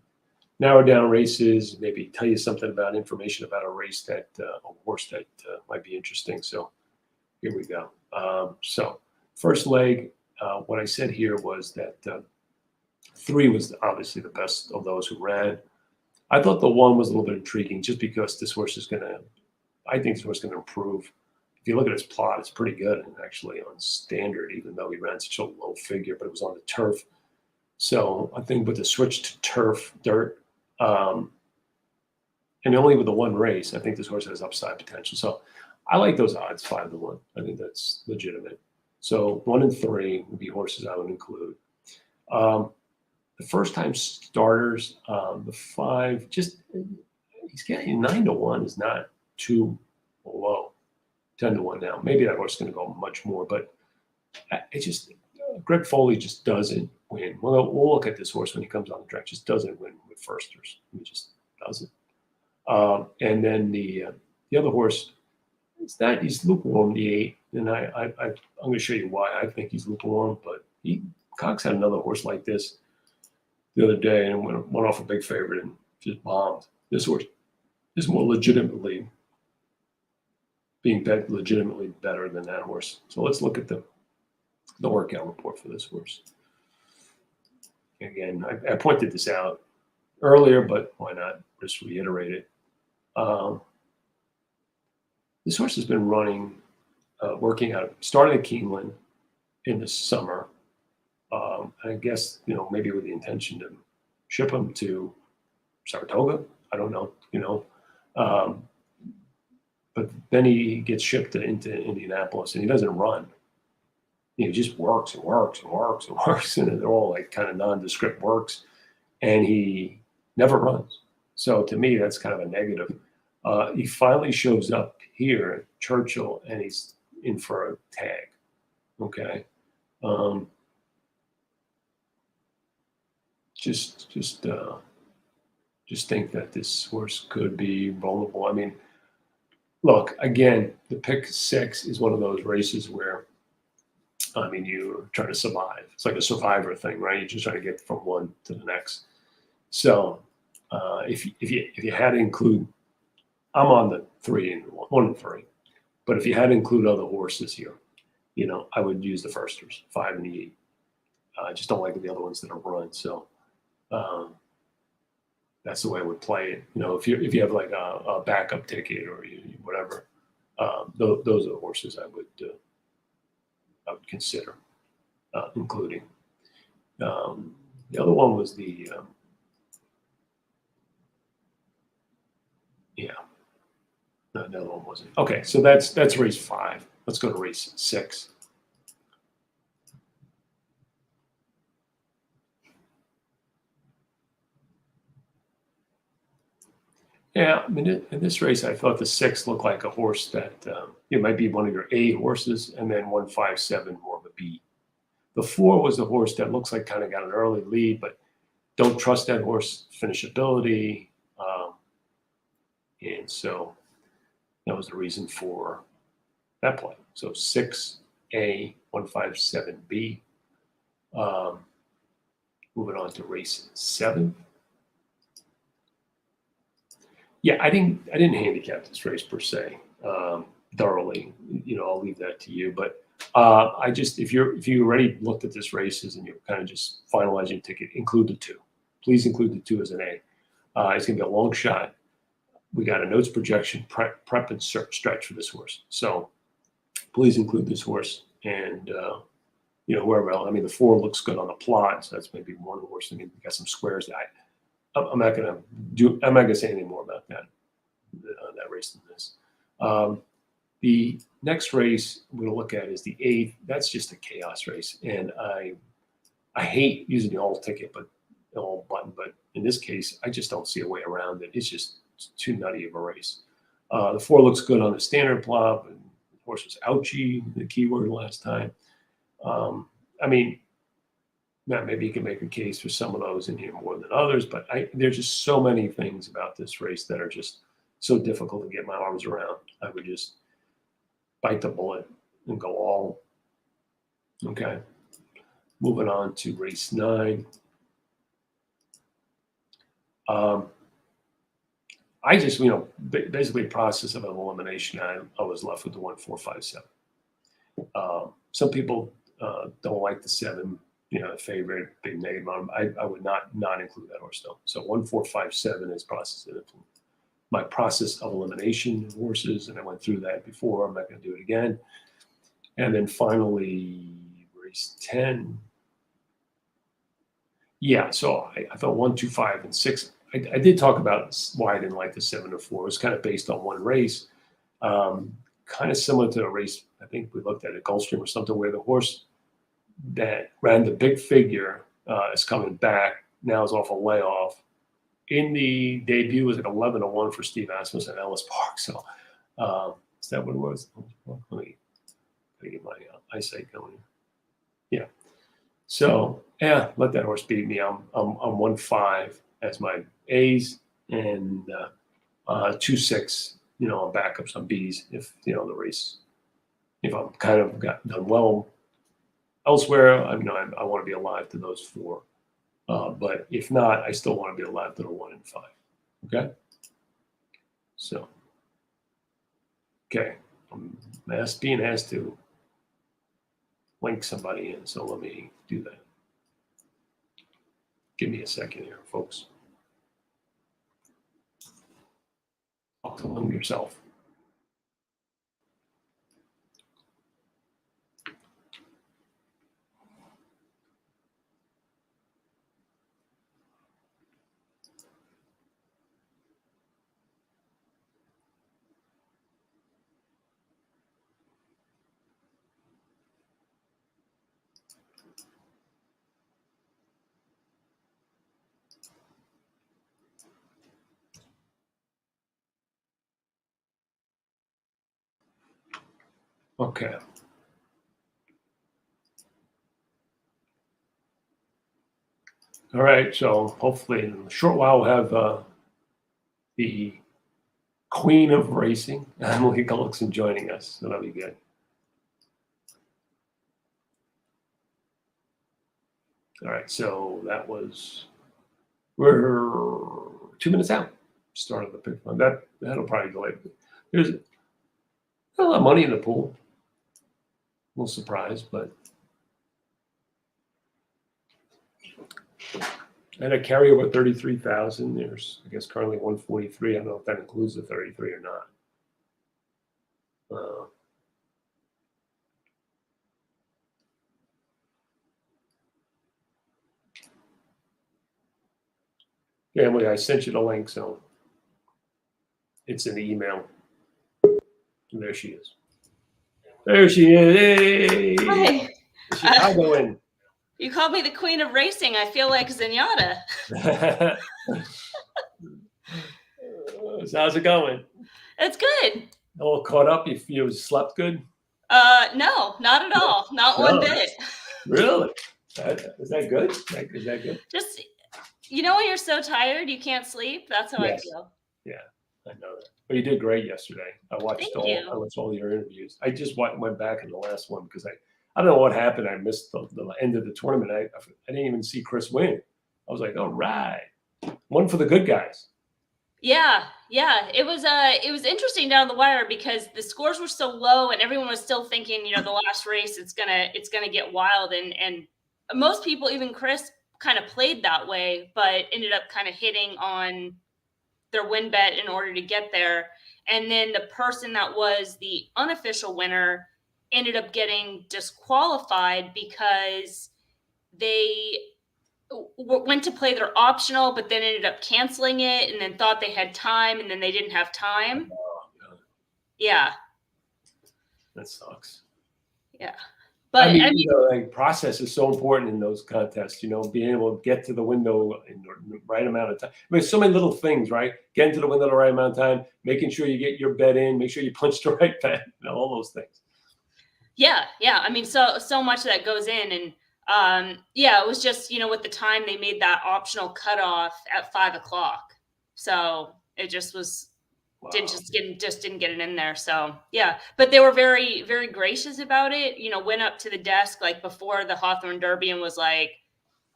narrow down races, maybe tell you something about information about a race that a horse that might be interesting. So here we go. So first leg, what I said here was that 3 was obviously the best of those who ran. I thought the 1 was a little bit intriguing just because this horse is I think this horse is going to improve. If you look at his plot, it's pretty good, and actually on standard, even though he ran such a low figure, but it was on the turf. So I think with the switch to turf, dirt, and only with the 1 race, I think this horse has upside potential. So I like those odds, 5-1. I think that's legitimate. So 1 and 3 would be horses I would include. The first time starters, the 5, just he's getting 9-1 is not too low. 10-1 now. Maybe that horse is going to go much more, but it's just Greg Foley just doesn't win. We'll look at this horse when he comes on the track. Just doesn't win with firsters. He just doesn't. And then the other horse is that he's lukewarm, the 8, and I'm going to show you why I think he's lukewarm. But Cox had another horse like this the other day and went off a big favorite and just bombed. This horse is more legitimately being legitimately better than that horse. So let's look at the workout report for this horse. Again, I pointed this out earlier, but why not just reiterate it? This horse has been running, working out, starting at Keeneland in the summer. I guess, maybe with the intention to ship him to Saratoga. I don't know, but then he gets shipped into Indianapolis and he doesn't run. He just works and works and works and works, and they're all like kind of nondescript works, and he never runs. So to me, that's kind of a negative. He finally shows up here at Churchill, and he's in for a tag. Okay, just think that this horse could be vulnerable. I mean, look, again, the pick 6 is one of those races where, you're trying to survive. It's like a survivor thing, right? You're just trying to get from one to the next. So if you had to include, I'm on the 3 and 1 and 3, but if you had to include other horses here, I would use the firsters, 5 and 8. I just don't like the other ones that are run. So that's the way I would play it. If you have like a backup ticket or whatever, those are the horses I would consider including. The other one was the no, the other one wasn't. Okay, so that's race 5. Let's go to race 6. Yeah, in this race, I thought the 6 looked like a horse that it might be one of your A horses, and then 157 more of a B. The 4 was the horse that looks like kind of got an early lead, but don't trust that horse finishability, and so that was the reason for that play. So 6A, 157B. Moving on to race 7. Yeah, I didn't handicap this race per se thoroughly. I'll leave that to you. But I just, if you already looked at this races and you're kind of just finalizing a ticket, include the 2. Please include the 2 as an A. It's going to be a long shot. We got a notes projection prep and stretch for this horse. So please include this horse and whoever else. I mean, the 4 looks good on the plot, so that's maybe one horse. I mean, we got some squares. I'm not gonna say anything more about that race than this. The next race we're gonna look at is the 8th. That's just a chaos race, and I hate using the all ticket, but the all button. But in this case, I just don't see a way around it. It's just too nutty of a race. The 4 looks good on the standard plot, and the horse was ouchy, the keyword last time. I mean, maybe you can make a case for some of those in here more than others, but there's just so many things about this race that are just so difficult to get my arms around. I would just bite the bullet and go all. Okay. Moving on to race 9. I just, basically process of elimination, I was left with the 1, 4, 5, 7. Some people don't like the 7, favorite, big negative on them. I would not include that horse though. So 1, 4, 5, 7 is process of my process of elimination of horses, and I went through that before. I'm not going to do it again. And then finally, race 10. Yeah, so I thought 1, 2, 5, and 6. I did talk about why I didn't like the 7 or 4. It was kind of based on one race, kind of similar to a race I think we looked at Gulfstream or something, where the horse that ran the big figure is coming back. Now is off a layoff. In the debut, was like 11-1 for Steve Asmus at Ellis Park. So is that what it was? Let me get my eyesight going. Yeah. So yeah, let that horse beat me. I'm 1-5 as my A's and 2-6. On backups on B's if the race. If I'm kind of done well elsewhere, I want to be alive to those 4. But if not, I still want to be alive to the 1 and 5. Okay. So, okay, I'm being asked to link somebody in, so let me do that. Give me a second here, folks. Talk to them yourself. Okay. All right. So hopefully in a short while we'll have the queen of racing, Emily Gullickson, joining us. So that'll be good. All right. So we're 2 minutes out. Start of the pick fund. That'll probably delay. There's a lot of money in the pool. A little surprised, but and a carryover 33,000. There's, I guess, currently 143. I don't know if that includes the 33 or not. Yeah, Emily, I sent you the link, so it's in the email. And there she is. There she is. Hey! Hi. Chicagoan. You called me the queen of racing. I feel like Zenyatta. So how's it going? It's good. All caught up? You slept good? No, not at all. Not one bit. Really? Is that good? Is that good? Just, when you're so tired you can't sleep? That's how I feel. Yeah, I know that. But you did great yesterday. I watched all your interviews. I just went back in the last one because I don't know what happened. I missed the end of the tournament. I didn't even see Chris win. I was like, all right, one for the good guys. Yeah. It was interesting down the wire because the scores were so low and everyone was still thinking, the last race it's gonna get wild, and most people, even Chris, kind of played that way, but ended up kind of hitting on their win bet in order to get there. And then the person that was the unofficial winner ended up getting disqualified because they went to play their optional, but then ended up canceling it and then thought they had time and then they didn't have time. Oh, yeah. That sucks. Yeah. But I mean, like, process is so important in those contests, being able to get to the window in the right amount of time. I mean, so many little things, right? Getting to the window the right amount of time, making sure you get your bet in, make sure you punch the right bet, all those things. Yeah. I mean, so much that goes in, and it was just, with the time they made that optional cutoff at 5:00, so it just was. Wow. Didn't get it in there. So yeah, but they were very, very gracious about it. Went up to the desk like before the Hawthorne Derby and was like,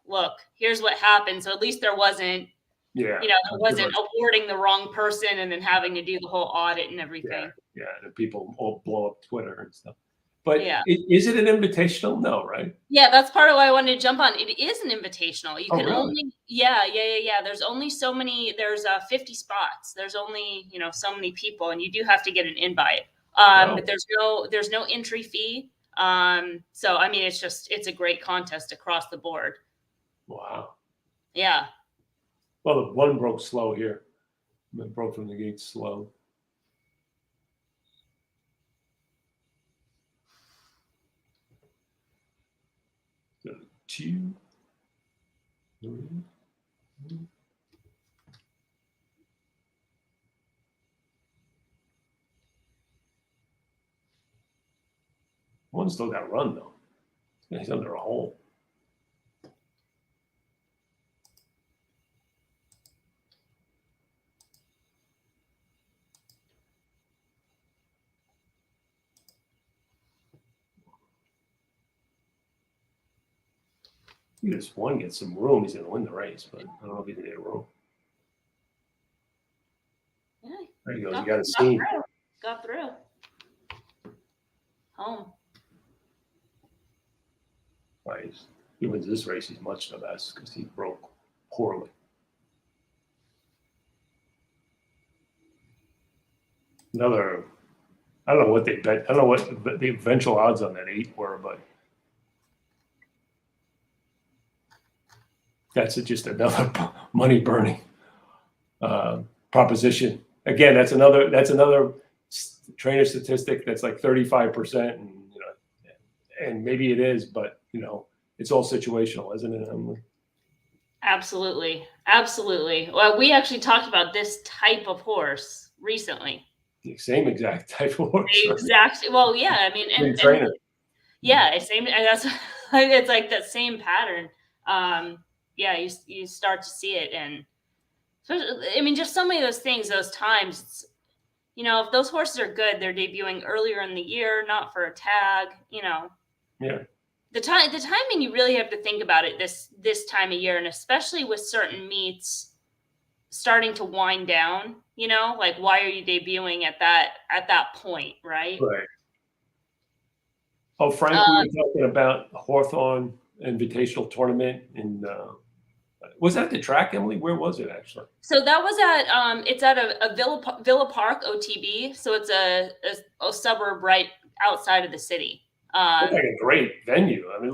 "Look, here's what happened." So at least there wasn't, it wasn't awarding the wrong person and then having to do the whole audit and everything. Yeah, and people all blow up Twitter and stuff. But yeah, is it an invitational? No, right? Yeah, that's part of why I wanted to jump on. It is an invitational. You can really? only, There's only so many. There's 50 spots. There's only so many people, and you do have to get an invite. But there's no entry fee. So I mean, it's a great contest across the board. Wow. Yeah. Well, the one broke slow here. It broke from the gate slow. Go 2, 3. One still got run though. He's under a hole. This one gets some room. He's going to win the race, but I don't know if he's going to get room. Yeah, there he goes. You got to see. Got through. Home. Right. He wins this race. He's much the best because he broke poorly. Another. I don't know what they bet. I don't know what the eventual odds on that 8 were, but that's just another money burning proposition. Again, that's another trainer statistic that's like 35%, and and maybe it is, but it's all situational, isn't it, Emily? Absolutely. Well, we actually talked about this type of horse recently. The same exact type of horse. Exactly. Well, yeah. I mean, and trainer. Yeah, same. And that's it's like that same pattern. You start to see it, and I mean, just so many of those things, those times. If those horses are good, they're debuting earlier in the year, not for a tag. Yeah. The timing, you really have to think about it this time of year, and especially with certain meets starting to wind down. Like, why are you debuting at that point, right? Right. Oh, Frank, we were talking about the Hawthorne Invitational Tournament, and was that the track, Emily? Where was it actually? So that was at it's at a Villa Park OTB. So it's a suburb right outside of the city. Looks like a great venue. I mean,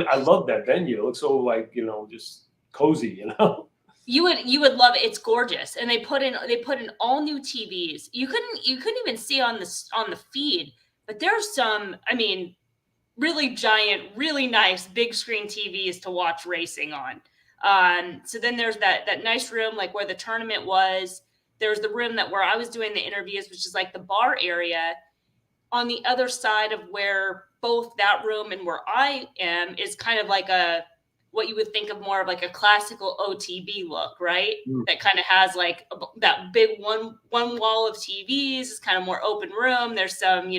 I love that venue. It looks so like, just cozy, You would love it. It's gorgeous. And they put in all new TVs. You couldn't even see on the feed, but there's some, I mean, really giant, really nice big screen TVs to watch racing on. So then there's that nice room, like where the tournament was. There's the room where I was doing the interviews, which is like the bar area. On the other side of where both that room and where I am is kind of like what you would think of more of like a classical OTB look, right? That kind of has like that big one wall of TVs. It's kind of more open room. There's some,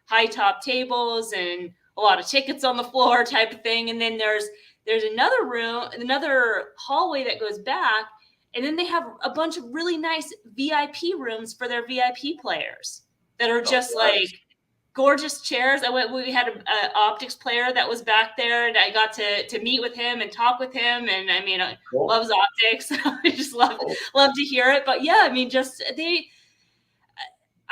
high top tables and a lot of tickets on the floor type of thing. And then there's another room, another hallway that goes back. And then they have a bunch of really nice VIP rooms for their VIP players that are just like gorgeous chairs. We had an Optix player that was back there, and I got to meet with him and talk with him. And I mean, cool. Loves Optix. I just love to hear it. But yeah, I mean,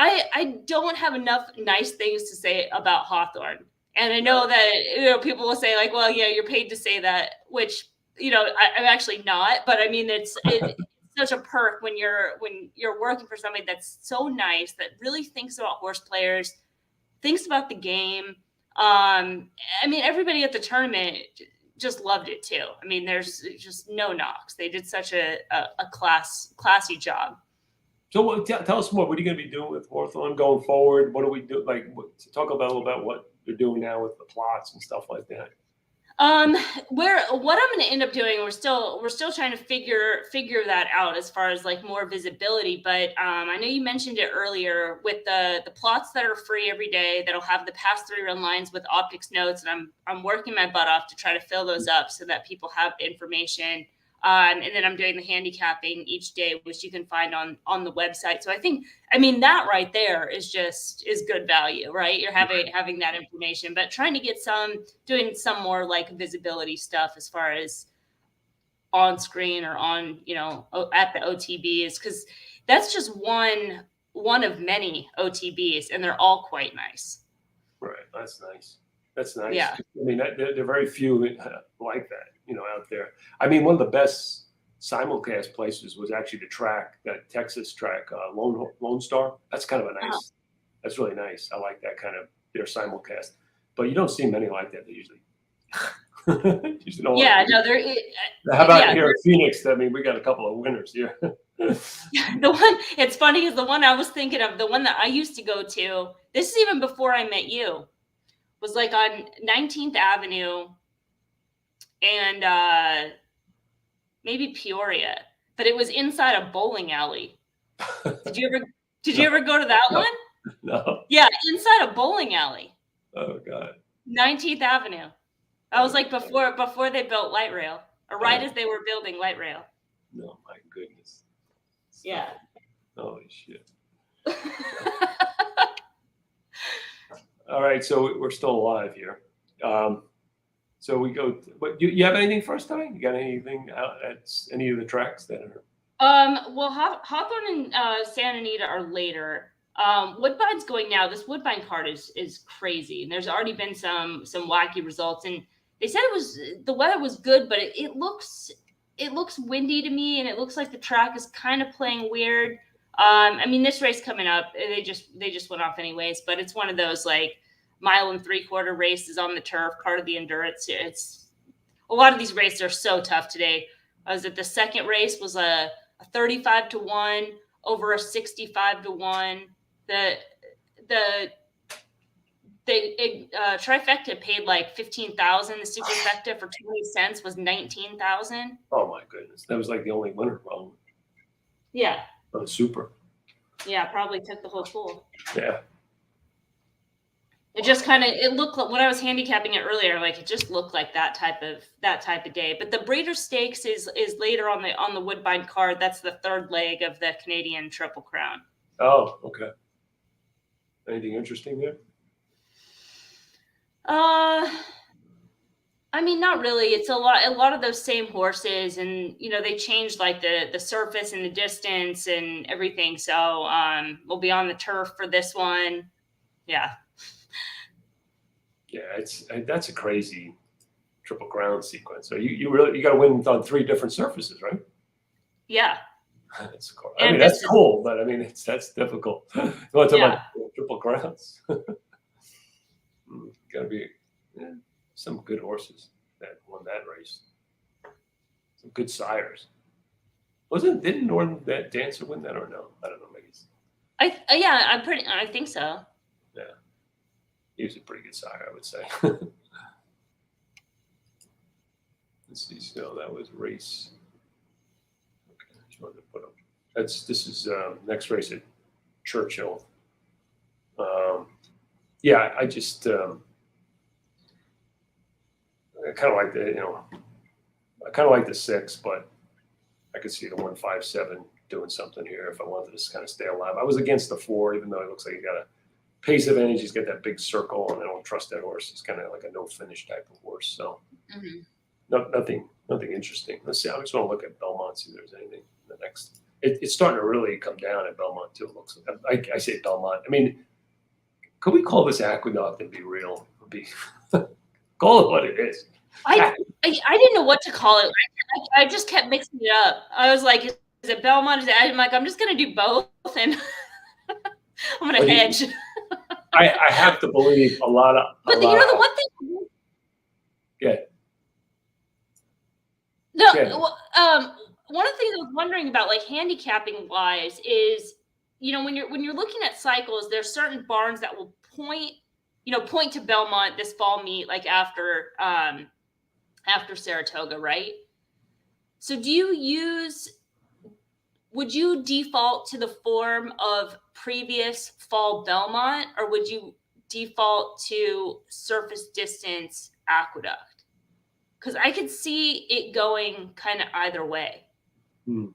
I don't have enough nice things to say about Hawthorne. And I know that people will say like, well, yeah, you're paid to say that, which I'm actually not. But I mean, it's such a perk when you're working for somebody that's so nice, that really thinks about horse players, thinks about the game. I mean, everybody at the tournament just loved it too. I mean, there's just no knocks. They did such a classy job. So tell us more. What are you going to be doing with Hawthorne going forward? What do we do? Like, talk about a little about what they're doing now with the plots and stuff like that. What I'm going to end up doing, we're still trying to figure that out as far as like more visibility. But I know you mentioned it earlier with the plots that are free every day that'll have the past 3 run lines with Optix notes, and I'm working my butt off to try to fill those up so that people have information. And then I'm doing the handicapping each day, which you can find on the website. So I mean, that right there is good value, right? You're having that information, but trying to get doing some more like visibility stuff as far as on screen or on, at the OTBs, because that's just one of many OTBs, and they're all quite nice. Right. That's nice. That's nice. Yeah. I mean, there are very few like that, out there. I mean, one of the best simulcast places was actually the track, that Texas track, Lone Star. That's kind of a nice, that's really nice. I like that kind of their simulcast. But you don't see many like that. They usually, yeah, no, they're. How about here in Phoenix? I mean, we got a couple of winners here. It's funny is the one I was thinking of, the one that I used to go to. This is even before I met you. Was like on 19th Avenue and maybe Peoria, but it was inside a bowling alley. Did you ever go to that one? No. Yeah, inside a bowling alley. Oh God. 19th Avenue. That was like before they built light rail, or right as they were building light rail. No, my goodness. Yeah. Holy shit. All right, so we're still alive here. So we go. But you have anything for us today? You got anything out at any of the tracks that are? Well, Hawthorne and Santa Anita are later. Woodbine's going now. This Woodbine card is crazy, and there's already been some wacky results. And they said the weather was good, but it looks windy to me, and it looks like the track is kind of playing weird. I mean, this race coming up, they just went off anyways, but it's one of those like 1 3/4 races on the turf, part of the endurance. It's a lot of these races are so tough today. I was at the second race was a 35-1 over a 65-1. The trifecta paid like 15,000. The superfecta for 20 cents was 19,000. Oh my goodness, that was like the only winner, probably. Yeah. Oh, super. Yeah, probably took the whole pool. Yeah. It just it looked like, when I was handicapping it earlier, like it just looked like that type of day. But the Breeder Stakes is later on the Woodbine card. That's the third leg of the Canadian Triple Crown. Oh, okay. Anything interesting there? I mean, not really. It's a lot of those same horses, and they changed like the surface and the distance and everything. So we'll be on the turf for this one. Yeah. Yeah, that's a crazy Triple Crown sequence. So you got to win on 3 different surfaces, right? Yeah. That's cool. I mean, that's cool, but I mean, that's difficult. You want to talk about Triple Crowns? Got to be some good horses that won that race. Some good sires. Didn't Northern Dancer win that or no? I don't know. Maybe. I think so. Yeah. He was a pretty good sire, I would say. Let's see. So that was race. Okay, I just wanted to put up. This is next race at Churchill. Yeah, I just I kind of like the 6, but I could see the 157 doing something here if I wanted to kind of stay alive. I was against the 4, even though it looks like he got a pace advantage. He's got that big circle, and I don't trust that horse. He's kind of like a no finish type of horse. So nothing interesting. Let's see. I just want to look at Belmont, see if there's anything in the next it's starting to really come down at Belmont too. It looks like I say Belmont. I mean, could we call this Aqueduct and be real? Be call it what it is. I didn't know what to call it. I just kept mixing it up. I was like, is it Belmont? Is it? I'm like, I'm just gonna do both, and I'm gonna hedge. I have to believe a lot of. But the one thing. Yeah. No. Yeah. One of the things I was wondering about, like handicapping wise, is when you're looking at cycles, there's certain barns that will point to Belmont this fall meet, like after Saratoga, right? So would you default to the form of previous fall Belmont, or would you default to surface distance Aqueduct? Because I could see it going kind of either way. Do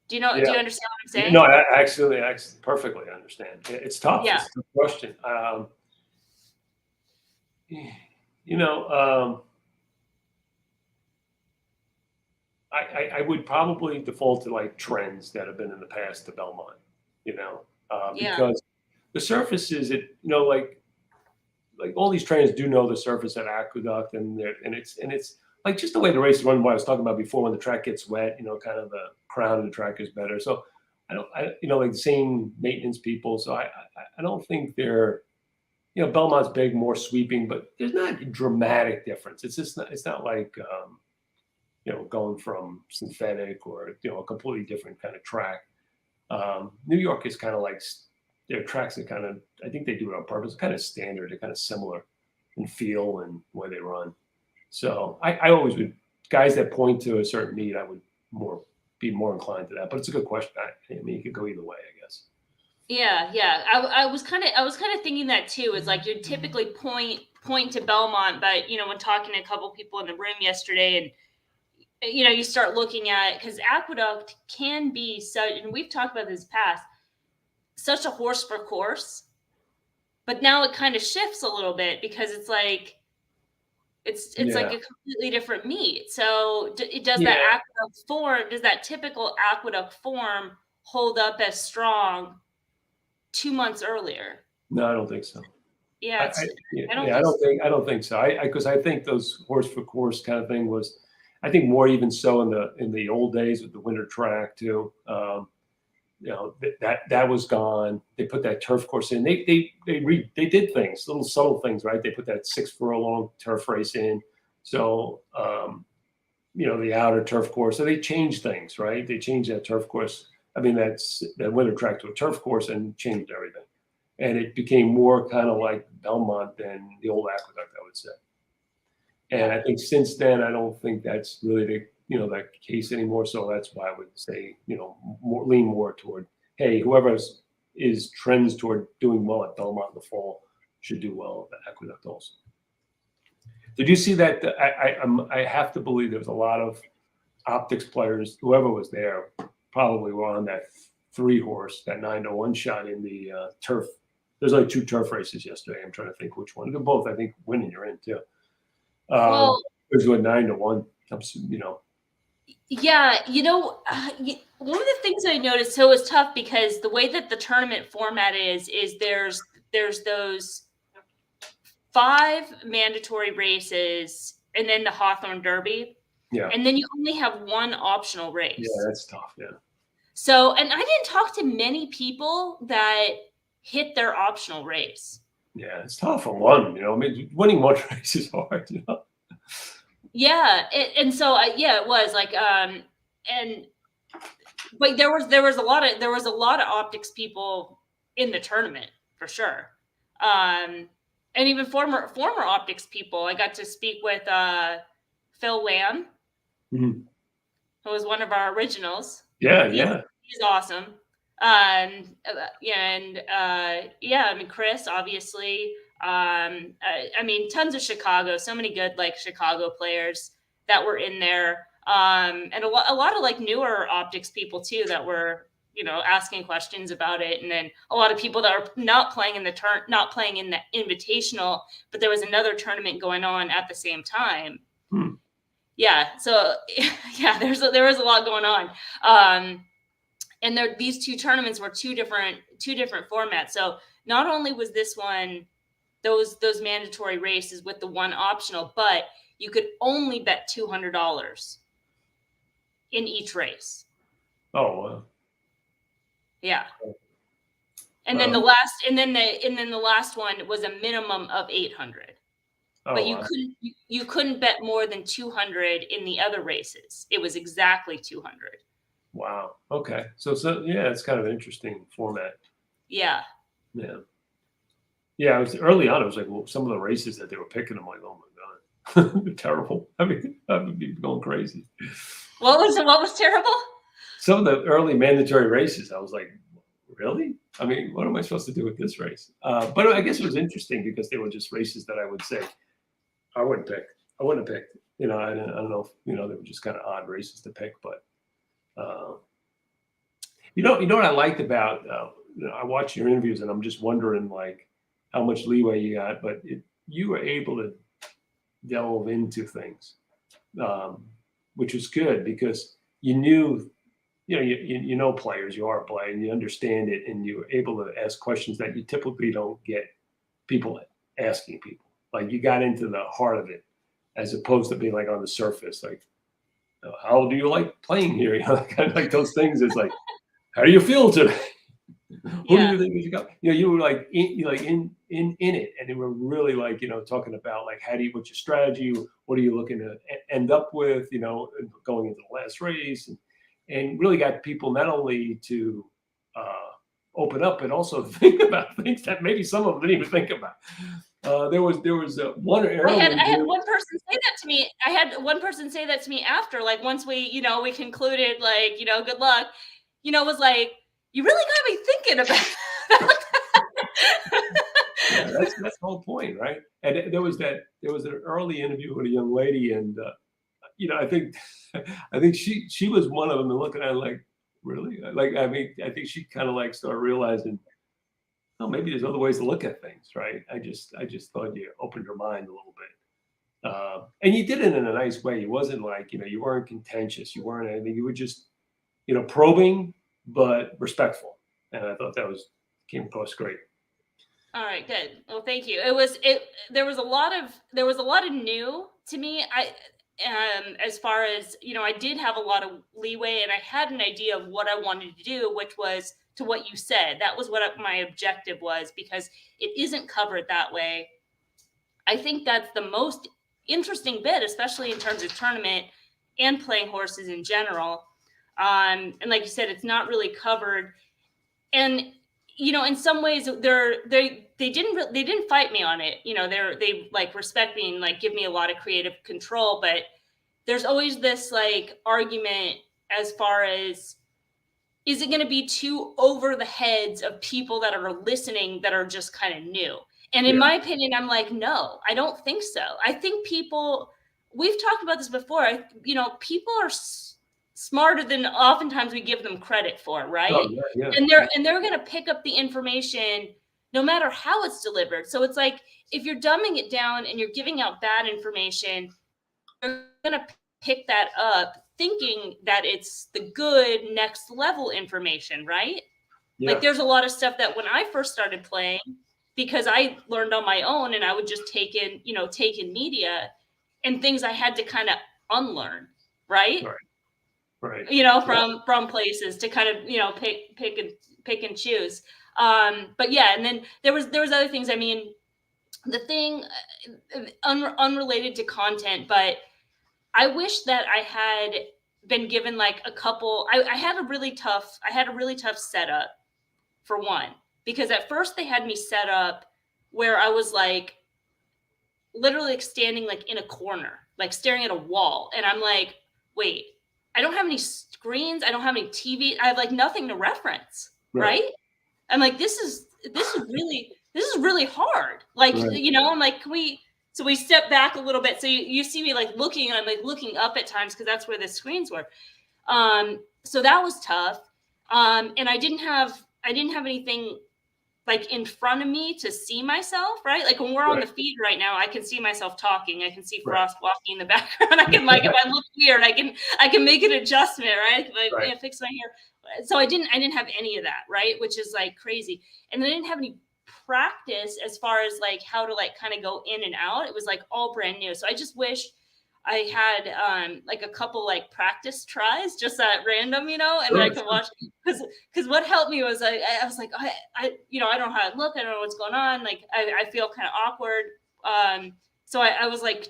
you know? Yeah. Do you understand what I'm saying? No, I actually perfectly understand. It's tough. Yeah. It's a good question. I would probably default to like trends that have been in the past to Belmont, because the surfaces, like all these trainers do know the surface at Aqueduct, and it's like just the way the race is run. What I was talking about before, when the track gets wet, kind of the crown of the track is better. So like the same maintenance people. So I don't think they're, Belmont's big, more sweeping, but there's not a dramatic difference. It's just it's not like, going from synthetic or, a completely different kind of track. New York is kind of like, their tracks are kind of, I think they do it on purpose, kind of standard. They're kind of similar in feel and where they run. So I always would, guys that point to a certain meet, I would be more inclined to that. But it's a good question. I mean, you could go either way, I guess. Yeah. I was kind of thinking that too. Is like you typically point to Belmont, but when talking to a couple people in the room yesterday, and you start looking at, because Aqueduct can be such, and we've talked about this past, such a horse for course, but now it kind of shifts a little bit because it's like it's like a completely different meet. So does that Aqueduct form, does that typical Aqueduct form hold up as strong 2 months earlier? No, I don't think so. Yeah, I don't think so. Because I think those horse for course kind of thing was, I think more even so in the old days with the winter track too. That was gone. They put that turf course in. They did things, little subtle things, right? They put that 6 furlong turf race in. So the outer turf course. So they changed things, right? They changed that turf course. I mean, that's that winter track to a turf course and changed everything. And it became more kind of like Belmont than the old Aqueduct, I would say. And I think since then, I don't think that's really that case anymore. So that's why I would say, lean more toward, hey, whoever is trends toward doing well at Belmont in the fall should do well at Aqueduct also. Did you see that? I have to believe there was a lot of Optix players, whoever was there, probably were on that 3-horse, that 9-1 shot in the turf. There's like 2 turf races yesterday. I'm trying to think which one. They're both, I think, winning you're in too. It was a 9-1. Yeah, one of the things I noticed, so it was tough because the way that the tournament format is there's those 5 mandatory races and then the Hawthorne Derby. Yeah. And then you only have 1 optional race. Yeah, that's tough. Yeah. So, and I didn't talk to many people that hit their optional race. Yeah, it's tough on one, I mean, winning one race is hard, Yeah. And so, it was like, but there was a lot of Optix people in the tournament for sure. And even former Optix people. I got to speak with Phil Lamb, who was one of our originals. Yeah. He's awesome. I mean, Chris, obviously. I mean, tons of Chicago, so many good like Chicago players that were in there. And a lot of like newer Optix people too that were, asking questions about it. And then a lot of people that are not playing in the invitational, but there was another tournament going on at the same time. Yeah. So there was a lot going on. And these two tournaments were two different formats. So not only was this one those mandatory races with the one optional, but you could only bet $200 in each race. Oh, wow. Yeah. And then the last one was a minimum of 800. Oh, But wow. you couldn't bet more than 200 in the other races. It was exactly 200. Wow. Okay. So yeah, it's kind of an interesting format. Yeah. Yeah. Yeah. It was early on. It was like, well, some of the races that they were picking, I'm like, oh my God, they're terrible. I mean, I would be going crazy. What was terrible? Some of the early mandatory races, I was like, really? I mean, what am I supposed to do with this race? But I guess it was interesting because they were just races that I would say I wouldn't pick. I wouldn't have picked. I don't know if, they were just kind of odd races to pick, but you know what I liked about, I watched your interviews and I'm just wondering like how much leeway you got, but you were able to delve into things, which was good because you knew, you know players, you are a player and you understand it and you're able to ask questions that you typically don't get people asking people. Like you got into the heart of it as opposed to being like on the surface, like, how do you like playing here? Kind of like those things. It's like, how do you feel today? Who do you think you should go? You were like in it, and they were really like talking about like what's your strategy? What are you looking to end up with? Going into the last race, and really got people not only to open up, but also think about things that maybe some of them didn't even think about. There was one area. I had one person say that to me. I had one person say that to me after, like once we concluded, like, good luck, was like, you really got me thinking about Yeah, that's the whole point, right? And there was an early interview with a young lady, and I think she was one of them, and looking at it like, really? Like, I mean, I think she kind of like started realizing, oh, maybe there's other ways to look at things, right? I just thought you opened her mind a little bit, and you did it in a nice way. It wasn't like you weren't contentious, you weren't anything. You were just probing but respectful, and I thought that came across great. All right, good. Well, thank you. There was a lot of new to me. As far as I did have a lot of leeway, and I had an idea of what I wanted to do, which was to what you said. That was what my objective was, because it isn't covered that way. I think that's the most interesting bit, especially in terms of tournament and playing horses in general. And like you said, it's not really covered. And in some ways, they didn't fight me on it. They like respect me and like give me a lot of creative control. But there's always this like argument as far as, is it going to be too over the heads of people that are listening that are just kind of new? And in my opinion, I'm like, no, I don't think so. I think we've talked about this before. People are smarter than oftentimes we give them credit for, right? Oh, yeah. And they're going to pick up the information no matter how it's delivered. So it's like, if you're dumbing it down and you're giving out bad information, you're going to pick that up thinking that it's the good next level information, right? Yeah. Like there's a lot of stuff that when I first started playing, because I learned on my own and I would just take in media and things I had to kind of unlearn, right? Right. From places to kind of, pick and choose. But yeah, and then there was other things. I mean, the thing unrelated to content, but I wish that I had been given like a couple. I had a really tough setup for one, because at first they had me set up where I was like literally like standing like in a corner, like staring at a wall, and I'm like, wait, I don't have any screens, I don't have any TV, I have like nothing to reference, right? I'm like, this is really hard. Like, I'm like, so we step back a little bit. So you see me like looking, and I'm like looking up at times because that's where the screens were. So that was tough. And I didn't have anything like in front of me to see myself, right? Like when we're on the feed right now, I can see myself talking. I can see Frost walking in the background. I can like, if I look weird, I can make an adjustment, right? If I fix my hair. So I didn't have any of that, right? Which is like crazy. And then I didn't have any practice as far as like how to like kind of go in and out. It was like all brand new. So I just wish I had like a couple like practice tries just at random, and then I could watch, because what helped me was I was like, I I don't know how to look. I don't know what's going on. Like I feel kind of awkward. So I was like,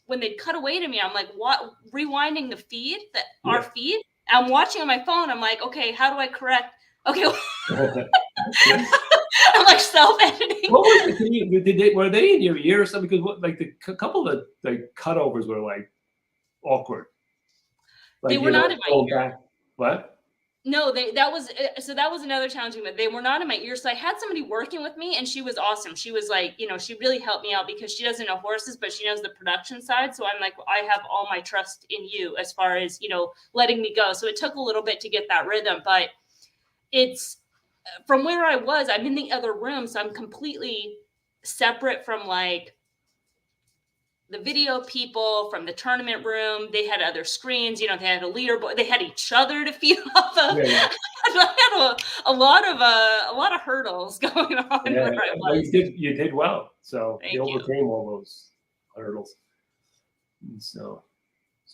when they cut away to me, I'm like, what? Rewinding the feed, our feed. I'm watching on my phone. I'm like, okay, how do I correct? Okay. I'm like self-editing. What was it? Were they in your ear or something? Because like the couple of the cutovers were like awkward. Like, they were not in my ear. What? No, that was another challenging, but they were not in my ear. So I had somebody working with me, and she was awesome. She was like, she really helped me out because she doesn't know horses, but she knows the production side. So I'm like, I have all my trust in you as far as, letting me go. So it took a little bit to get that rhythm, but it's from where I was, I'm in the other room. So I'm completely separate from like the video people, from the tournament room. They had other screens, they had a leaderboard, they had each other to feed off of. I had a lot of hurdles going on where I was. Well, you did well. So you Thank overcame all those hurdles. And so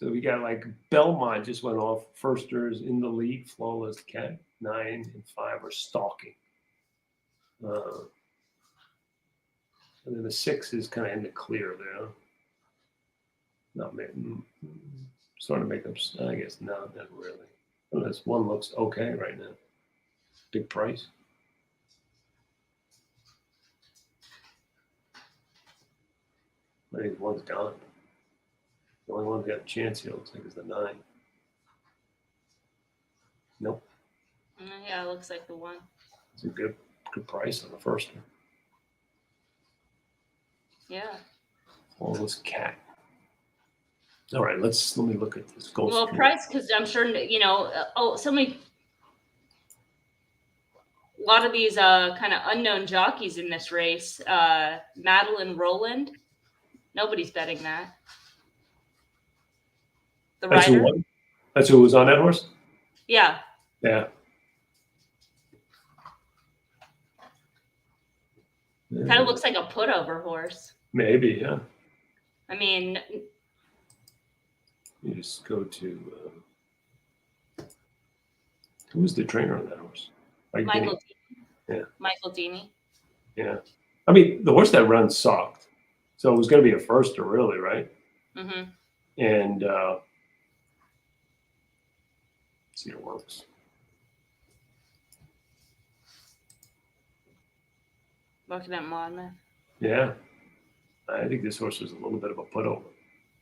we got like Belmont just went off. Firsters in the league, flawless cat. 9 and 5 are stalking. And then the 6 is kind of in the clear there. Not starting to make up. I guess no, not really. Unless one looks okay right now. Big price. I think one's gone. The only one that got a chance here looks like is the 9. Nope. Yeah, it looks like the 1. It's a good price on the first one. Yeah. Flawless cat. All right, let me look at this. Well, price, because I'm sure a lot of these kind of unknown jockeys in this race. Madeline Rowland, nobody's betting that. The rider. That's who was on that horse. Yeah. Yeah. Kind of looks like a put-over horse. Maybe, yeah. I mean, you just go to who's the trainer on that horse? Michael Deeney. Yeah. Michael Deeney. Yeah. I mean, the horse that runs sucked. So it was going to be a firster, really, right? Mm-hmm. And see if it works. Looking at Monmouth. Yeah. I think this horse was a little bit of a put-over.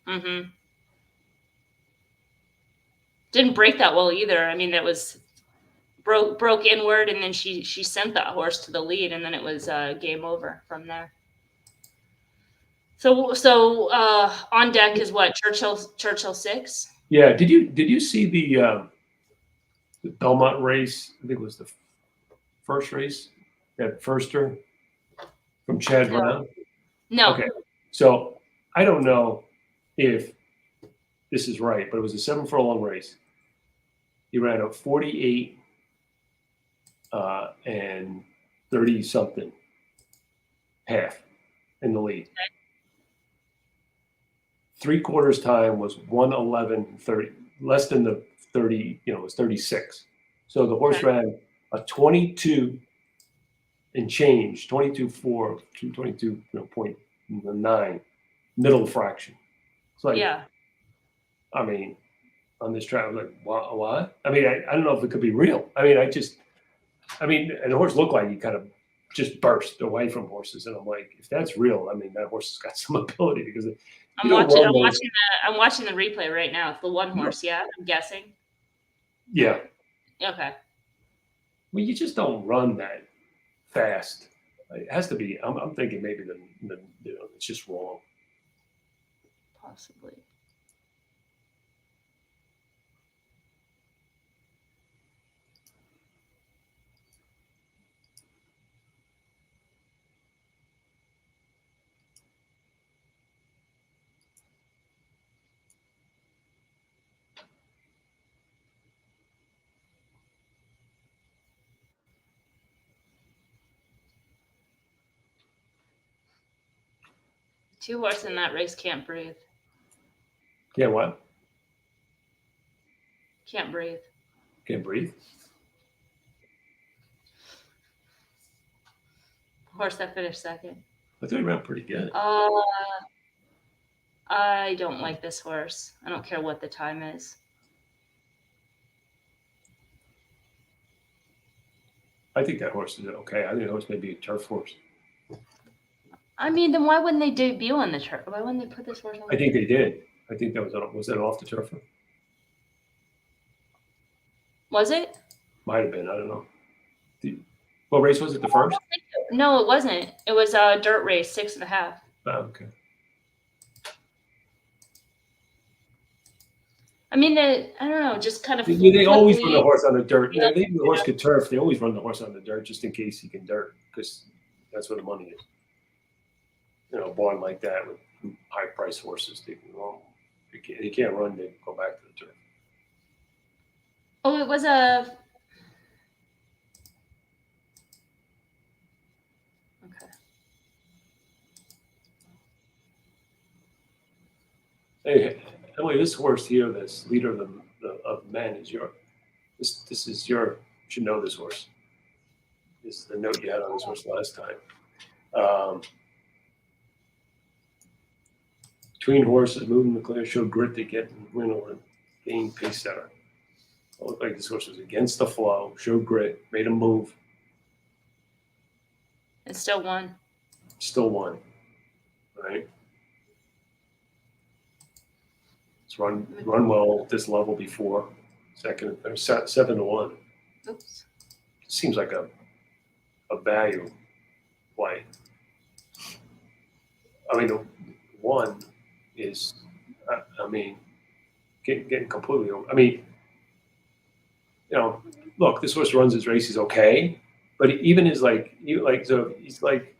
Mm-hmm. Didn't break that well either. I mean, that was broke inward, and then she sent that horse to the lead, and then it was game over from there. So on deck is what, Churchill 6? Yeah. Did you see the Belmont race? I think it was the first race. That firster from Chad Brown. No. Okay. So I don't know if this is right, but it was a 7 furlong race. He ran a 48 and 30 something half in the lead. Okay. 3/4 time was 1:11:30, less than the 30. It was 36. So the horse ran a 22 and change, 22.4, 22.9 middle fraction. It's like, yeah. I mean, on this track, I was like, what? I mean, I don't know if it could be real. I mean, and the horse looked like he kind of just burst away from horses. And I'm like, if that's real, I mean, that horse has got some ability because I'm watching the replay right now. It's the 1 horse, yeah, I'm guessing. Yeah. Okay. Well, you just don't run that fast. It has to be. I'm thinking maybe it's just wrong. Possibly. 2 horses in that race can't breathe. Yeah, what? Can't breathe. Can't breathe. Horse that finished second. I thought he ran pretty good. I don't like this horse. I don't care what the time is. I think that horse is okay. I think that horse may be a turf horse. I mean, then why wouldn't they debut on the turf? Why wouldn't they put this horse on? I think they did. I think that was that off the turf? Was it? Might have been. I don't know. What race was it? The first? No, it wasn't. It was a dirt race, 6.5. Oh, okay. I mean, I don't know, just kind of. They always run the horse on the dirt. Yeah, the horse could turf. They always run the horse on the dirt just in case he can dirt, because that's where the money is. You know, born like that with high-priced horses, they can't run. They go back to the turf. Oh, it was a. Okay. Hey, anyway, this horse here, this leader of men, is your. This is your. You should know this horse. This is the note you had on this horse last time. Between horses, moving the clear, showed grit to get and win over gain pace setter. It looked like this horse was against the flow, showed grit, made a move. And still won. Still won. Right? It's run well at this level before. Second, or 7-1. Oops. Seems like a value play. I mean, the one is, I mean, getting completely. I mean, you know, look, this horse runs his races okay, but even is like so he's like,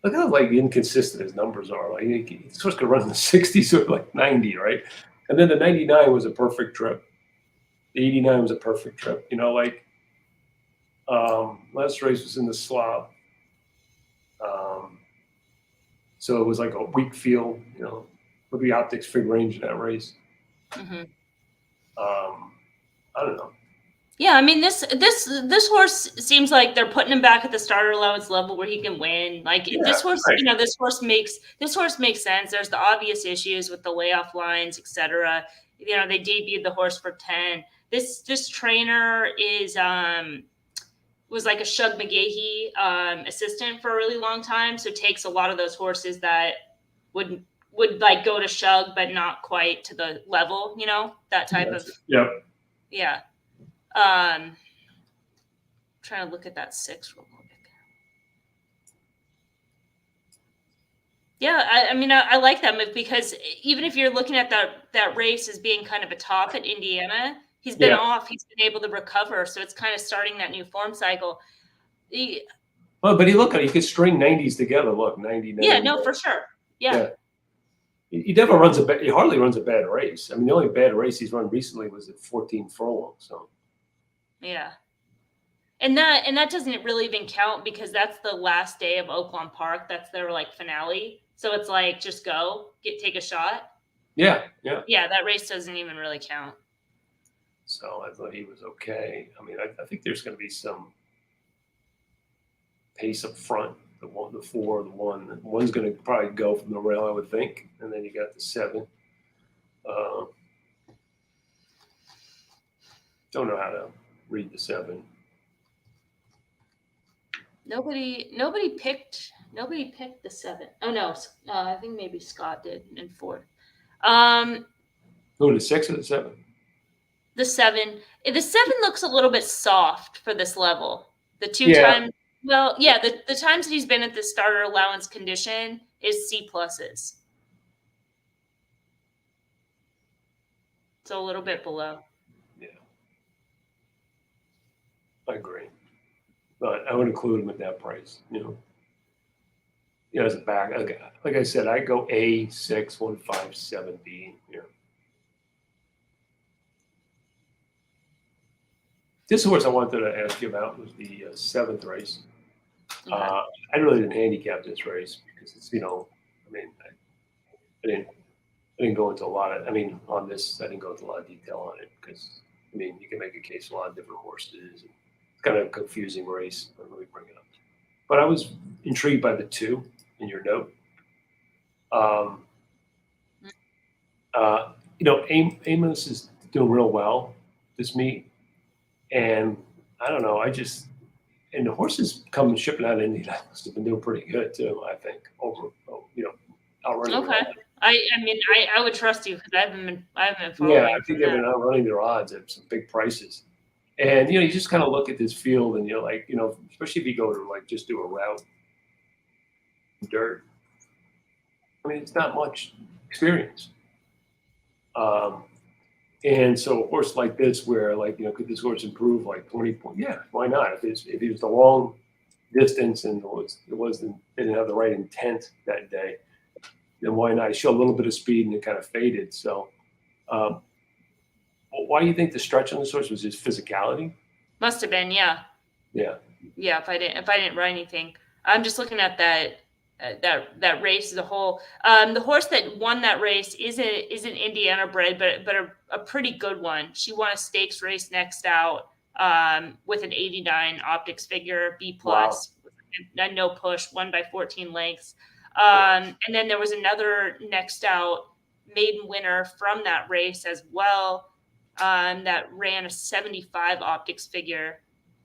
look how like inconsistent his numbers are. Like this horse could run in the 60s or like 90, right? And then the 99 was a perfect trip. The 89 was a perfect trip. You know, like last race was in the slop. So it was like a weak field, you know, with the Optix fig range in that race. Mm-hmm. I don't know. Yeah, I mean this horse seems like they're putting him back at the starter allowance level where he can win. Like this horse, right. You know, this horse makes sense. There's the obvious issues with the layoff lines, etc. You know, they debuted the horse for 10. This trainer is was like a Shug McGahee assistant for a really long time, so takes a lot of those horses that would like go to Shug but not quite to the level, you know, that type of. Yep. Yeah. Trying to look at that 6 real quick. Yeah, I mean, I like that move because even if you're looking at that race as being kind of a top at Indiana, he's been off. He's been able to recover, so it's kind of starting that new form cycle. Well, but he could string 90s together. Look, 90. Yeah, no, for sure. Yeah. He never runs he hardly runs a bad race. I mean, the only bad race he's run recently was at 14 furlong. So. Yeah. And that doesn't really even count because that's the last day of Oaklawn Park. That's their like finale. So it's like just go, take a shot. Yeah. Yeah, that race doesn't even really count. So I thought he was okay. I mean, I think there's going to be some pace up front. The 1, the 4, the 1. The 1's going to probably go from the rail, I would think, and then you got the 7. Don't know how to read the 7. Nobody picked the 7. Oh no, I think maybe Scott did in 4th. Who, the 6 or the 7? The 7. The 7 looks a little bit soft for this level. The 2 times. Well, yeah, the times that he's been at the starter allowance condition is C pluses. So a little bit below. Yeah. I agree. But I would include him at that price, you know. Yeah, as a back. Like I said, I go A6, 1, 5, 7, B here. This horse I wanted to ask you about was the 7th race. Okay. I really didn't handicap this race because it's, I mean, I didn't go into a lot of, on this, I didn't go into a lot of detail on it because, you can make a case for a lot of different horses. And it's kind of a confusing race. I don't really bring it up. But I was intrigued by the 2 in your note. Amos is doing real well this meet. And I don't know, and the horses coming shipping out of India must have been doing pretty good too, I think, outrunning. Okay. I would trust you because I haven't been following. Yeah, I think they've been outrunning their odds at some big prices. And, you just kind of look at this field and you're like, especially if you go to like just do a route dirt. It's not much experience. And so a horse like this where like, could this horse improve like 20 points? Yeah, why not? If it was the long distance and didn't have the right intent that day, then why not? He showed a little bit of speed and it kind of faded. So why do you think the stretch on this horse was his physicality? Must have been, yeah. Yeah. Yeah, if I didn't write anything. I'm just looking at that race as a whole. The horse that won that race is an Indiana bred, but a pretty good one. She won a stakes race next out with an 89 Optix figure, B+, Wow. and no push, won by 14 lengths. And then there was another next out maiden winner from that race as well, that ran a 75 Optix figure.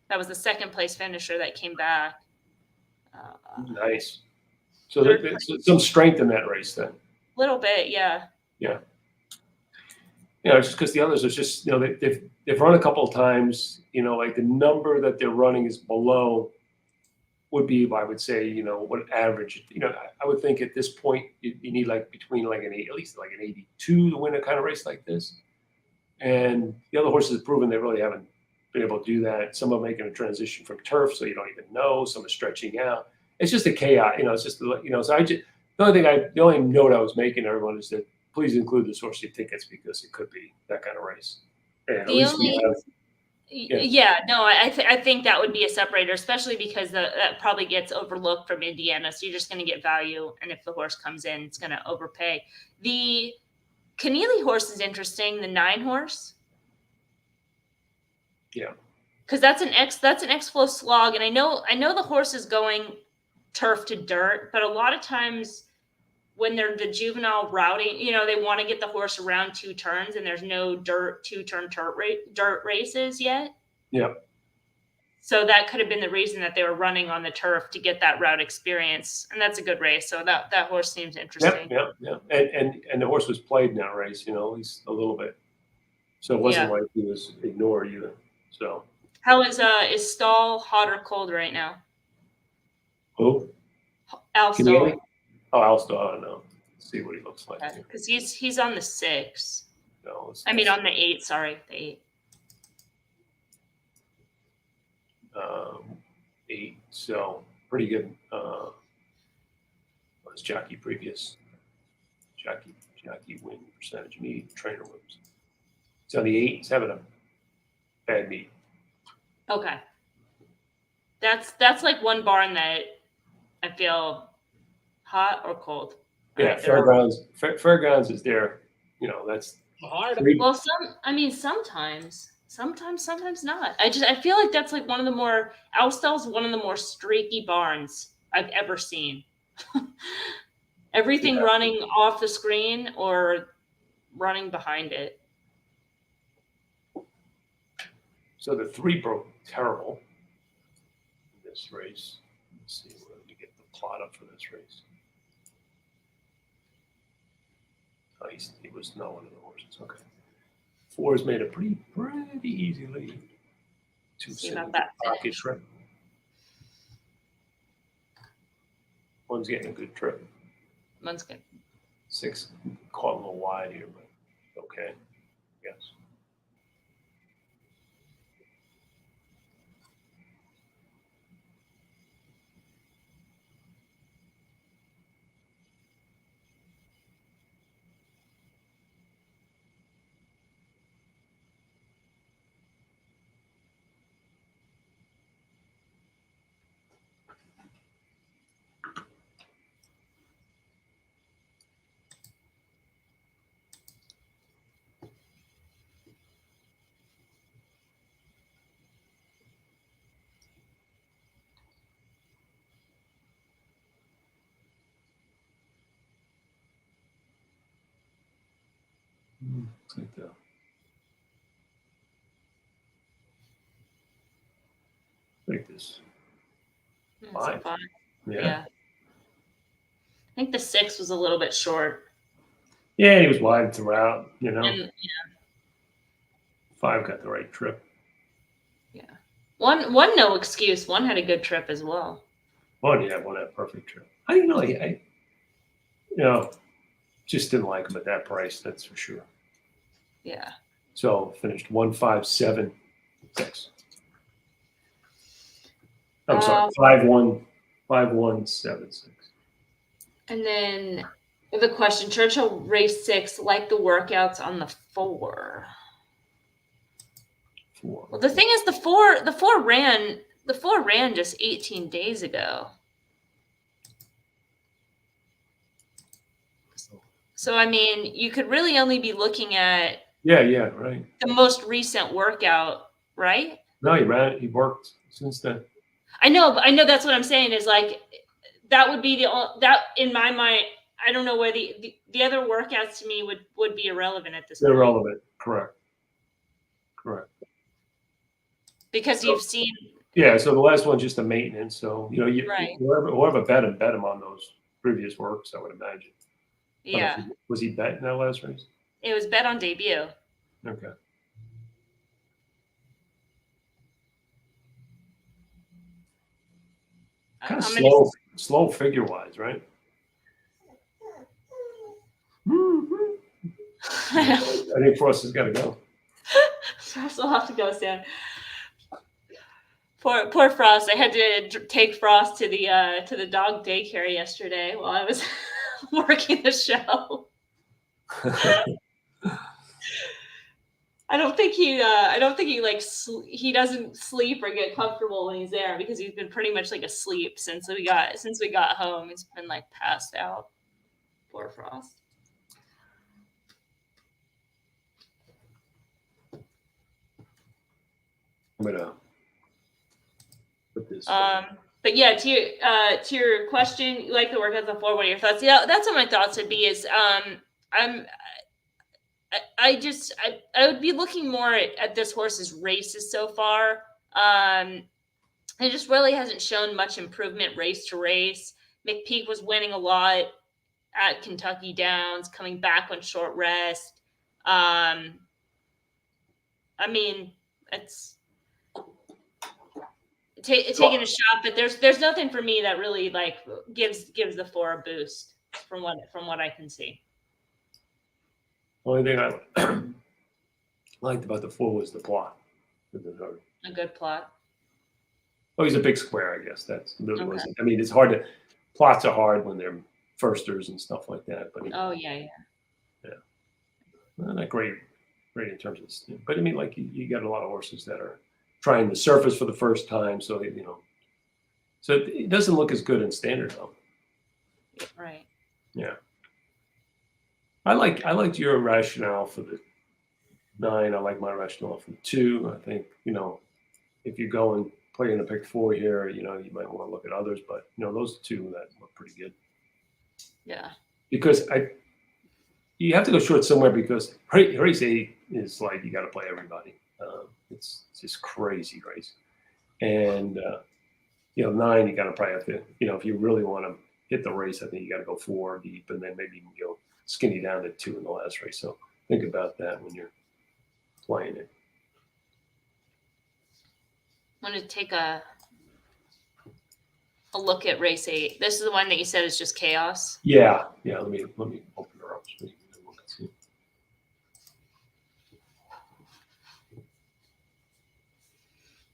That was the second place finisher that came back. Nice. So there's some strength in that race then. A little bit, yeah. Yeah. Just because the others are just, they've run a couple of times, like the number that they're running is below would be, I would say, what average, I would think at this point you need like between like at least like an 82 to win a kind of race like this. And the other horses have proven they really haven't been able to do that. Some are making a transition from turf, so you don't even know. Some are stretching out. It's just a chaos, it's just, so the only note I was making to everyone is that please include this horse in your tickets because it could be that kind of race. And at least we have. I think that would be a separator, especially because that probably gets overlooked from Indiana. So you're just going to get value. And if the horse comes in, it's going to overpay. The Keneally horse is interesting. The 9 horse. Yeah. Because that's an X-Flow slog. And I know the horse is going turf to dirt, but a lot of times when they're the juvenile routing, they want to get the horse around 2 turns and there's no dirt 2-turn dirt races yet. Yeah. So that could have been the reason that they were running on the turf to get that route experience. And that's a good race. So that horse seems interesting. Yeah. And the horse was played in that race, at least a little bit. So it wasn't like he was ignored either. So how is Stahl hot or cold right now? Who? Al Stahl. Oh, Al Stahl, I don't know. Let's see what he looks like. Because he's on the 6. No, on the 8, sorry. The 8. 8, so pretty good. What's jockey previous? Jockey win percentage meet, trainer wins. It's on the 8, he's having a bad meet. Okay. That's like one barn that I feel hot or cold. Yeah, Fairgrounds is there. That's hard. Well, sometimes not. I feel like that's like one of the more Alstel's one of the more streaky barns I've ever seen. Everything running off the screen or running behind it. So the 3 broke terrible in this race. Let's see where we get the plot up for this race. Oh, he was not one of the horses. Okay. 4's made a pretty easy lead. 2 pocket trip. 1's getting a good trip. 1's good. 6 caught a little wide here, but okay. Yes. Like that. Like this. Five. Yeah. I think the 6 was a little bit short. Yeah, he was wide throughout, you know. And, 5 got the right trip. Yeah. One no excuse. 1 had a good trip as well. One had a perfect trip. I didn't know. I just didn't like him at that price. That's for sure. Yeah. So finished 1,576. I'm sorry, 5,176. And then the question: Churchill race 6, like the workouts on the 4. Well, the thing is, the four ran just 18 days ago. So I mean, you could really only be looking at right. the most recent workout, right? No, he worked since then. I know that's what I'm saying is like that would be that in my mind. I don't know where the other workouts to me would be irrelevant at this point. Irrelevant, correct. Because you've seen. Yeah, so the last one's just a maintenance. So right. whoever bet him on those previous works, I would imagine. Yeah. Was he bet in that last race? It was bet on debut. Okay. Kind of slow figure wise, right? I think Frost has got to go. Frost will have to go soon. Poor Frost. I had to take Frost to the dog daycare yesterday while I was working the show. I don't think he he doesn't sleep or get comfortable when he's there because he's been pretty much like asleep since we got home. He's been like passed out. Poor Frost. I'm gonna put this. But yeah, to your question, you like the workouts on 4. What are your thoughts? Yeah, that's what my thoughts would be. Is I would be looking more at this horse's races so far. It just really hasn't shown much improvement race to race. McPeak was winning a lot at Kentucky Downs, coming back on short rest. I mean, it's taking a shot, but there's nothing for me that really like gives the 4 a boost from what I can see. Only thing I liked about the 4 was the plot. A good plot. Oh, he's a big square, I guess. That's really wasn't. I mean, it's hard to. Plots are hard when they're firsters and stuff like that. But yeah. Not great in terms of. But I mean, like you got a lot of horses that are trying the surface for the first time, so so it doesn't look as good in standard though. Right. Yeah. I liked your rationale for the 9. I like my rationale for 2. I think if you go and play in a pick 4 here, you might want to look at others, but those 2 that look pretty good. Yeah. Because you have to go short somewhere because race 8 is like you got to play everybody. It's just crazy race, and 9 you got to probably have to if you really want to hit the race, I think you got to go 4 deep, and then maybe you can go skinny down to 2 in the last race. So think about that when you're playing it. I want to take a look at race 8. This is the one that you said is just chaos. Yeah. Let me open her up so you can look and see.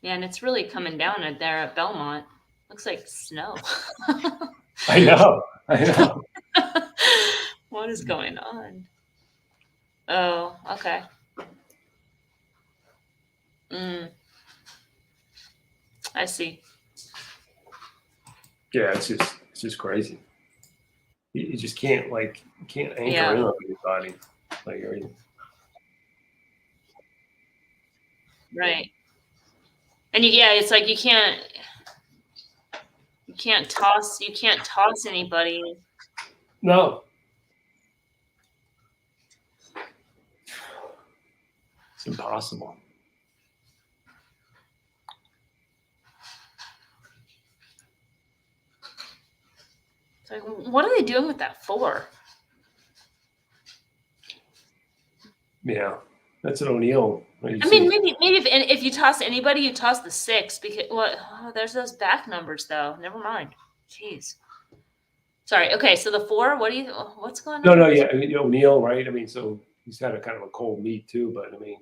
Yeah, and it's really coming down there at Belmont. Looks like snow. I know. What is going on? Oh, okay. I see. Yeah, it's just crazy. You just can't anchor in on anybody. Right. And it's like you can't toss anybody. No. It's impossible. It's like, what are they doing with that 4? Yeah, that's an O'Neill. I mean, maybe if you toss anybody, you toss the 6 because there's those back numbers though. Never mind. Jeez. Sorry. Okay, so the 4. What's going on? No, yeah, I mean, O'Neill, right? I mean, so he's had a kind of a cold meet too, but I mean,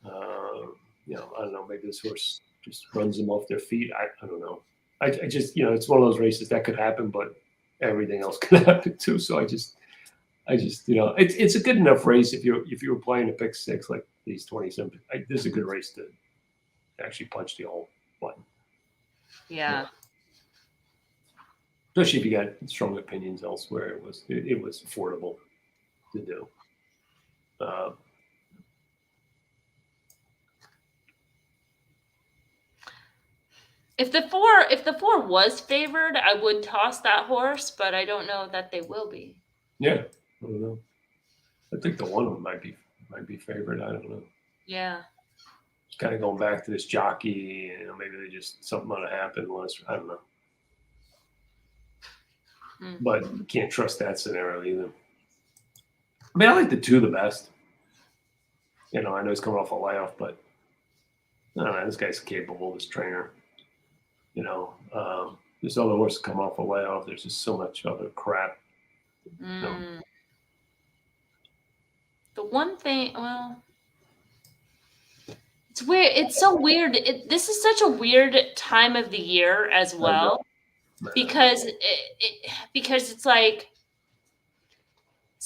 I don't know. Maybe this horse just runs them off their feet. I don't know. I just, it's one of those races that could happen, but everything else could happen too. So I just, it's a good enough race if you were playing a pick 6 like these 27. This is a good race to actually punch the whole button. Yeah. Especially if you got strong opinions elsewhere, it was affordable to do. If the 4 was favored, I would toss that horse, but I don't know that they will be. Yeah, I don't know. I think the 1 might be favored. I don't know. Yeah. It's kind of going back to this jockey, maybe they just something might have happened. I don't know. But you can't trust that scenario either. I mean, I like the 2 the best. I know he's coming off a layoff, but I don't know, this guy's capable, this trainer. There's other horses come off a layoff. There's just so much other crap. The one thing, it's weird. It's so weird. This is such a weird time of the year as well, because it's like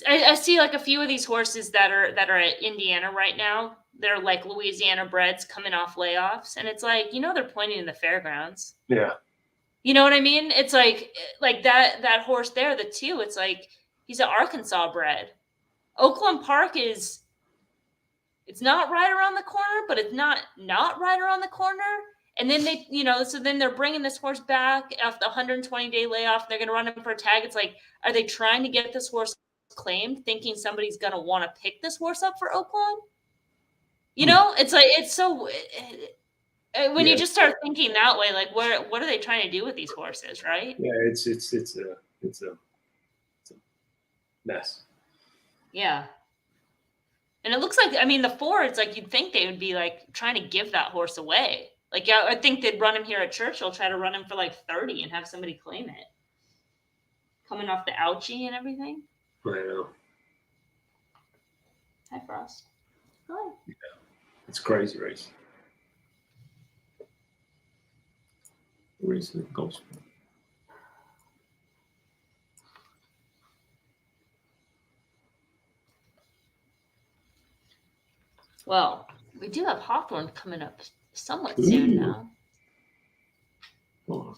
I see like a few of these horses that are at Indiana right now. They're like Louisiana breds coming off layoffs, and it's like they're pointing in the fairgrounds. Yeah. You know what I mean? It's like that horse there, the 2. It's like he's an Arkansas bred. Oakland Park it's not right around the corner, but it's not right around the corner. And then they, so then they're bringing this horse back after the 120-day layoff. They're going to run him for a tag. It's like, are they trying to get this horse claimed, thinking somebody's going to want to pick this horse up for Oakland? It's like, it's so, when you just start thinking that way, like what are they trying to do with these horses, right? Yeah, it's a mess. Yeah. And it looks like, the 4, it's like you'd think they would be like trying to give that horse away. Like, I think they'd run him here at Churchill, try to run him for like 30 and have somebody claim it. Coming off the ouchie and everything. I know. Hi, Frost. Hi. Yeah. It's a crazy race. Race that goes. Well, we do have Hawthorne coming up somewhat soon now. Oh.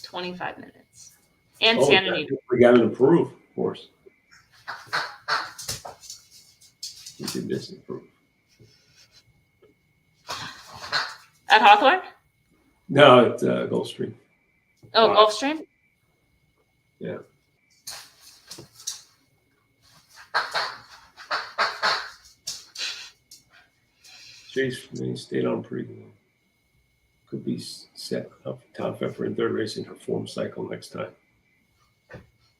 25 minutes. And Sanity. We got an improved horse. We did this improve. At Hawthorne? No, at Gulfstream. Oh, Gulfstream? Yeah. Chase stayed on pretty good. Could be set up top effort in 3rd race in her form cycle next time.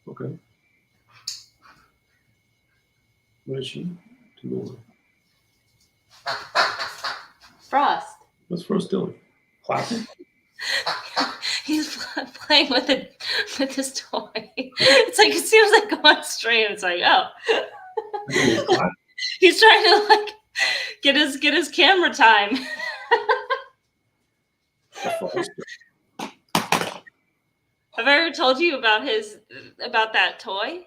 Okay. What is she? Frost. What's Frost doing? Clapping? He's playing with his toy. It's like as soon as I go on stream, it's like, oh. He's trying to like get his camera time. Have I ever told you about that toy?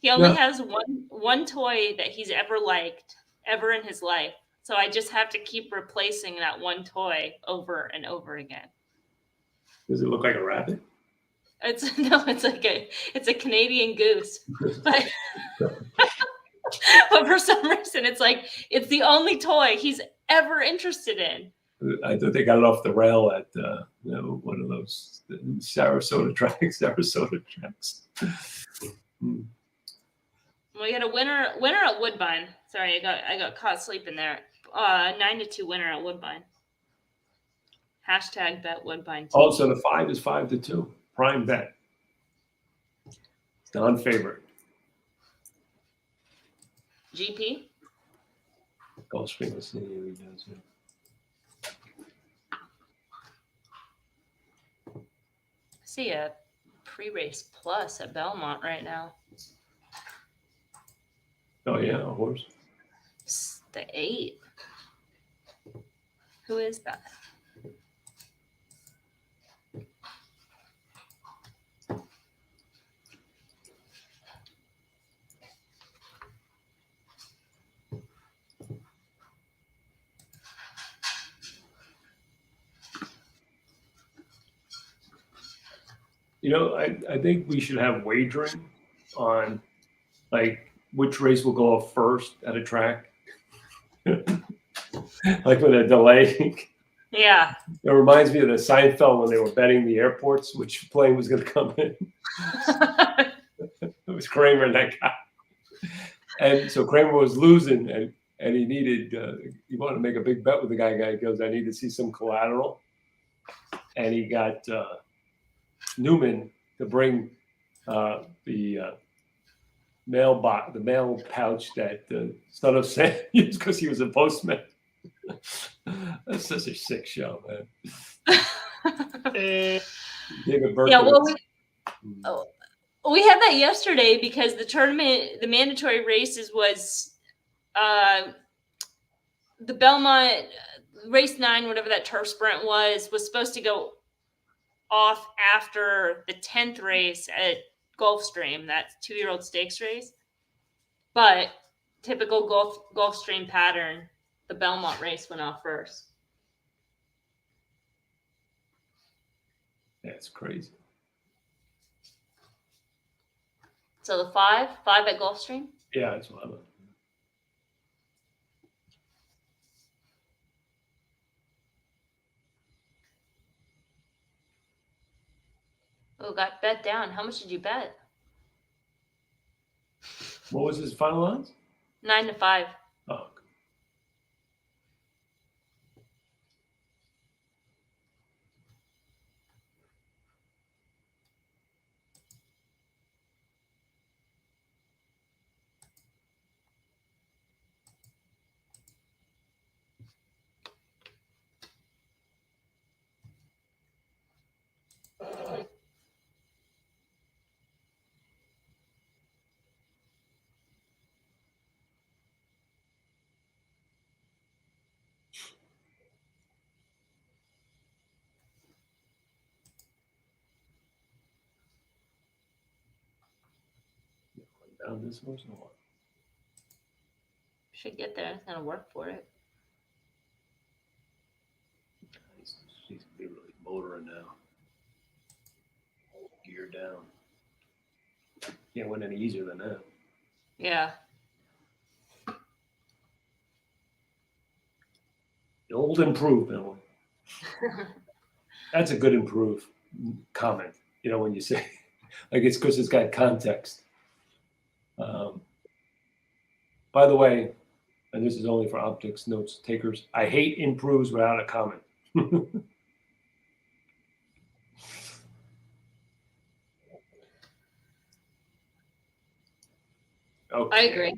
He only has one toy that he's ever liked ever in his life. So I just have to keep replacing that one toy over and over again. Does it look like a rabbit? It's a Canadian goose. But for some reason it's the only toy he's ever interested in. I thought they got it off the rail at one of those Sarasota tracks. Hmm. We got a winner at Woodbine. Sorry, I got caught sleeping there. 9-2 winner at Woodbine. Hashtag bet Woodbine. TV. Also, the 5 is 5-2. Prime bet. Non-favorite. GP. Gulfstream. Let's see who he does here. See a pre-race plus at Belmont right now. Oh yeah, a horse. It's the 8. Who is that? You know, I think we should have wagering on like which race will go off first at a track. Like with a delay. Yeah. It reminds me of the Seinfeld when they were betting the airports, which plane was going to come in. It was Kramer and that guy. And so Kramer was losing and he needed, he wanted to make a big bet with the guy. Guy goes, I need to see some collateral. And he got Newman to bring the mail pouch that Son of Sam used because he was a postman. That's such a sick show, man. David Berkowitz. Yeah, well, we had that yesterday because the tournament, the mandatory races was the Belmont race 9, whatever that turf sprint was supposed to go off after the 10th race at Gulfstream, that 2-year-old stakes race. But typical Gulfstream pattern, the Belmont race went off first. That's crazy. So the 5 at Gulfstream? Yeah, that's what I'm. Oh, got bet down. How much did you bet? What was his final odds? 9-5. Oh, okay. Down this horse or what? Should get there. It's gonna work for it. He's really motoring now. Gear down. Can't win any easier than that. Yeah. The old improve, Emily. That's a good improve comment. You know, when you say, like, it's because it's got context. By the way, and this is only for Optix notes takers, I hate improves without a comment. Okay. I agree.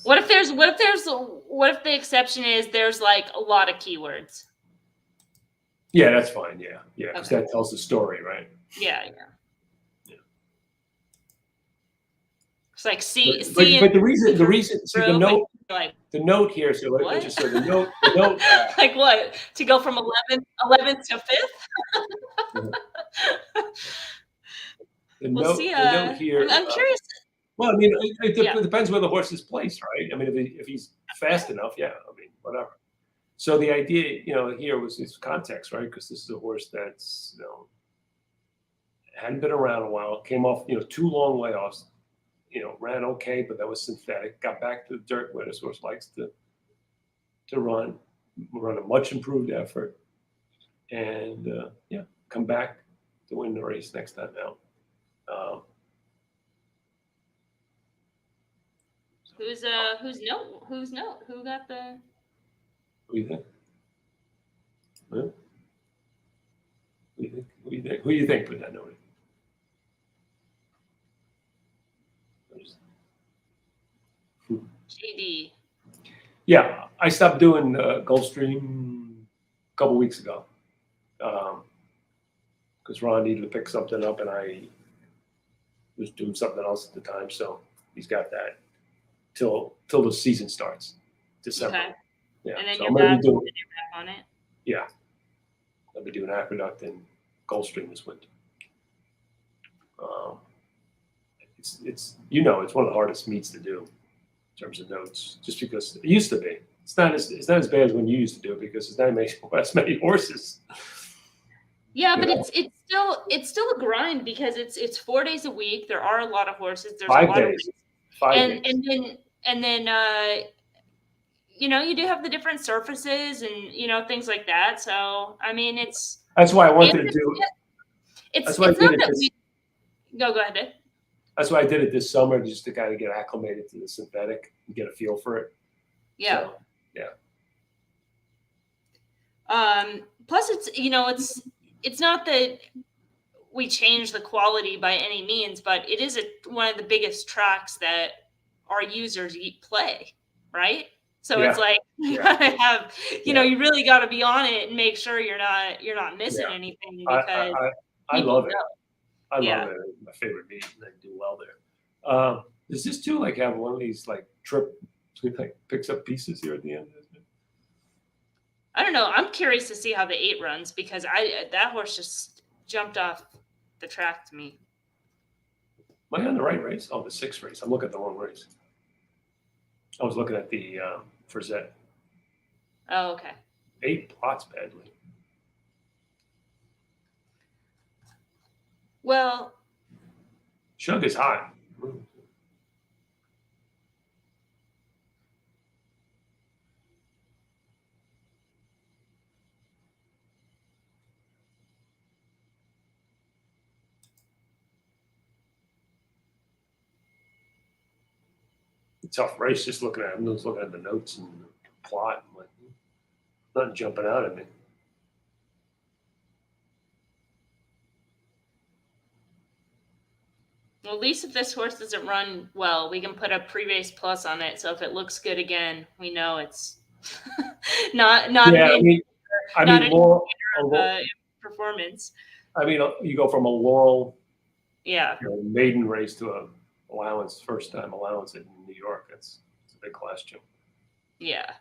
What if the exception is there's like a lot of keywords? Yeah, that's fine. Yeah, because Okay. that tells the story, right? Yeah. Yeah. It's like see. But the reason, see the note, like the note here. So what? just so the note. Like what? To go from 11th to 5th? The We'll note, see. the note here. I'm curious. Well, I mean, it depends where the horse is placed, right? I mean, if he's fast enough, yeah. I mean, whatever. So the idea, here was this context, right? Because this is a horse that's, hadn't been around a while, came off, 2 long layoffs, ran okay, but that was synthetic. Got back to the dirt where this horse likes to run a much improved effort, and come back to win the race next time out. Who's note? Who got the? What do you think? Huh? Who do you think? Who do you think? Who do you think put that note in? JD. Yeah, I stopped doing Gulfstream a couple weeks ago because Ron needed to pick something up, and I was doing something else at the time. So he's got that till the season starts, December. Okay. Yeah, And then so you're I'm gonna back be doing. on it. Yeah, I'll be doing Aqueduct and Gulfstream this winter. It's it's one of the hardest meets to do in terms of notes, just because it used to be. It's not as bad as when you used to do it because there's not as many horses. Yeah, but it's still a grind because it's 4 days a week. There are a lot of horses. There's 5 a lot days. of races. 5 and days. and then you do have the different surfaces and things like that. So I mean, That's why I wanted to do. It's not that we. No, go ahead. That's why I did it this summer, just to kind of get acclimated to the synthetic and get a feel for it. Yeah. So, yeah. Plus, it's not that we change the quality by any means, but it is one of the biggest tracks that our users play, right? So it's like you gotta have, you really got to be on it and make sure you're not missing anything because I love it. I love Yeah. it. It's my favorite meet, and I do well there. Does this too have one of these trip picks up pieces here at the end? I don't know. I'm curious to see how the 8 runs because that horse just jumped off the track to me. Am I on the right race? Oh, the 6th race. I'm looking at the wrong race. I was looking at the Frizette. Oh, okay. 8 plots badly. Well, Shug is hot. Tough race. Just looking at the notes and the plot. I'm like, nothing jumping out at me. Well, at least if this horse doesn't run well, we can put a pre-race plus on it. So if it looks good again, we know it's not performance. I mean, you go from a Laurel, yeah, maiden race to a first time allowance in New York. It's a big question. Yeah.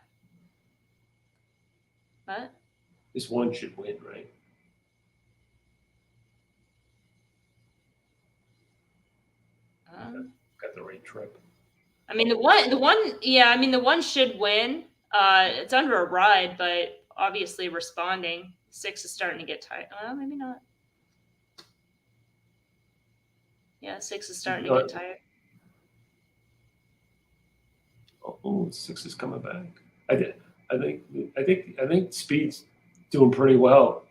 What? This one should win, right? Got the right trip. I mean, the one should win. It's under a ride, but obviously responding. 6 is starting to get tight. Well, maybe not. Yeah, 6 is starting to get tired. Oh, 6 is coming back. I think Speed's doing pretty well.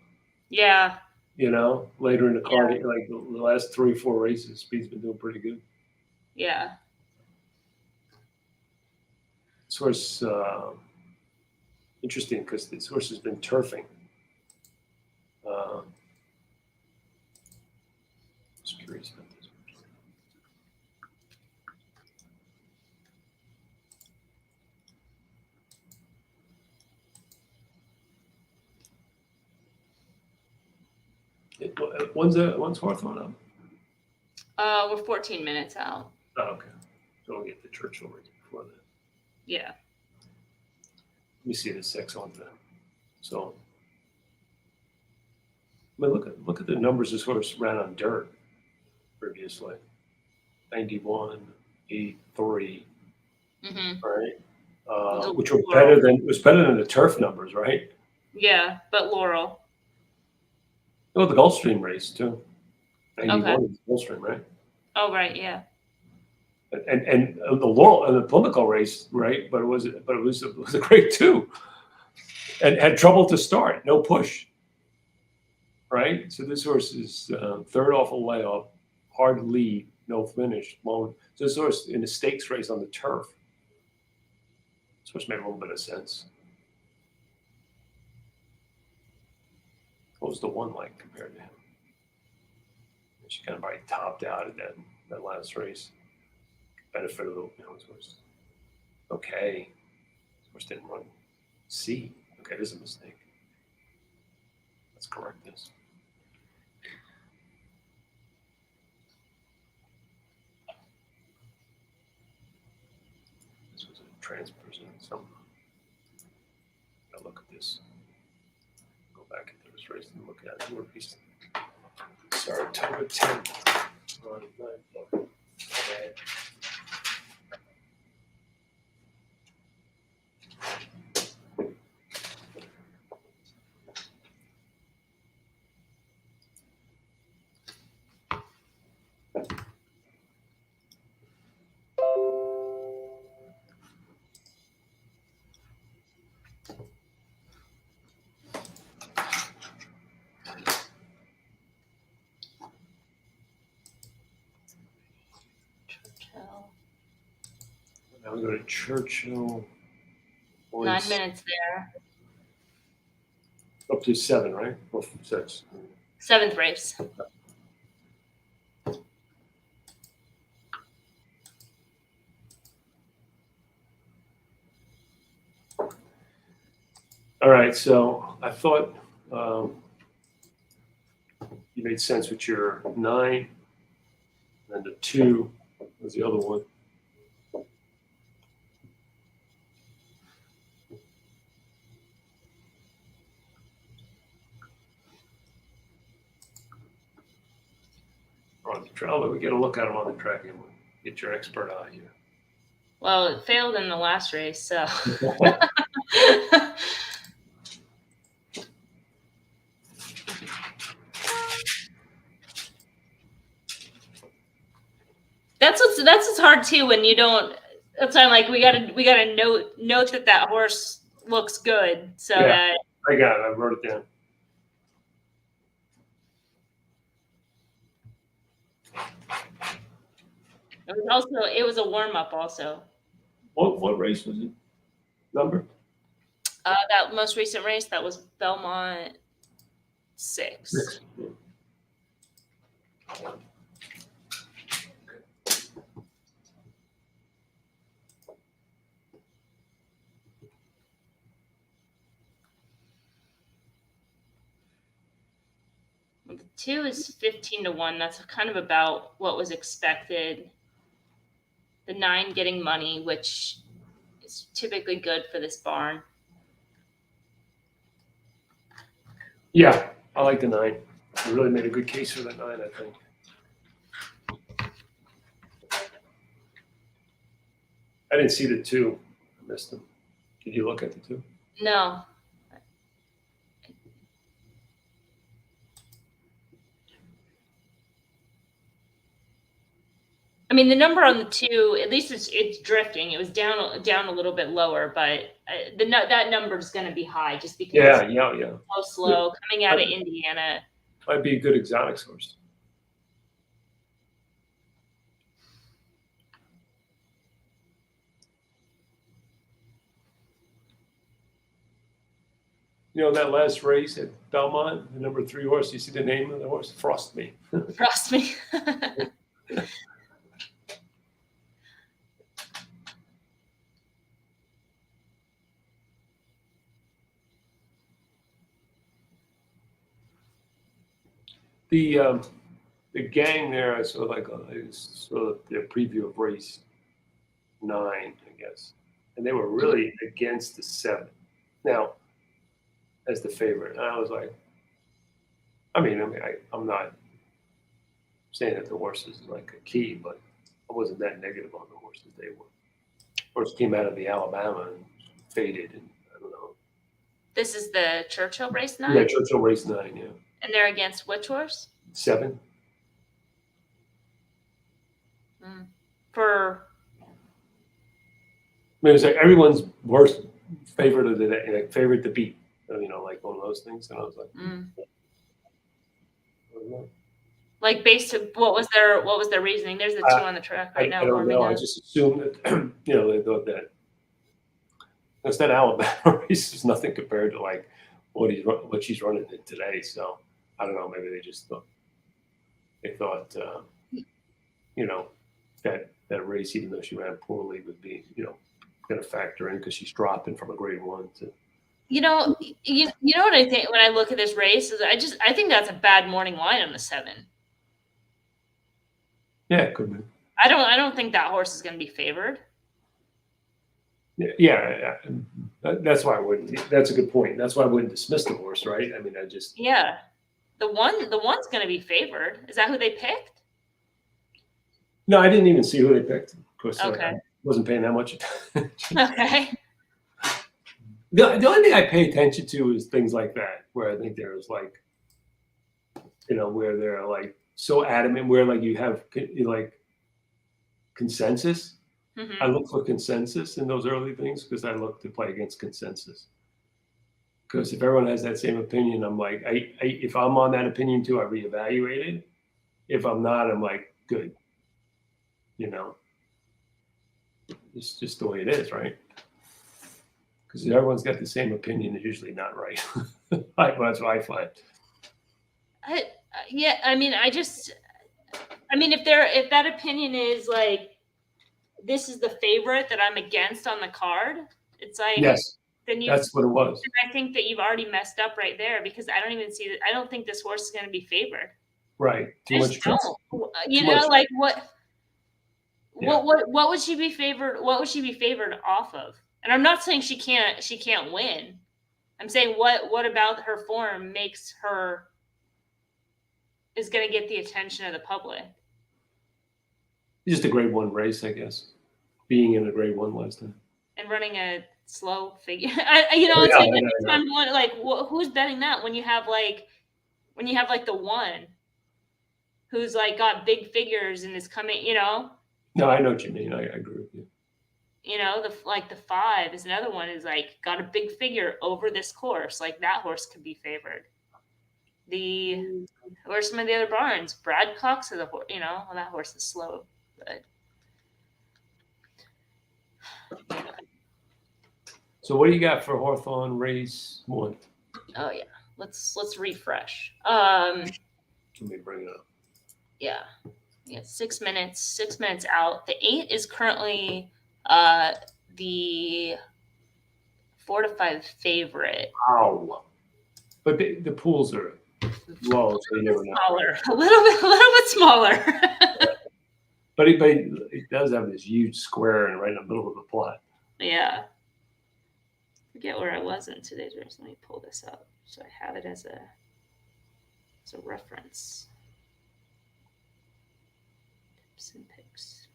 Yeah. Later in the card, like the last 3 or 4 races, Speed's been doing pretty good. Yeah. This horse, interesting because this horse has been turfing. Just curious about this. When's Hawthorne up? We're 14 minutes out. Oh, okay. So we'll get the Churchill Race before that. Yeah. Let me see the 6 on that. So, I mean, look at the numbers this horse ran on dirt previously. 91, 83, right? Which were better than the turf numbers, right? Yeah, but Laurel. Oh, the Gulfstream race too. 91 is Gulfstream, right? Oh, right, yeah. And the Laurel and the Plymouth race, right? But it was a great 2, and had trouble to start, no push. right? So this horse is third off a layoff, hard lead, no finish, long. So this horse in a stakes race on the turf. This horse made a little bit of sense. What was the one like compared to him? She kind of probably topped out at that last race. Benefit of the horse. Okay, this horse didn't run C. Okay, this is a mistake. Let's correct this. This was a transfer something. Gotta look at this. Go back into this race and look at it. Saratoga 10. Okay. Now we go to Churchill. 9 minutes there. Up to 7, right? Or 6. 7th race. All right, so I thought you made sense with your 9, and the 2 was the other one. On the trail, we get a look at them on the track and get your expert eye here. Well, it failed in the last race, so. That's what's hard too when you don't. That's why I'm like we gotta note that horse looks good so that. I got it. I wrote it down. It was a warm up also. What race was it? Number? That most recent race, that was Belmont 6. 6. Yeah. The 2 is 15-1. That's kind of about what was expected. The 9 getting money, which is typically good for this barn. Yeah, I like the 9. You really made a good case for the 9, I think. I didn't see the 2. I missed them. Did you look at the 2? No. I mean, the number on the 2, at least it's drifting. It was down a little bit lower, but that number is going to be high just because it's so slow coming out of Indiana. Might be a good exotic horse. You know, that last race at Belmont, the number 3 horse, you see the name of the horse? Frost Me. Frost Me. The gang there, I saw the preview of race 9, I guess, and they were really against the 7. Now, as the favorite, and I was like, I'm not saying that the horses is like a key, but I wasn't that negative on the horses. They were. Horse came out of the Alabama and faded, and I don't know. This is the Churchill race 9? Yeah, Churchill race 9, yeah. And they're against which horse? 7. For. I mean, it's like everyone's worst favorite of the day, like favorite to beat. You know, like one of those things. And I was like, don't know. Like based on what was their reasoning? There's the 2 on the track right now. I don't know. I just assumed that they thought that that Alabama race is nothing compared to like what she's running in today. So I don't know. Maybe they just thought that race, even though she ran poorly, would be going to factor in because she's dropping from a grade 1 to. You know what I think when I look at this race is I think that's a bad morning line on the 7. Yeah, it could be. I don't think that horse is going to be favored. Yeah. That's why I wouldn't. That's a good point. That's why I wouldn't dismiss the horse, right? I mean, Yeah, the one's going to be favored. Is that who they picked? No, I didn't even see who they picked. Of course, okay. I wasn't paying that much attention. Okay. The only thing I pay attention to is things like that, where I think there's like, where they're like so adamant, where like you have like consensus. Mm-hmm. I look for consensus in those early things because I look to play against consensus. Because if everyone has that same opinion, I'm like, if I'm on that opinion too, I reevaluate it. If I'm not, I'm like, good. It's just the way it is, right? Because everyone's got the same opinion is usually not right. That's what I find. If that opinion is like, this is the favorite that I'm against on the card, it's like, yes, then that's what it was. I think that you've already messed up right there because I don't even see that. I don't think this horse is going to be favored. Right. Too much trust. Like what? Yeah. What would she be favored? What would she be favored off of? And I'm not saying she can't win. I'm saying what about her form makes her is going to get the attention of the public. Just a grade 1 race, I guess. Being in a grade 1 last time. And running a slow figure. I'm going like, who's betting that when you have like the 1 who's like got big figures and is coming, No, I know what you mean. I agree with you. The 5 is another one is like got a big figure over this course. Like that horse could be favored. Or some of the other barns. Brad Cox is a horse, that horse is slow, but. So what do you got for Hawthorne race 1? Oh yeah, let's refresh. Let me bring it up. Yeah, 6 minutes. 6 minutes out. The 8 is currently the 4 to 5 favorite. Wow, but the pools are low, so you never know. Smaller, a little bit smaller. But it does have this huge square and right in the middle of the plot. Yeah. Forget where I was in today's race. Let me pull this up so I have it as a reference. Tips and picks.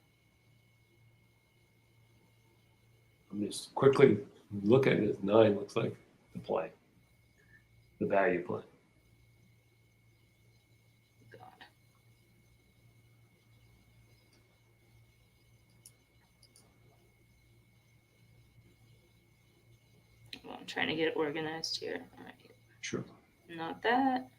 I'm just quickly looking at it. 9 looks like the play, the value play. I'm trying to get it organized here. All right. Sure. Not that.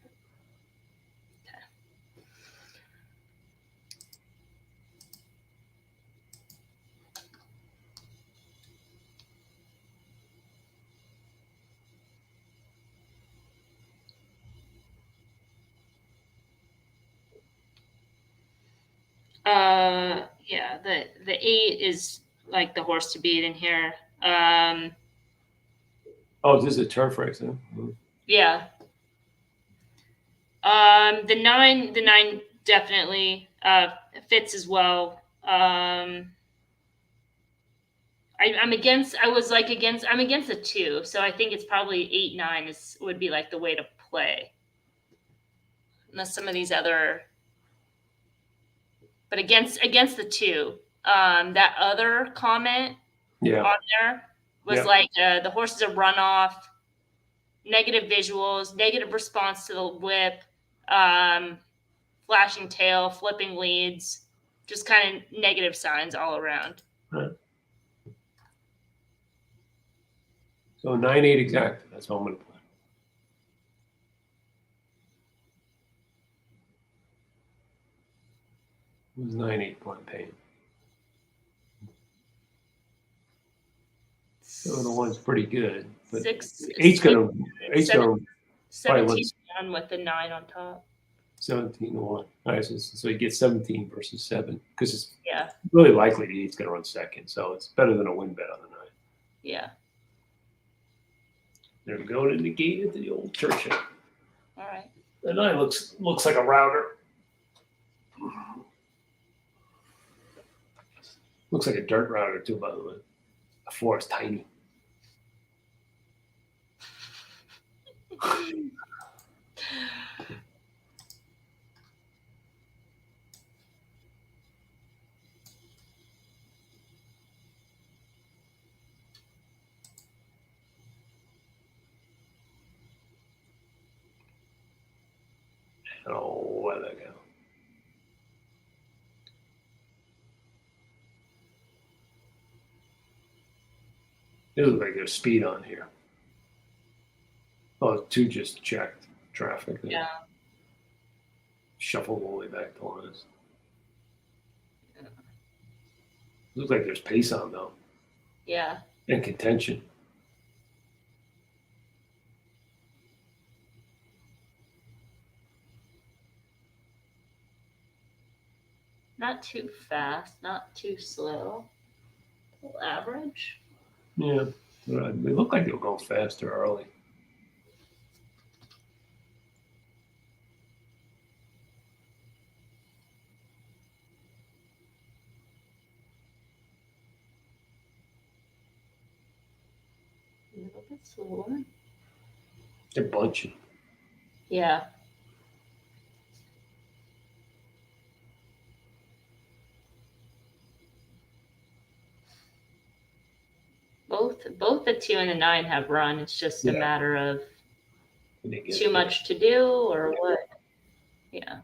Yeah, the 8 is like the horse to beat in here. Oh, this is a turf race, huh? Mm-hmm. Yeah. The 9 definitely fits as well. I'm against the 2, so I think it's probably 8, 9 would be like the way to play. Unless some of these other, but against the 2, that other comment on there was like the horse is a runoff, negative visuals, negative response to the whip, flashing tail, flipping leads, just kind of negative signs all around. Right. So 9-8 exact. That's what I'm going to play. It was 9/8 pain. 7-1's pretty good, but eight's gonna probably 17 with the 9 on top. 17-1. All right, so you get 17 versus 7 because it's Yeah. really likely the 8's going to run second, so it's better than a win bet on the 9. Yeah. There we go to negate it to the old Churchill. All right. The 9 looks like a router. Looks like a dirt router too, by the way. The 4 is tiny. Oh, where'd that go? It looks like there's speed on here. Oh, 2 just checked traffic. Yeah. Shuffled all the way back to lines. Yeah. Looks like there's pace on though. Yeah. And contention. Not too fast, not too slow. Average. Yeah. They look like they'll go faster early. A little bit slower. They're bunchy. Yeah. Both the 2 and the 9 have run. It's just a matter of too much to do or what. Yeah.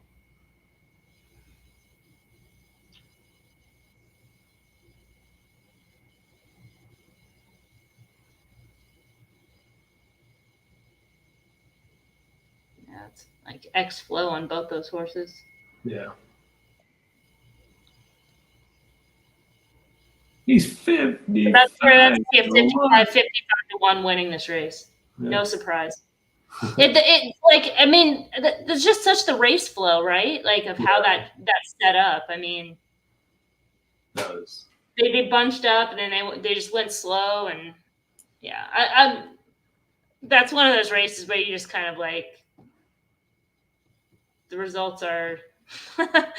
Yeah, it's like X flow on both those horses. Yeah. He's 50. That's a 55 to 1 winning this race. Yeah. No surprise. It like, I mean, there's just such the race flow, right? Like of how that's set up. I mean, they bunched up and then they just went slow, and yeah, that's one of those races where you just kind of like the results are the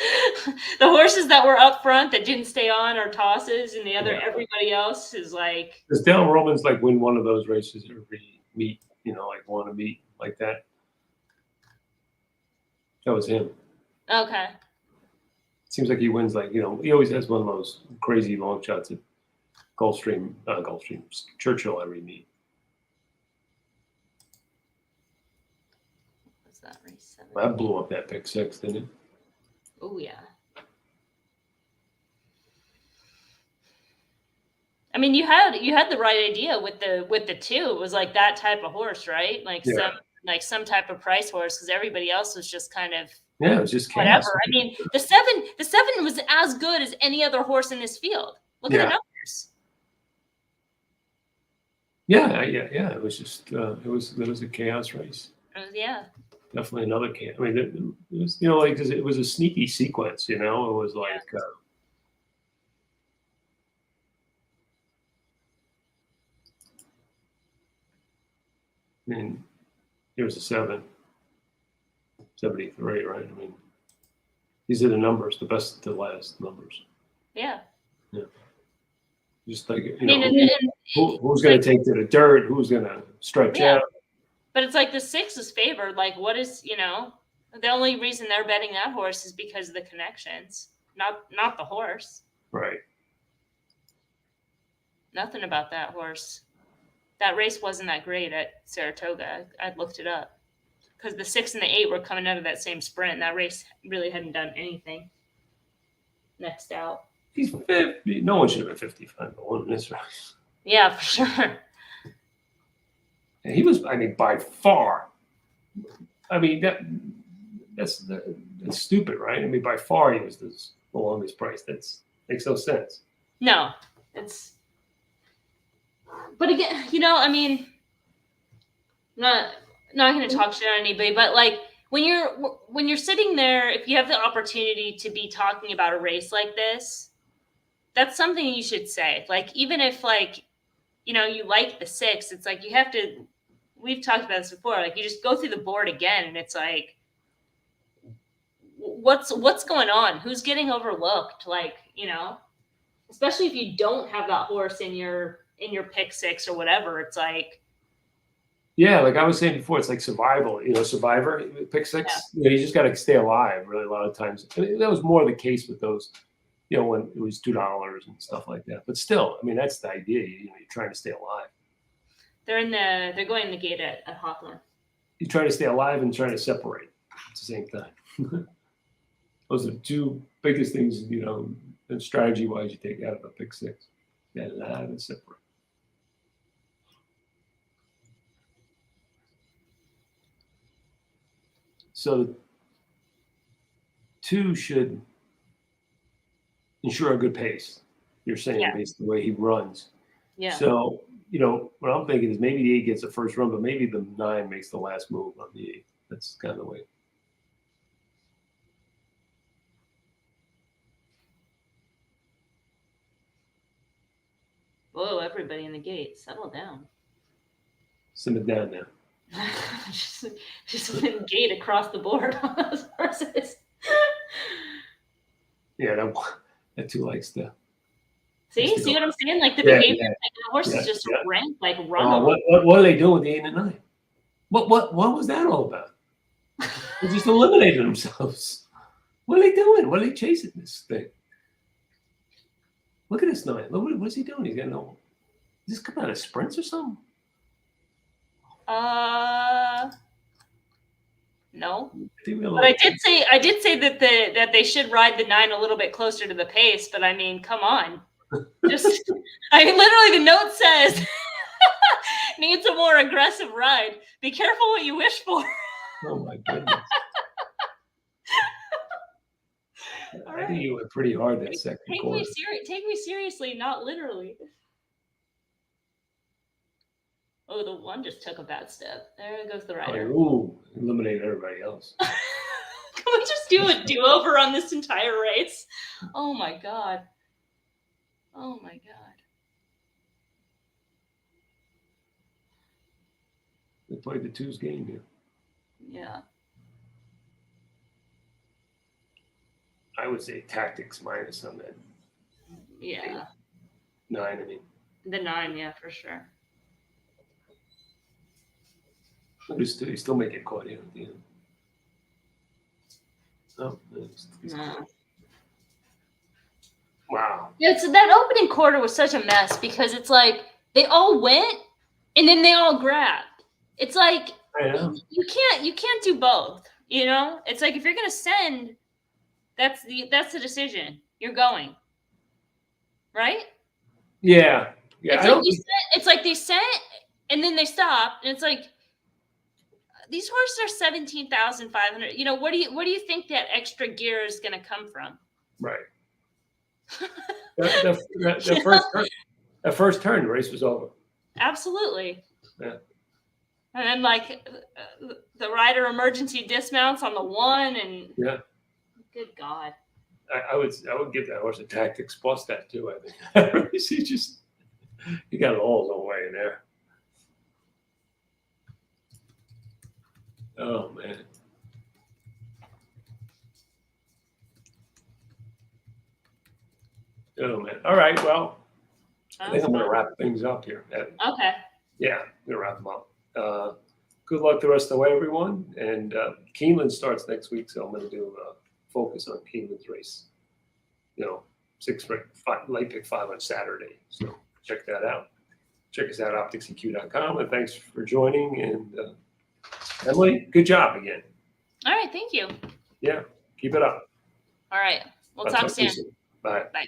horses that were up front that didn't stay on are tosses, and the other everybody else is like. Does Dale Romans like win one of those races every meet? Like want to meet like that. That was him. Okay. Seems like he wins he always has one of those crazy long shots at Churchill every meet. What's that race? 7? That blew up that pick 6, didn't it? Oh yeah. I mean, you had the right idea with the 2. It was like that type of horse, right? Like some type of price horse, because everybody else was just kind of it was just whatever. chaos. I mean, the 7 was as good as any other horse in this field. Look at the numbers. Yeah. It was just it was a chaos race. Yeah. Definitely another chaos. I mean, it was because it was a sneaky sequence. It was like. I mean, here's a 7, 73, right? I mean, these are the numbers, the best to last numbers. Yeah. Yeah. Just like, who's going to take to the dirt? Who's going to stretch out? But it's like the 6 is favored. Like, what is, the only reason they're betting that horse is because of the connections, not the horse. Right. Nothing about that horse. That race wasn't that great at Saratoga. I looked it up because the 6 and the 8 were coming out of that same sprint. That race really hadn't done anything. Next out. He's 50. No one should have been 55 to 1 in this race. Yeah, for sure. And he was, I mean, by far. I mean, that's stupid, right? I mean, by far he was along this price. Makes no sense. No, but again, I mean, not going to talk shit on anybody, but like when you're sitting there, if you have the opportunity to be talking about a race like this, that's something you should say. Like, even if like, you like the 6, it's like, you have to, we've talked about this before. Like, you just go through the board again and it's like, what's going on? Who's getting overlooked? Like, especially if you don't have that horse in your pick 6 or whatever, it's like, yeah, like I was saying before, it's like survival. Survivor pick 6. Yeah. You just got to stay alive. Really, a lot of times, I mean, that was more the case with those. When it was $2 and stuff like that. But still, I mean, that's the idea. You're trying to stay alive. They're going the gate at Hawthorne. You're trying to stay alive and trying to separate at the same time. Those are the 2 biggest things, and strategy-wise, you take out of a pick 6. Stay alive and separate. So 2 should ensure a good pace. You're saying based on the way he runs. Yeah. So, what I'm thinking is maybe the 8 gets the first run, but maybe the 9 makes the last move on the 8. That's kind of the way. Whoa, everybody in the gate, settle down. Simmer down now. just went gate across the board on those horses. Yeah, that 2 likes to. See what I'm saying? Like, the behavior, like, the horses just run. What are they doing with the 8 and 9? What was that all about? They just eliminated themselves. What are they doing? What are they chasing this thing? Look at this 9. Look, what is he doing? He's got no. Is this coming out of sprints or something? No. But I did say that they should ride the 9 a little bit closer to the pace. But I mean, come on. Literally the note says needs a more aggressive ride. Be careful what you wish for. Oh my goodness. I think you went pretty hard that second quarter. Take me seriously, not literally. Oh, the 1 just took a bad step. There goes the rider. Ooh, eliminated everybody else. Can we just do a do-over on this entire race? Oh my god. Oh my god. They played the 2's game here. Yeah. I would say tactics minus on that. Yeah. 9, I mean. The 9, yeah, for sure. He still may get caught here at the end. Oh, No. Wow. Yeah, so that opening quarter was such a mess because it's like they all went and then they all grabbed. It's like you can't do both. It's like if you're gonna send, that's the decision. You're going, right? Yeah. It's like they sent and then they stopped, and it's like these horses are 17,500. Where do you think that extra gear is going to come from? Right. The first turn, the race was over. Absolutely. Yeah. And then like the rider emergency dismounts on the 1, and good God. I would give that horse a tactics plus that too. I think he got it all the way in there. Oh man. Oh man. All right. Well, I think I'm going to wrap things up here. Okay. Yeah, I'm going to wrap them up. Good luck the rest of the way, everyone. And Keeneland starts next week, so I'm going to do a focus on Keeneland's race. 5 late pick 5 on Saturday. So check that out. Check us out at OptixEQ.com. And thanks for joining. And Emily, good job again. All right. Thank you. Yeah. Keep it up. All right. We'll talk soon. Bye. Bye.